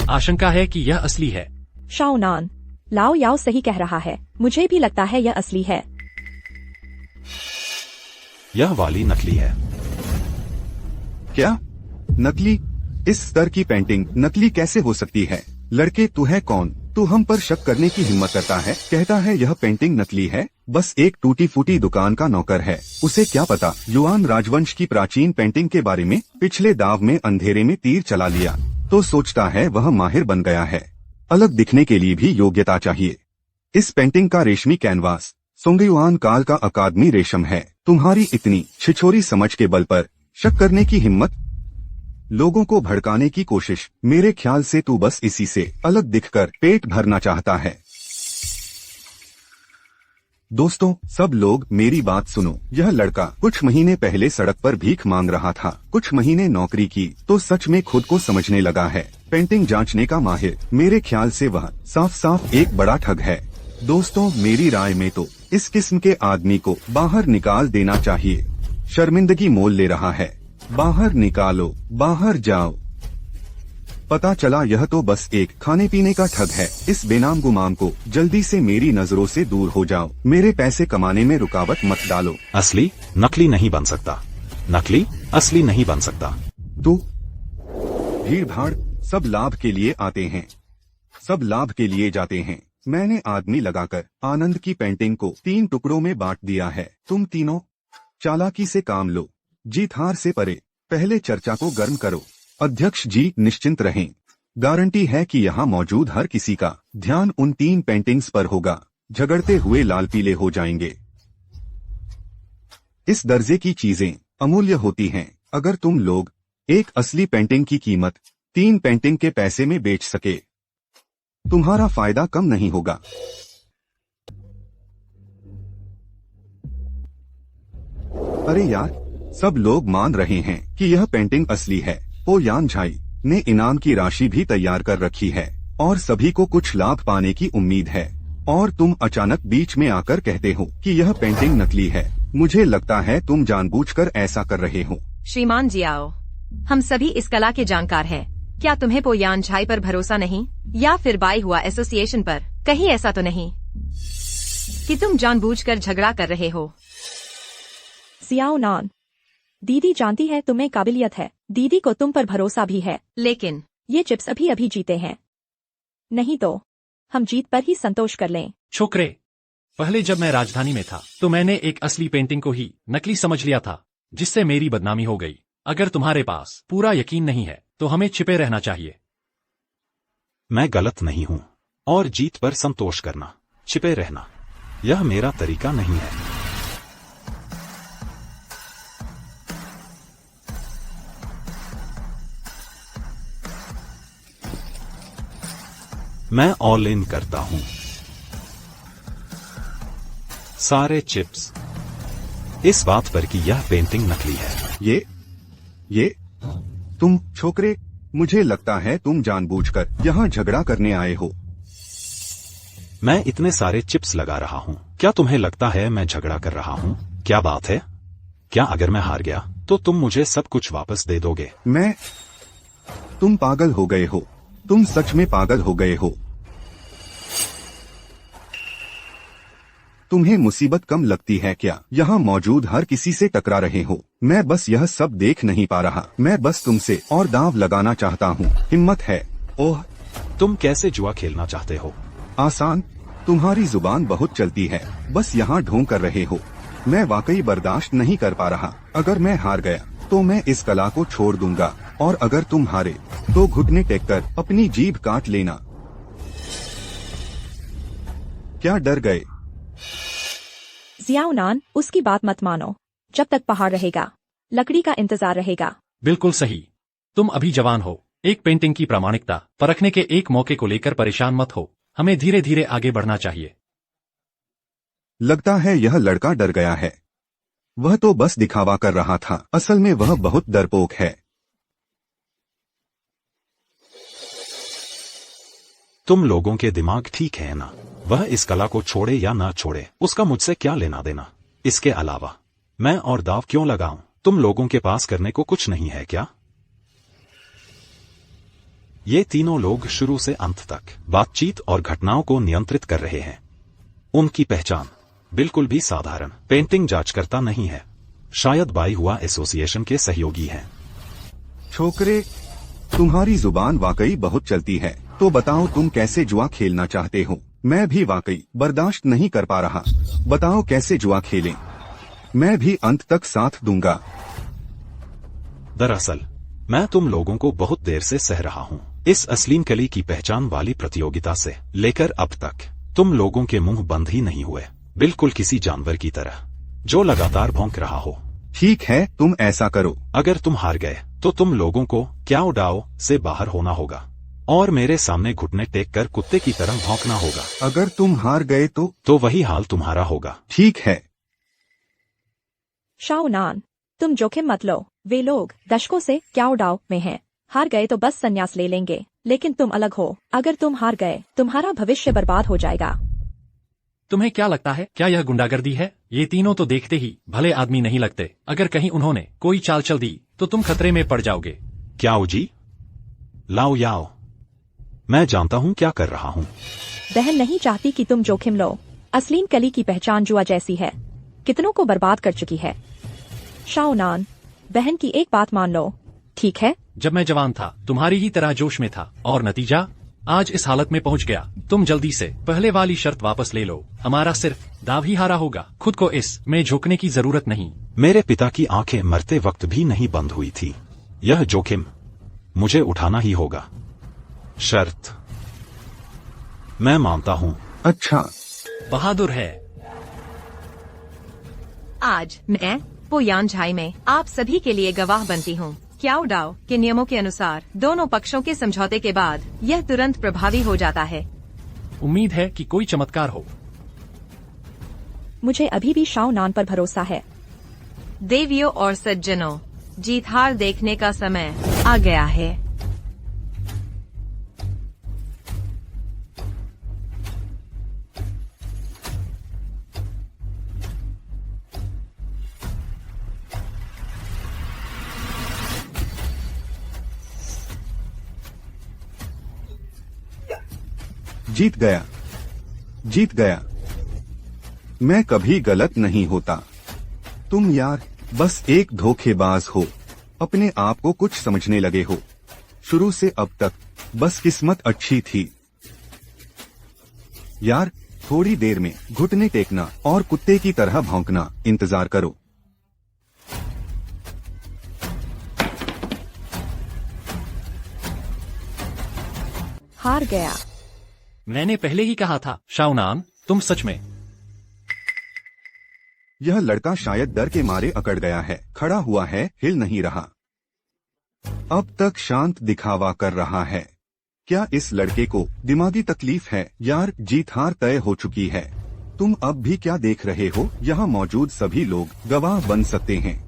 आशंका है कि यह असली है। शाओनान, लाओ याओ सही कह रहा है। मुझे भी लगता है यह असली है। यह वाली नकली है। क्या नकली? इस स्तर की पेंटिंग नकली कैसे हो सकती है? लड़के, तू है कौन? तू हम पर शक करने की हिम्मत करता है? कहता है यह पेंटिंग नकली है। बस एक टूटी फूटी दुकान का नौकर है। उसे क्या पता युआन राजवंश की प्राचीन पेंटिंग के बारे में। पिछले दाव में अंधेरे में तीर चला लिया तो सोचता है वह माहिर बन गया है। अलग दिखने के लिए भी योग्यता चाहिए। इस पेंटिंग का रेशमी कैनवास सोंगयुआन काल का अकादमी रेशम है। तुम्हारी इतनी छिछोरी समझ के बल पर शक करने की हिम्मत, लोगों को भड़काने की कोशिश। मेरे ख्याल से तू बस इसी से अलग दिखकर पेट भरना चाहता है। दोस्तों, सब लोग मेरी बात सुनो। यह लड़का कुछ महीने पहले सड़क पर भीख मांग रहा था। कुछ महीने नौकरी की तो सच में खुद को समझने लगा है। पेंटिंग जांचने का माहिर। मेरे ख्याल से वह साफ साफ एक बड़ा ठग है। दोस्तों, मेरी राय में तो इस किस्म के आदमी को बाहर निकाल देना चाहिए। शर्मिंदगी मोल ले रहा है। बाहर निकालो, बाहर जाओ। पता चला यह तो बस एक खाने पीने का ठग है। इस बेनाम गुमाम को जल्दी से मेरी नजरों से दूर हो जाओ। मेरे पैसे कमाने में रुकावट मत डालो। असली नकली नहीं बन सकता, नकली असली नहीं बन सकता। तो भीड़ भाड़ सब लाभ के लिए आते हैं, सब लाभ के लिए जाते हैं। मैंने आदमी लगाकर आनंद की पेंटिंग को 3 टुकड़ों में बांट दिया है। तुम तीनों चालाकी से काम लो, जीत हार से परे। पहले चर्चा को गर्म करो। अध्यक्ष जी निश्चिंत रहें। गारंटी है कि यहाँ मौजूद हर किसी का ध्यान उन 3 पेंटिंग्स पर होगा। झगड़ते हुए लाल पीले हो जाएंगे। इस दर्जे की चीजें अमूल्य होती हैं। अगर तुम लोग एक असली पेंटिंग की कीमत 3 पेंटिंग के पैसे में बेच सके, तुम्हारा फायदा कम नहीं होगा। अरे यार, सब लोग मान रहे हैं कि यह पेंटिंग असली है। पो यान झाई ने इनाम की राशि भी तैयार कर रखी है और सभी को कुछ लाभ पाने की उम्मीद है। और तुम अचानक बीच में आकर कहते हो कि यह पेंटिंग नकली है। मुझे लगता है तुम जानबूझकर ऐसा कर रहे हो। श्रीमान जियाओ, हम सभी इस कला के जानकार हैं। क्या तुम्हें पो यान झाई पर भरोसा नहीं, या फिर बाई हुआ एसोसिएशन पर? कहीं ऐसा तो नहीं कि तुम जानबूझकर झगड़ा कर रहे हो? सियाओ नान, दीदी जानती है तुम्हें काबिलियत है। दीदी को तुम पर भरोसा भी है। लेकिन ये चिप्स अभी जीते हैं, नहीं तो हम जीत पर ही संतोष कर लें। छोकरे, पहले जब मैं राजधानी में था तो मैंने एक असली पेंटिंग को ही नकली समझ लिया था, जिससे मेरी बदनामी हो गई। अगर तुम्हारे पास पूरा यकीन नहीं है तो हमें छिपे रहना चाहिए। मैं गलत नहीं हूँ, और जीत पर संतोष करना, छिपे रहना, यह मेरा तरीका नहीं है। मैं ऑल इन करता हूं। सारे चिप्स इस बात पर कि यह पेंटिंग नकली है। ये तुम छोकरे, मुझे लगता है तुम जानबूझकर यहाँ झगड़ा करने आए हो। मैं इतने सारे चिप्स लगा रहा हूँ, क्या तुम्हें लगता है मैं झगड़ा कर रहा हूँ? क्या बात है? क्या अगर मैं हार गया तो तुम मुझे सब कुछ वापस दे दोगे? तुम पागल हो गए हो, तुम सच में पागल हो गए हो। तुम्हें मुसीबत कम लगती है क्या? यहाँ मौजूद हर किसी से टकरा रहे हो। मैं बस यह सब देख नहीं पा रहा, मैं बस तुमसे और दांव लगाना चाहता हूँ। हिम्मत है? ओह, तुम कैसे जुआ खेलना चाहते हो? आसान, तुम्हारी जुबान बहुत चलती है, बस यहाँ ढोंग कर रहे हो। मैं वाकई बर्दाश्त नहीं कर पा रहा। अगर मैं हार गया तो मैं इस कला को छोड़ दूंगा, और अगर तुम हारे तो घुटने टेक कर अपनी जीभ काट लेना। क्या डर गए? जियाउनान, उसकी बात मत मानो। जब तक पहाड़ रहेगा, लकड़ी का इंतजार रहेगा। बिल्कुल सही। तुम अभी जवान हो। एक पेंटिंग की प्रामाणिकता परखने के एक मौके को लेकर परेशान मत हो। हमें धीरे धीरे आगे बढ़ना चाहिए। लगता है यह लड़का डर गया है। वह तो बस दिखावा कर रहा था, असल में वह बहुत डरपोक है। तुम लोगों के दिमाग ठीक है ना? वह इस कला को छोड़े या ना छोड़े, उसका मुझसे क्या लेना देना? इसके अलावा मैं और दाव क्यों लगाऊं? तुम लोगों के पास करने को कुछ नहीं है क्या? ये तीनों लोग शुरू से अंत तक बातचीत और घटनाओं को नियंत्रित कर रहे हैं। उनकी पहचान बिल्कुल भी साधारण पेंटिंग जांचकर्ता नहीं है। शायद बाई हुआ एसोसिएशन के सहयोगी हैं। छोकरे, तुम्हारी जुबान वाकई बहुत चलती है। तो बताओ तुम कैसे जुआ खेलना चाहते हो? मैं भी वाकई बर्दाश्त नहीं कर पा रहा। बताओ कैसे जुआ खेलें? मैं भी अंत तक साथ दूंगा। दरअसल मैं तुम लोगों को बहुत देर से सह रहा हूँ। इस अश्लील कली की पहचान वाली प्रतियोगिता से लेकर अब तक तुम लोगों के मुंह बंद ही नहीं हुए, बिल्कुल किसी जानवर की तरह जो लगातार भौंक रहा हो। ठीक है, तुम ऐसा करो। अगर तुम हार गए तो तुम लोगों को क्याओ डाओ से बाहर होना होगा और मेरे सामने घुटने टेक कर कुत्ते की तरह भौंकना होगा। अगर तुम हार गए तो वही हाल तुम्हारा होगा। ठीक है। शाओनान, तुम जोखिम मत लो। वे लोग दशकों से क्याओ डाओ में हैं। हार गए तो बस संन्यास ले लेंगे, लेकिन तुम अलग हो। अगर तुम हार गए, तुम्हारा भविष्य बर्बाद हो जाएगा। तुम्हें क्या लगता है, क्या यह गुंडागर्दी है? ये तीनों तो देखते ही भले आदमी नहीं लगते। अगर कहीं उन्होंने कोई चाल चल दी तो तुम खतरे में पड़ जाओगे। क्याओ जी, लाओ याओ, मैं जानता हूँ क्या कर रहा हूँ। बहन नहीं चाहती कि तुम जोखिम लो। अश्लील कली की पहचान जुआ जैसी है, कितनों को बर्बाद कर चुकी है। शाओनान, बहन की एक बात मान लो, ठीक है? जब मैं जवान था, तुम्हारी ही तरह जोश में था, और नतीजा आज इस हालत में पहुंच गया। तुम जल्दी से पहले वाली शर्त वापस ले लो। हमारा सिर्फ दाव ही हारा होगा। खुद को इस में झोंकने की जरूरत नहीं। मेरे पिता की आंखें मरते वक्त भी नहीं बंद हुई थी। यह जोखिम मुझे उठाना ही होगा। शर्त मैं मानता हूँ। अच्छा, बहादुर है। आज मैं पोयान झाई में आप सभी के लिए गवाह बनती हूँ। क्याओ डाओ के नियमों के अनुसार दोनों पक्षों के समझौते के बाद यह तुरंत प्रभावी हो जाता है। उम्मीद है कि कोई चमत्कार हो। मुझे अभी भी शाओनान पर भरोसा है। देवियों और सज्जनों, जीत हार देखने का समय आ गया है। जीत गया, जीत गया। मैं कभी गलत नहीं होता। तुम यार बस एक धोखेबाज हो। अपने आप को कुछ समझने लगे हो। शुरू से अब तक बस किस्मत अच्छी थी। यार थोड़ी देर में घुटने टेकना और कुत्ते की तरह भौंकना इंतजार करो। हार गया। मैंने पहले ही कहा था शाओनान, तुम सच में। यह लड़का शायद डर के मारे अकड़ गया है। खड़ा हुआ है, हिल नहीं रहा। अब तक शांत दिखावा कर रहा है। क्या इस लड़के को दिमागी तकलीफ है? यार जीत हार तय हो चुकी है। तुम अब भी क्या देख रहे हो? यहाँ मौजूद सभी लोग गवाह बन सकते हैं।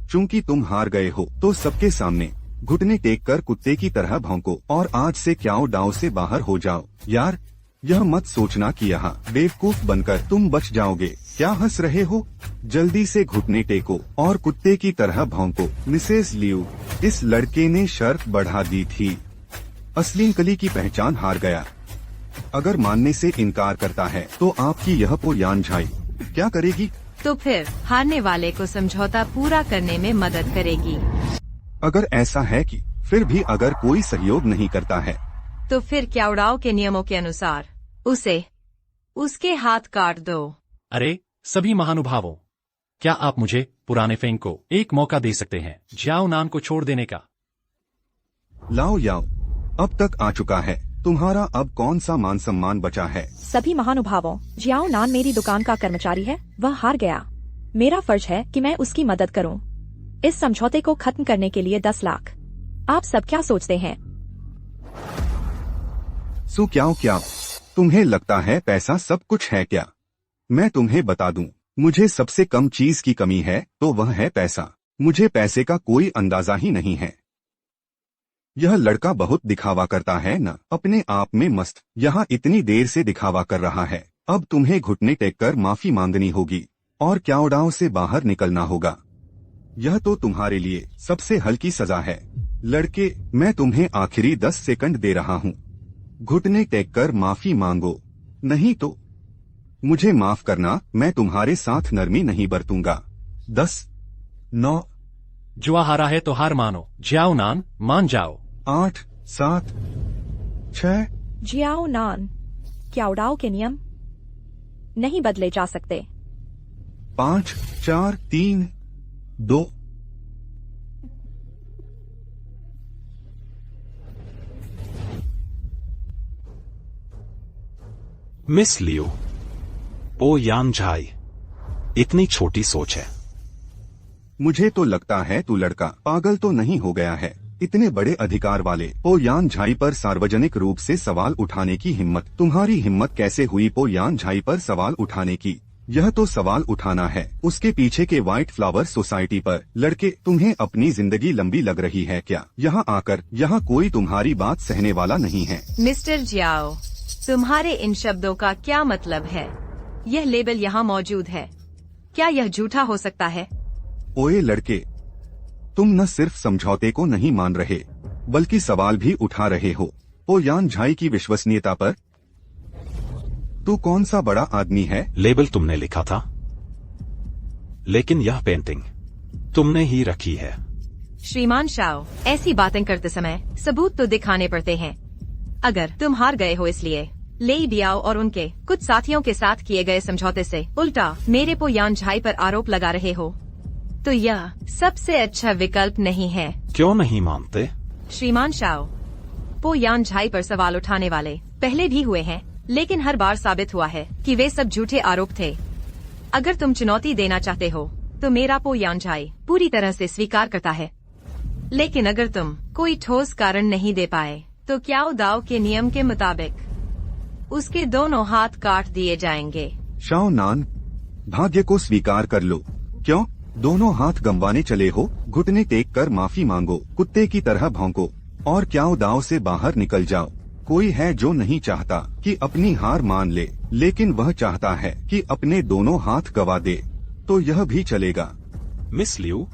चूंकि तुम हार गए हो तो सबके सामने घुटने टेक कर कुत्ते की तरह भौंको और आज से क्याओ डाओ से बाहर हो जाओ। यार, यह मत सोचना कि यहाँ बेवकूफ बनकर तुम बच जाओगे। क्या हंस रहे हो? जल्दी से घुटने टेको और कुत्ते की तरह भौंको। मिसेस लियू, इस लड़के ने शर्त बढ़ा दी थी। असली कली की पहचान हार गया। अगर मानने से इनकार करता है तो आपकी यह पो यान झाई क्या करेगी? तो फिर हारने वाले को समझौता पूरा करने में मदद करेगी। अगर ऐसा है कि फिर भी अगर कोई सहयोग नहीं करता है तो फिर क्याउडाओ के नियमों के अनुसार उसे उसके हाथ काट दो। अरे सभी महानुभावों, क्या आप मुझे पुराने फेंग को एक मौका दे सकते हैं जियाओ नान को छोड़ देने का? लाओ याओ अब तक आ चुका है। तुम्हारा अब कौन सा मान सम्मान बचा है? सभी महानुभावों, जियाओ नान मेरी दुकान का कर्मचारी है। वह हार गया। मेरा फर्ज है कि मैं उसकी मदद करूं। इस समझौते को खत्म करने के लिए 10 लाख। आप सब क्या सोचते हैं? सु क्याओ क्याओ, तुम्हें लगता है पैसा सब कुछ है क्या? मैं तुम्हें बता दूं, मुझे सबसे कम चीज की कमी है तो वह है पैसा। मुझे पैसे का कोई अंदाजा ही नहीं है। यह लड़का बहुत दिखावा करता है न, अपने आप में मस्त। यहाँ इतनी देर से दिखावा कर रहा है। अब तुम्हें घुटने टेक कर माफी मांगनी होगी और क्याओडाओ से बाहर निकलना होगा। यह तो तुम्हारे लिए सबसे हल्की सजा है। लड़के, मैं तुम्हें आखिरी 10 सेकंड दे रहा हूँ। घुटने टेक कर माफी मांगो, नहीं तो मुझे माफ करना, मैं तुम्हारे साथ नरमी नहीं बरतूंगा। 10, 9, जुआ हारा है तो हार मानो। जियाओ नान, मान जाओ। 8, 7, 6। जियाओ नान, क्याउडाओ के नियम नहीं बदले जा सकते। 5, 4, 3, 2। मिस लियो, ओ यान झाई, इतनी छोटी सोच है। मुझे तो लगता है तू लड़का पागल तो नहीं हो गया है। इतने बड़े अधिकार वाले पो यान झाई पर सार्वजनिक रूप से सवाल उठाने की हिम्मत, तुम्हारी हिम्मत कैसे हुई पो यान झाई पर सवाल उठाने की? यह तो सवाल उठाना है उसके पीछे के व्हाइट फ्लावर सोसाइटी पर। लड़के, तुम्हें अपनी जिंदगी लंबी लग रही है क्या? यहाँ आकर यहाँ कोई तुम्हारी बात सहने वाला नहीं है। मिस्टर जियाओ, तुम्हारे इन शब्दों का क्या मतलब है? यह लेबल यहाँ मौजूद है, क्या यह झूठा हो सकता है? ओए लड़के, तुम न सिर्फ समझौते को नहीं मान रहे बल्कि सवाल भी उठा रहे हो पो यान झाई की विश्वसनीयता पर। तू कौन सा बड़ा आदमी है? लेबल तुमने लिखा था, लेकिन यह पेंटिंग तुमने ही रखी है। श्रीमान शाओ, ऐसी बातें करते समय सबूत तो दिखाने पड़ते हैं। अगर तुम हार गए हो इसलिए लेई बियाओ और उनके कुछ साथियों के साथ किए गए समझौते से उल्टा मेरे पो यान झाई पर आरोप लगा रहे हो, तो यह सबसे अच्छा विकल्प नहीं है। क्यों नहीं मानते? श्रीमान शाओ, पो यान झाई पर सवाल उठाने वाले पहले भी हुए हैं, लेकिन हर बार साबित हुआ है कि वे सब झूठे आरोप थे। अगर तुम चुनौती देना चाहते हो तो मेरा पो यान झाई पूरी तरह से स्वीकार करता है, लेकिन अगर तुम कोई ठोस कारण नहीं दे पाए तो क्याओ दाओ के नियम के मुताबिक उसके दोनों हाथ काट दिए जाएंगे। शाओ नान, भाग्य को स्वीकार कर लो। क्यों दोनों हाथ गंवाने चले हो? घुटने टेक कर माफी मांगो, कुत्ते की तरह भौंको और क्याओ दाओ से बाहर निकल जाओ। कोई है जो नहीं चाहता कि अपनी हार मान ले, लेकिन वह चाहता है कि अपने दोनों हाथ गवा दे, तो यह भी चलेगा। मिस लियू,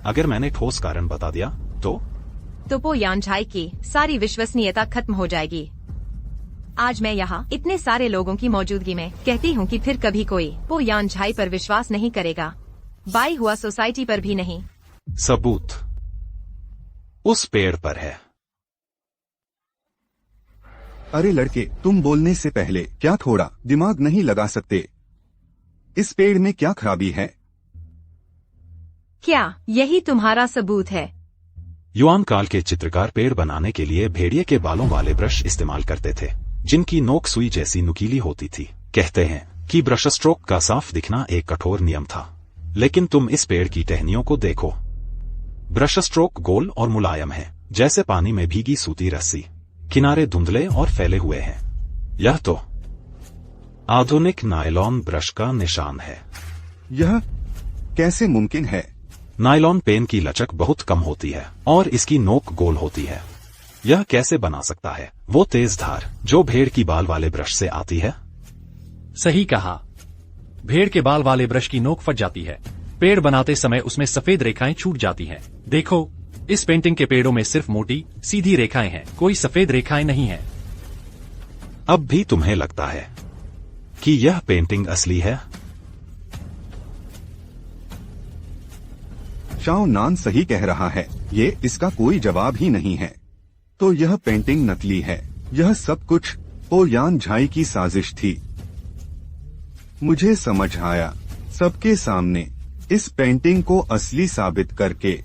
अगर मैंने ठोस कारण बता दिया तो पो यान झाई की सारी विश्वसनीयता खत्म हो जाएगी। आज मैं यहाँ इतने सारे लोगों की मौजूदगी में कहती हूँ कि फिर कभी कोई पो यान झाई पर विश्वास नहीं करेगा, बाई हुआ सोसाइटी पर भी नहीं। सबूत उस पेड़ पर है। अरे लड़के, तुम बोलने से पहले क्या थोड़ा दिमाग नहीं लगा सकते? इस पेड़ में क्या खराबी है? क्या यही तुम्हारा सबूत है? युआन काल के चित्रकार पेड़ बनाने के लिए भेड़िए के बालों वाले ब्रश इस्तेमाल करते थे, जिनकी नोक सुई जैसी नुकीली होती थी। कहते हैं कि ब्रश स्ट्रोक का साफ दिखना एक कठोर नियम था, लेकिन तुम इस पेड़ की टहनियों को देखो। ब्रश स्ट्रोक गोल और मुलायम है, जैसे पानी में भीगी सूती रस्सी। किनारे धुंधले और फैले हुए हैं। यह तो आधुनिक नायलॉन ब्रश का निशान है। यह कैसे मुमकिन है? नायलॉन पेन की लचक बहुत कम होती है और इसकी नोक गोल होती है। यह कैसे बना सकता है वो तेज धार जो भेड़ की बाल वाले ब्रश से आती है? सही कहा। भेड़ के बाल वाले ब्रश की नोक फट जाती है। पेड़ बनाते समय उसमें सफेद रेखाएं छूट जाती हैं। देखो, इस पेंटिंग के पेड़ों में सिर्फ मोटी सीधी रेखाएं हैं, कोई सफेद रेखाएं नहीं हैं। अब भी तुम्हें लगता है कि यह पेंटिंग असली है? शाओ नान सही कह रहा है, ये इसका कोई जवाब ही नहीं है। तो यह पेंटिंग नकली है। यह सब कुछ पो यान झाई की साजिश थी। मुझे समझ आया। सबके सामने इस पेंटिंग को असली साबित करके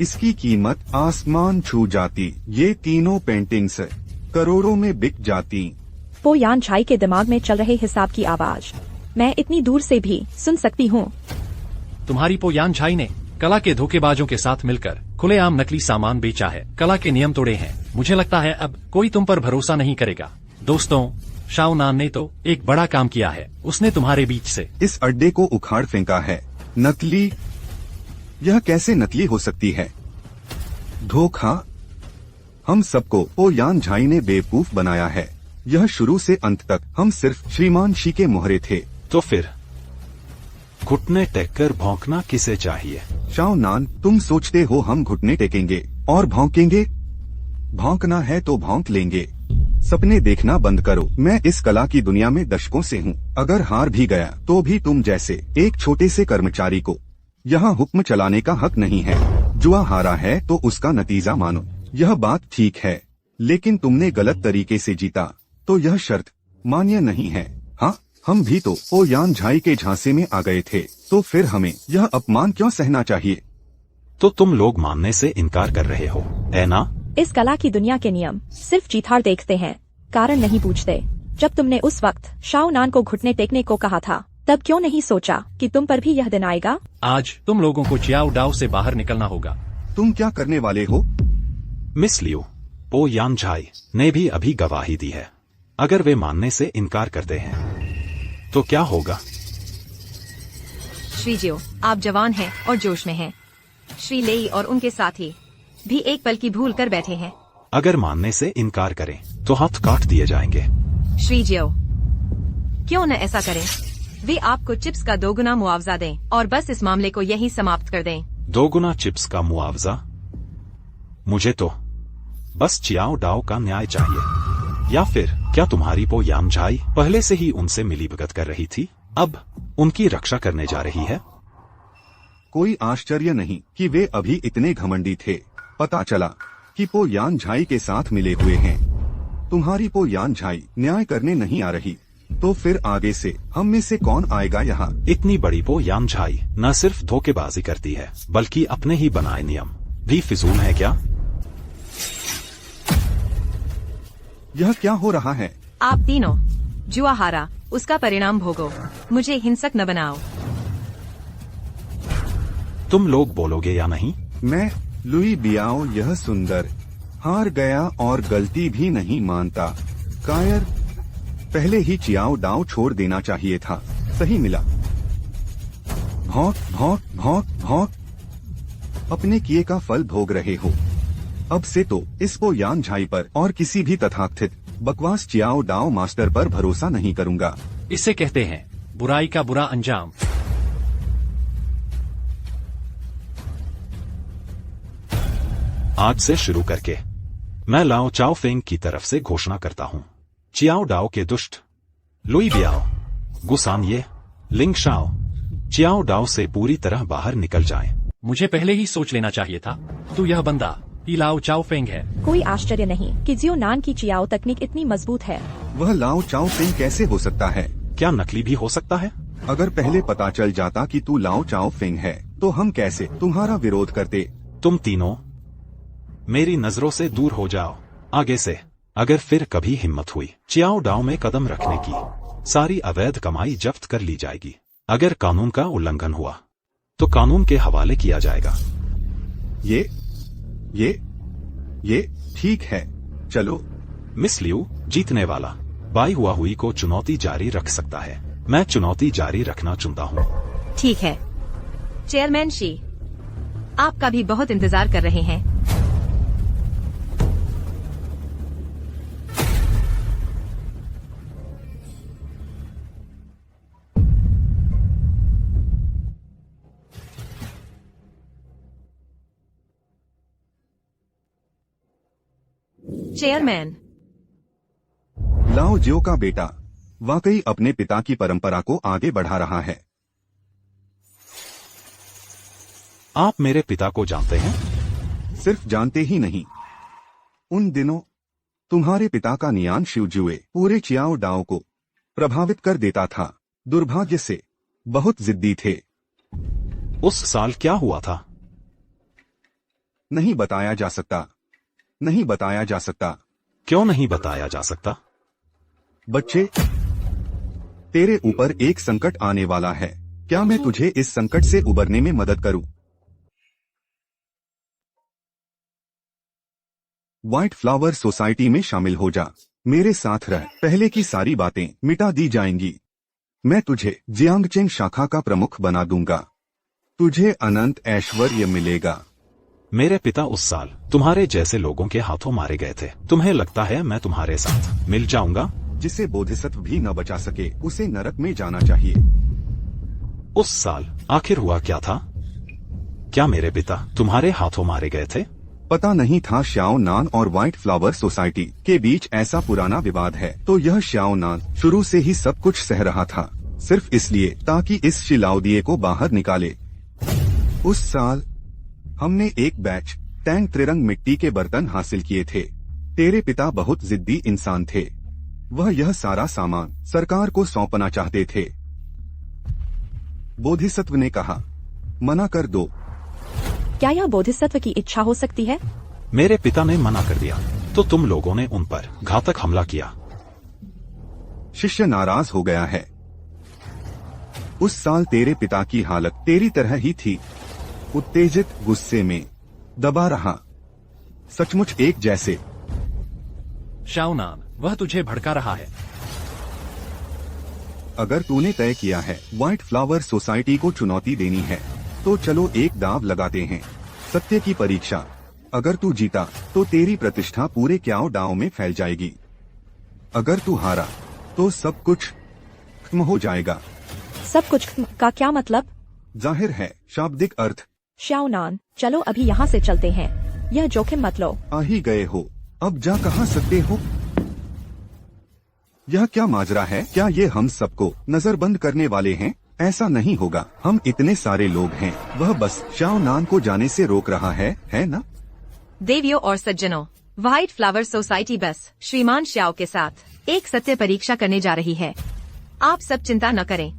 इसकी कीमत आसमान छू जाती। ये तीनों पेंटिंग्स करोड़ों में बिक जाती। पो यान झाई के दिमाग में चल रहे हिसाब की आवाज मैं इतनी दूर से भी सुन सकती हूँ। तुम्हारी पो यान झाई ने कला के धोखेबाजों के साथ मिलकर खुलेआम नकली सामान बेचा है, कला के नियम तोड़े हैं। मुझे लगता है अब कोई तुम पर भरोसा नहीं करेगा। दोस्तों, शाओ नान ने तो एक बड़ा काम किया है। उसने तुम्हारे बीच से इस अड्डे को उखाड़ फेंका है। नकली? यह कैसे नकली हो सकती है? धोखा? हम सबको पो यान झाई ने बेवकूफ बनाया है। यह शुरू से अंत तक हम सिर्फ श्रीमान शी के मोहरे थे। तो फिर घुटने टेककर भौंकना किसे चाहिए? शाओ नान, तुम सोचते हो हम घुटने टेकेंगे और भौंकेंगे? भौंकना है तो भौंक लेंगे। सपने देखना बंद करो। मैं इस कला की दुनिया में दशकों से हूँ। अगर हार भी गया तो भी तुम जैसे एक छोटे से कर्मचारी को यहाँ हुक्म चलाने का हक नहीं है। जुआ हारा है तो उसका नतीजा मानो। यह बात ठीक है, लेकिन तुमने गलत तरीके से जीता तो यह शर्त मान्य नहीं है। हाँ, हम भी तो पो यान झाई के झांसे में आ गए थे, तो फिर हमें यह अपमान क्यों सहना चाहिए? तो तुम लोग मानने से इनकार कर रहे हो, है ना? इस कला की दुनिया के नियम सिर्फ जीतहार देखते हैं, कारण नहीं पूछते। जब तुमने उस वक्त शाओ नान को घुटने टेकने को कहा था, तब क्यों नहीं सोचा कि तुम पर भी यह दिन आएगा? आज तुम लोगों को चियाओ डाओ से बाहर निकलना होगा। तुम क्या करने वाले हो? मिस लियू, पो यान झाई ने भी अभी गवाही दी है। अगर वे मानने से इनकार करते हैं तो क्या होगा? श्री जियो, आप जवान हैं और जोश में हैं। श्री लेई और उनके साथी भी एक पल की भूल कर बैठे हैं। अगर मानने से इनकार करें तो हाथ काट दिए जाएंगे। श्री जियो, क्यों न ऐसा करें? वे आपको चिप्स का 2 गुना मुआवजा दें और बस इस मामले को यहीं समाप्त कर दें। 2 गुना चिप्स का मुआवजा? मुझे तो बस चियाओ डाओ का न्याय चाहिए। या फिर क्या तुम्हारी पो यान झाई पहले से ही उनसे मिलीभगत कर रही थी, अब उनकी रक्षा करने जा रही है? कोई आश्चर्य नहीं कि वे अभी इतने घमंडी थे। पता चला कि पो यान झाई के साथ मिले हुए हैं। तुम्हारी पो यान झाई न्याय करने नहीं आ रही, तो फिर आगे से हम में से कौन आएगा यहाँ? इतनी बड़ी पो यान झाई न सिर्फ धोखेबाजी करती है, बल्कि अपने ही बनाए नियम भी फिजूल है क्या? यह क्या हो रहा है? आप तीनों जुआ हारा, उसका परिणाम भोगो। मुझे हिंसक न बनाओ। तुम लोग बोलोगे या नहीं? मैं लुई बियाओ यह सुंदर हार गया और गलती भी नहीं मानता। कायर, पहले ही चियाओ डाओ छोड़ देना चाहिए था। सही मिला। भौंक भौंक भौंक भौंक। अपने किए का फल भोग रहे हो। अब से तो इस पो यान झाई पर और किसी भी तथाकथित बकवास चियाओ डाओ मास्टर पर भरोसा नहीं करूंगा। इसे कहते हैं बुराई का बुरा अंजाम। आज से शुरू करके मैं लाओ चाओ फेंग की तरफ से घोषणा करता हूँ, चियाओ डाओ के दुष्ट लुई बियाओ, गुसान ये, लिंग शाओ चियाओ डाओ से पूरी तरह बाहर निकल जाएं। मुझे पहले ही सोच लेना चाहिए था। तू यह बंदा ही लाओ चाओ फेंग है। कोई आश्चर्य नहीं कि जियो नान की चियाओ तकनीक इतनी मजबूत है। वह लाओ चाओ फेंग कैसे हो सकता है? क्या नकली भी हो सकता है? अगर पहले पता चल जाता कि तू लाओ चाओ फेंग है, तो हम कैसे तुम्हारा विरोध करते? तुम तीनों मेरी नजरों से दूर हो जाओ। आगे से अगर फिर कभी हिम्मत हुई चियाओ डाओ में कदम रखने की, सारी अवैध कमाई जब्त कर ली जाएगी। अगर कानून का उल्लंघन हुआ तो कानून के हवाले किया जाएगा। ये ठीक है, चलो। मिस लियू जीतने वाला बाई हुआ हुई को चुनौती जारी रख सकता है। मैं चुनौती जारी रखना चुनता हूँ। ठीक है चेयरमैन शी, आपका भी बहुत इंतजार कर रहे हैं। चेयरमैन, लाओ ज्यो का बेटा वाकई अपने पिता की परंपरा को आगे बढ़ा रहा है। आप मेरे पिता को जानते हैं? सिर्फ जानते ही नहीं, उन दिनों तुम्हारे पिता का नियान शिवजुए पूरे चियाओ डाओ को प्रभावित कर देता था। दुर्भाग्य से बहुत जिद्दी थे। उस साल क्या हुआ था? नहीं बताया जा सकता, नहीं बताया जा सकता। क्यों नहीं बताया जा सकता? बच्चे, तेरे ऊपर एक संकट आने वाला है। क्या मैं तुझे इस संकट से उबरने में मदद करूं? व्हाइट फ्लावर सोसाइटी में शामिल हो जा। मेरे साथ रह। पहले की सारी बातें मिटा दी जाएंगी। मैं तुझे जियांगचेन शाखा का प्रमुख बना दूंगा। तुझे अनंत ऐश्वर्य मिलेगा। मेरे पिता उस साल तुम्हारे जैसे लोगों के हाथों मारे गए थे। तुम्हें लगता है मैं तुम्हारे साथ मिल जाऊंगा? जिसे बोधिसत्व भी न बचा सके उसे नरक में जाना चाहिए। उस साल आखिर हुआ क्या था? क्या मेरे पिता तुम्हारे हाथों मारे गए थे? पता नहीं था। श्याओ नान और व्हाइट फ्लावर सोसाइटी के बीच ऐसा पुराना विवाद है, तो यह श्याओ नान शुरू से ही सब कुछ सह रहा था, सिर्फ इसलिए ताकि इस शिलाउदिये को बाहर निकाले। उस साल हमने एक बैच टैंग त्रिरंग मिट्टी के बर्तन हासिल किए थे। तेरे पिता बहुत जिद्दी इंसान थे। वह यह सारा सामान सरकार को सौंपना चाहते थे। बोधिसत्व ने कहा, मना कर दो। क्या यह बोधिसत्व की इच्छा हो सकती है? मेरे पिता ने मना कर दिया तो तुम लोगों ने उन पर घातक हमला किया। शिष्य नाराज हो गया है। उस साल तेरे पिता की हालत तेरी तरह ही थी, उत्तेजित, गुस्से में दबा रहा, सचमुच एक जैसे। शाओनान, वह तुझे भड़का रहा है। अगर तूने तय किया है व्हाइट फ्लावर सोसाइटी को चुनौती देनी है, तो चलो एक दाव लगाते हैं। सत्य की परीक्षा। अगर तू जीता तो तेरी प्रतिष्ठा पूरे क्याओ डाओ में फैल जाएगी। अगर तू हारा तो सब कुछ खत्म हो जाएगा। सब कुछ का क्या मतलब? जाहिर है, शाब्दिक अर्थ। श्याओनान, चलो अभी यहाँ से चलते हैं। यह जोखिम मत लो। आ ही गए हो, अब जा कहाँ सकते हो? यह क्या माजरा है? क्या ये हम सबको नजरबंद करने वाले हैं? ऐसा नहीं होगा। हम इतने सारे लोग हैं। वह बस श्याओ नान को जाने से रोक रहा है ना? देवियों और सज्जनों, व्हाइट फ्लावर सोसाइटी बस श्रीमान श्याओ के साथ एक सत्य परीक्षा करने जा रही है। आप सब चिंता न करें।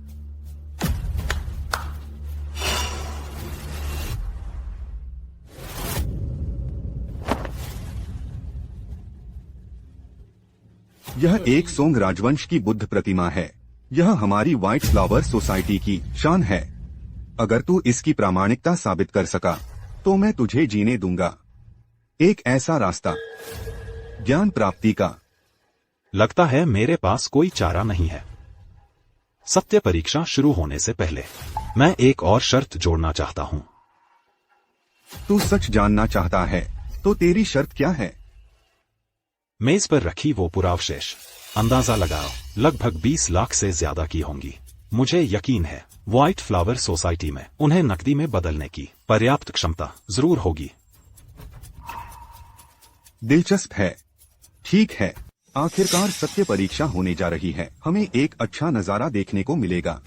यह एक सोंग राजवंश की बुद्ध प्रतिमा है। यह हमारी व्हाइट फ्लावर सोसाइटी की शान है। अगर तू इसकी प्रामाणिकता साबित कर सका तो मैं तुझे जीने दूंगा। एक ऐसा रास्ता ज्ञान प्राप्ति का। लगता है मेरे पास कोई चारा नहीं है। सत्य परीक्षा शुरू होने से पहले मैं एक और शर्त जोड़ना चाहता हूँ। तू सच जानना चाहता है तो तेरी शर्त क्या है? मेज पर रखी वो पुरावशेष अंदाजा लगाओ, लगभग 20 लाख से ज्यादा की होंगी। मुझे यकीन है व्हाइट फ्लावर सोसाइटी में उन्हें नकदी में बदलने की पर्याप्त क्षमता जरूर होगी। दिलचस्प है। ठीक है, आखिरकार सत्य परीक्षा होने जा रही है। हमें एक अच्छा नजारा देखने को मिलेगा।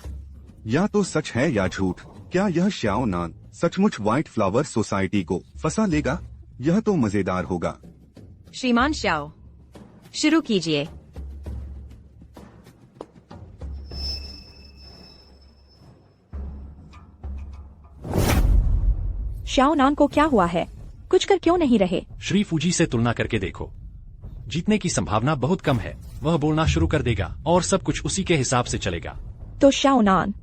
या तो सच है या झूठ। क्या यह श्याओ नान सचमुच व्हाइट फ्लावर सोसाइटी को फंसा लेगा? यह तो मजेदार होगा। श्रीमान श्याओ, शुरू कीजिए। श्याओ नान को क्या हुआ है? कुछ कर क्यों नहीं रहे? श्री फूजी से तुलना करके देखो। जीतने की संभावना बहुत कम है। वह बोलना शुरू कर देगा और सब कुछ उसी के हिसाब से चलेगा। तो श्याओ नान,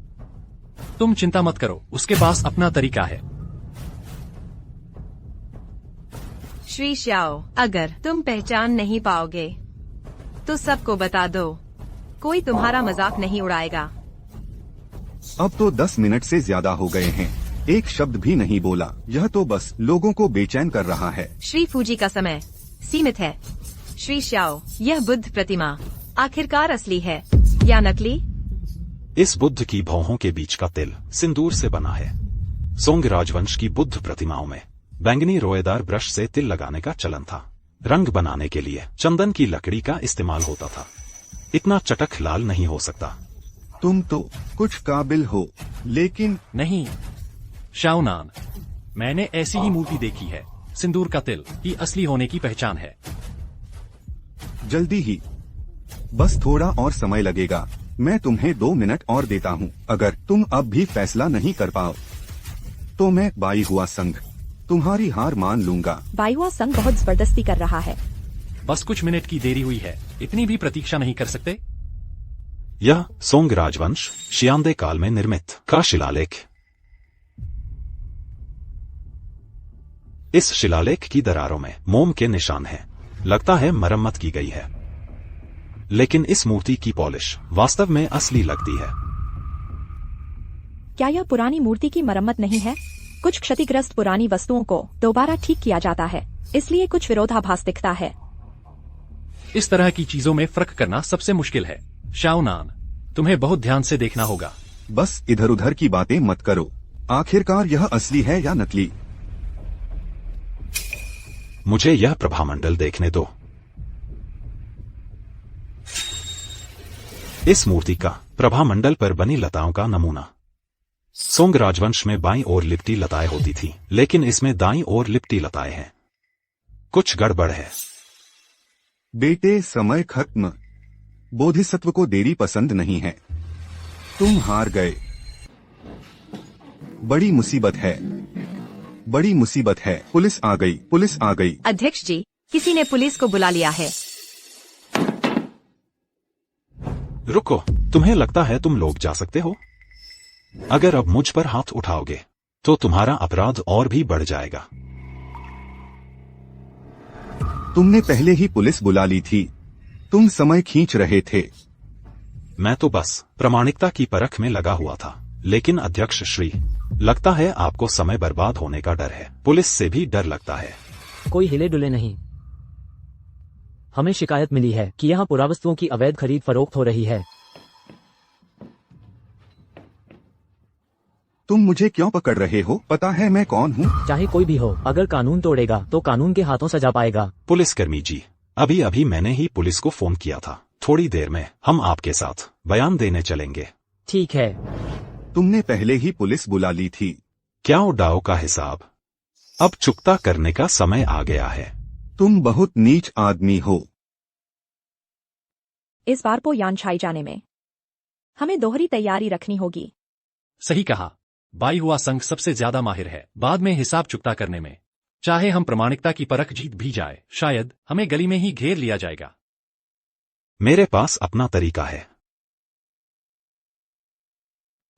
तुम चिंता मत करो, उसके पास अपना तरीका है। श्री श्याओ, अगर तुम पहचान नहीं पाओगे तो सबको बता दो, कोई तुम्हारा मजाक नहीं उड़ाएगा। अब तो 10 मिनट से ज्यादा हो गए हैं, एक शब्द भी नहीं बोला। यह तो बस लोगों को बेचैन कर रहा है। श्री फूजी का समय सीमित है। श्री श्याओ, यह बुद्ध प्रतिमा आखिरकार असली है या नकली? इस बुद्ध की भौहों के बीच का तिल सिंदूर से बना है। सोंग राजवंश की बुद्ध प्रतिमाओं में बैंगनी रोएदार ब्रश से तिल लगाने का चलन था। रंग बनाने के लिए चंदन की लकड़ी का इस्तेमाल होता था। इतना चटक लाल नहीं हो सकता। तुम तो कुछ काबिल हो, लेकिन नहीं शाओनान, मैंने ऐसी ही मूर्ति देखी है। सिंदूर का तिल ही असली होने की पहचान है। जल्दी ही, बस थोड़ा और समय लगेगा। मैं तुम्हें 2 मिनट और देता हूँ। अगर तुम अब भी फैसला नहीं कर पाओ तो मैं बाई हुआ संघ तुम्हारी हार मान लूंगा। बायुआ संघ बहुत जबरदस्ती कर रहा है। बस कुछ मिनट की देरी हुई है, इतनी भी प्रतीक्षा नहीं कर सकते। यह सोंग राजवंश शियांदे काल में निर्मित का शिलालेख। इस शिलालेख की दरारों में मोम के निशान हैं। लगता है मरम्मत की गई है, लेकिन इस मूर्ति की पॉलिश वास्तव में असली लगती है। क्या यह पुरानी मूर्ति की मरम्मत नहीं है? कुछ क्षतिग्रस्त पुरानी वस्तुओं को दोबारा ठीक किया जाता है, इसलिए कुछ विरोधाभास दिखता है। इस तरह की चीजों में फर्क करना सबसे मुश्किल है। शाओनान, तुम्हें बहुत ध्यान से देखना होगा। बस इधर उधर की बातें मत करो। आखिरकार यह असली है या नकली? मुझे यह प्रभामंडल देखने दो। इस मूर्ति का प्रभामंडल पर बनी लताओं का नमूना। सोंग राजवंश में बाईं ओर लिपटी लताएं होती थी, लेकिन इसमें दाईं ओर लिपटी लताएं हैं। कुछ गड़बड़ है। बेटे, समय खत्म। बोधिसत्व को देरी पसंद नहीं है। तुम हार गए। बड़ी मुसीबत है, बड़ी मुसीबत है। पुलिस आ गई, पुलिस आ गई। अध्यक्ष जी, किसी ने पुलिस को बुला लिया है। रुको, तुम्हें लगता है तुम लोग जा सकते हो? अगर अब मुझ पर हाथ उठाओगे तो तुम्हारा अपराध और भी बढ़ जाएगा। तुमने पहले ही पुलिस बुला ली थी। तुम समय खींच रहे थे। मैं तो बस प्रामाणिकता की परख में लगा हुआ था। लेकिन अध्यक्ष श्री, लगता है आपको समय बर्बाद होने का डर है। पुलिस से भी डर लगता है। कोई हिले डुले नहीं। हमें शिकायत मिली है कि यहाँ पुरावस्तुओं की अवैध खरीद फरोख्त हो रही है। तुम मुझे क्यों पकड़ रहे हो? पता है मैं कौन हूँ? चाहे कोई भी हो, अगर कानून तोड़ेगा तो कानून के हाथों सजा पाएगा। पुलिसकर्मी जी, अभी अभी मैंने ही पुलिस को फोन किया था। थोड़ी देर में हम आपके साथ बयान देने चलेंगे। ठीक है। तुमने पहले ही पुलिस बुला ली थी। क्या डाओ का हिसाब अब चुकता करने का समय आ गया है। तुम बहुत नीच आदमी हो। इस बार पो यान छाई जाने में हमें दोहरी तैयारी रखनी होगी। सही कहा, बाई हुआ संघ सबसे ज्यादा माहिर है बाद में हिसाब चुकता करने में। चाहे हम प्रामाणिकता की परख जीत भी जाए, शायद हमें गली में ही घेर लिया जाएगा। मेरे पास अपना तरीका है।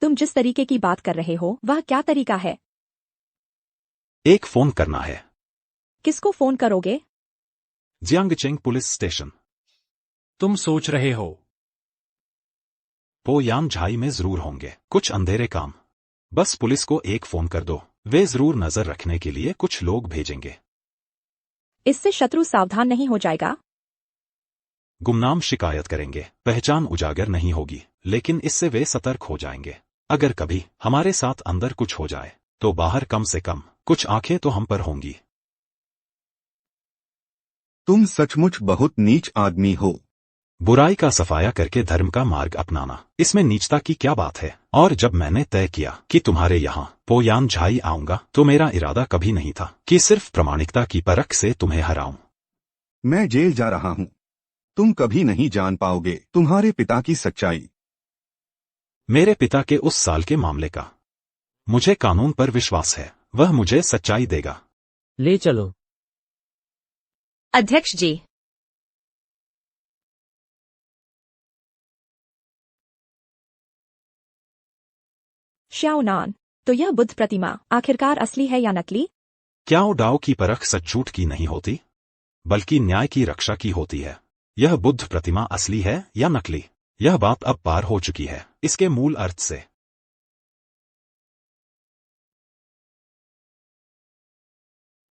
तुम जिस तरीके की बात कर रहे हो वह क्या तरीका है? एक फोन करना है। किसको फोन करोगे? जियांगचेंग पुलिस स्टेशन। तुम सोच रहे हो पो यान झाई में जरूर होंगे कुछ अंधेरे काम। बस पुलिस को एक फोन कर दो, वे जरूर नजर रखने के लिए कुछ लोग भेजेंगे। इससे शत्रु सावधान नहीं हो जाएगा? गुमनाम शिकायत करेंगे, पहचान उजागर नहीं होगी, लेकिन इससे वे सतर्क हो जाएंगे। अगर कभी हमारे साथ अंदर कुछ हो जाए तो बाहर कम से कम कुछ आंखें तो हम पर होंगी। तुम सचमुच बहुत नीच आदमी हो। बुराई का सफाया करके धर्म का मार्ग अपनाना, इसमें नीचता की क्या बात है? और जब मैंने तय किया कि तुम्हारे यहाँ पो यान झाई आऊंगा तो मेरा इरादा कभी नहीं था कि सिर्फ प्रामाणिकता की परख से तुम्हें हराऊं। मैं जेल जा रहा हूँ। तुम कभी नहीं जान पाओगे तुम्हारे पिता की सच्चाई। मेरे पिता के उस साल के मामले का मुझे कानून पर विश्वास है, वह मुझे सच्चाई देगा। ले चलो। अध्यक्ष जी, श्याओनान, तो यह बुद्ध प्रतिमा आखिरकार असली है या नकली? क्या डाओ की परख सच झूठ की नहीं होती, बल्कि न्याय की रक्षा की होती है। यह बुद्ध प्रतिमा असली है या नकली? यह बात अब पार हो चुकी है इसके मूल अर्थ से।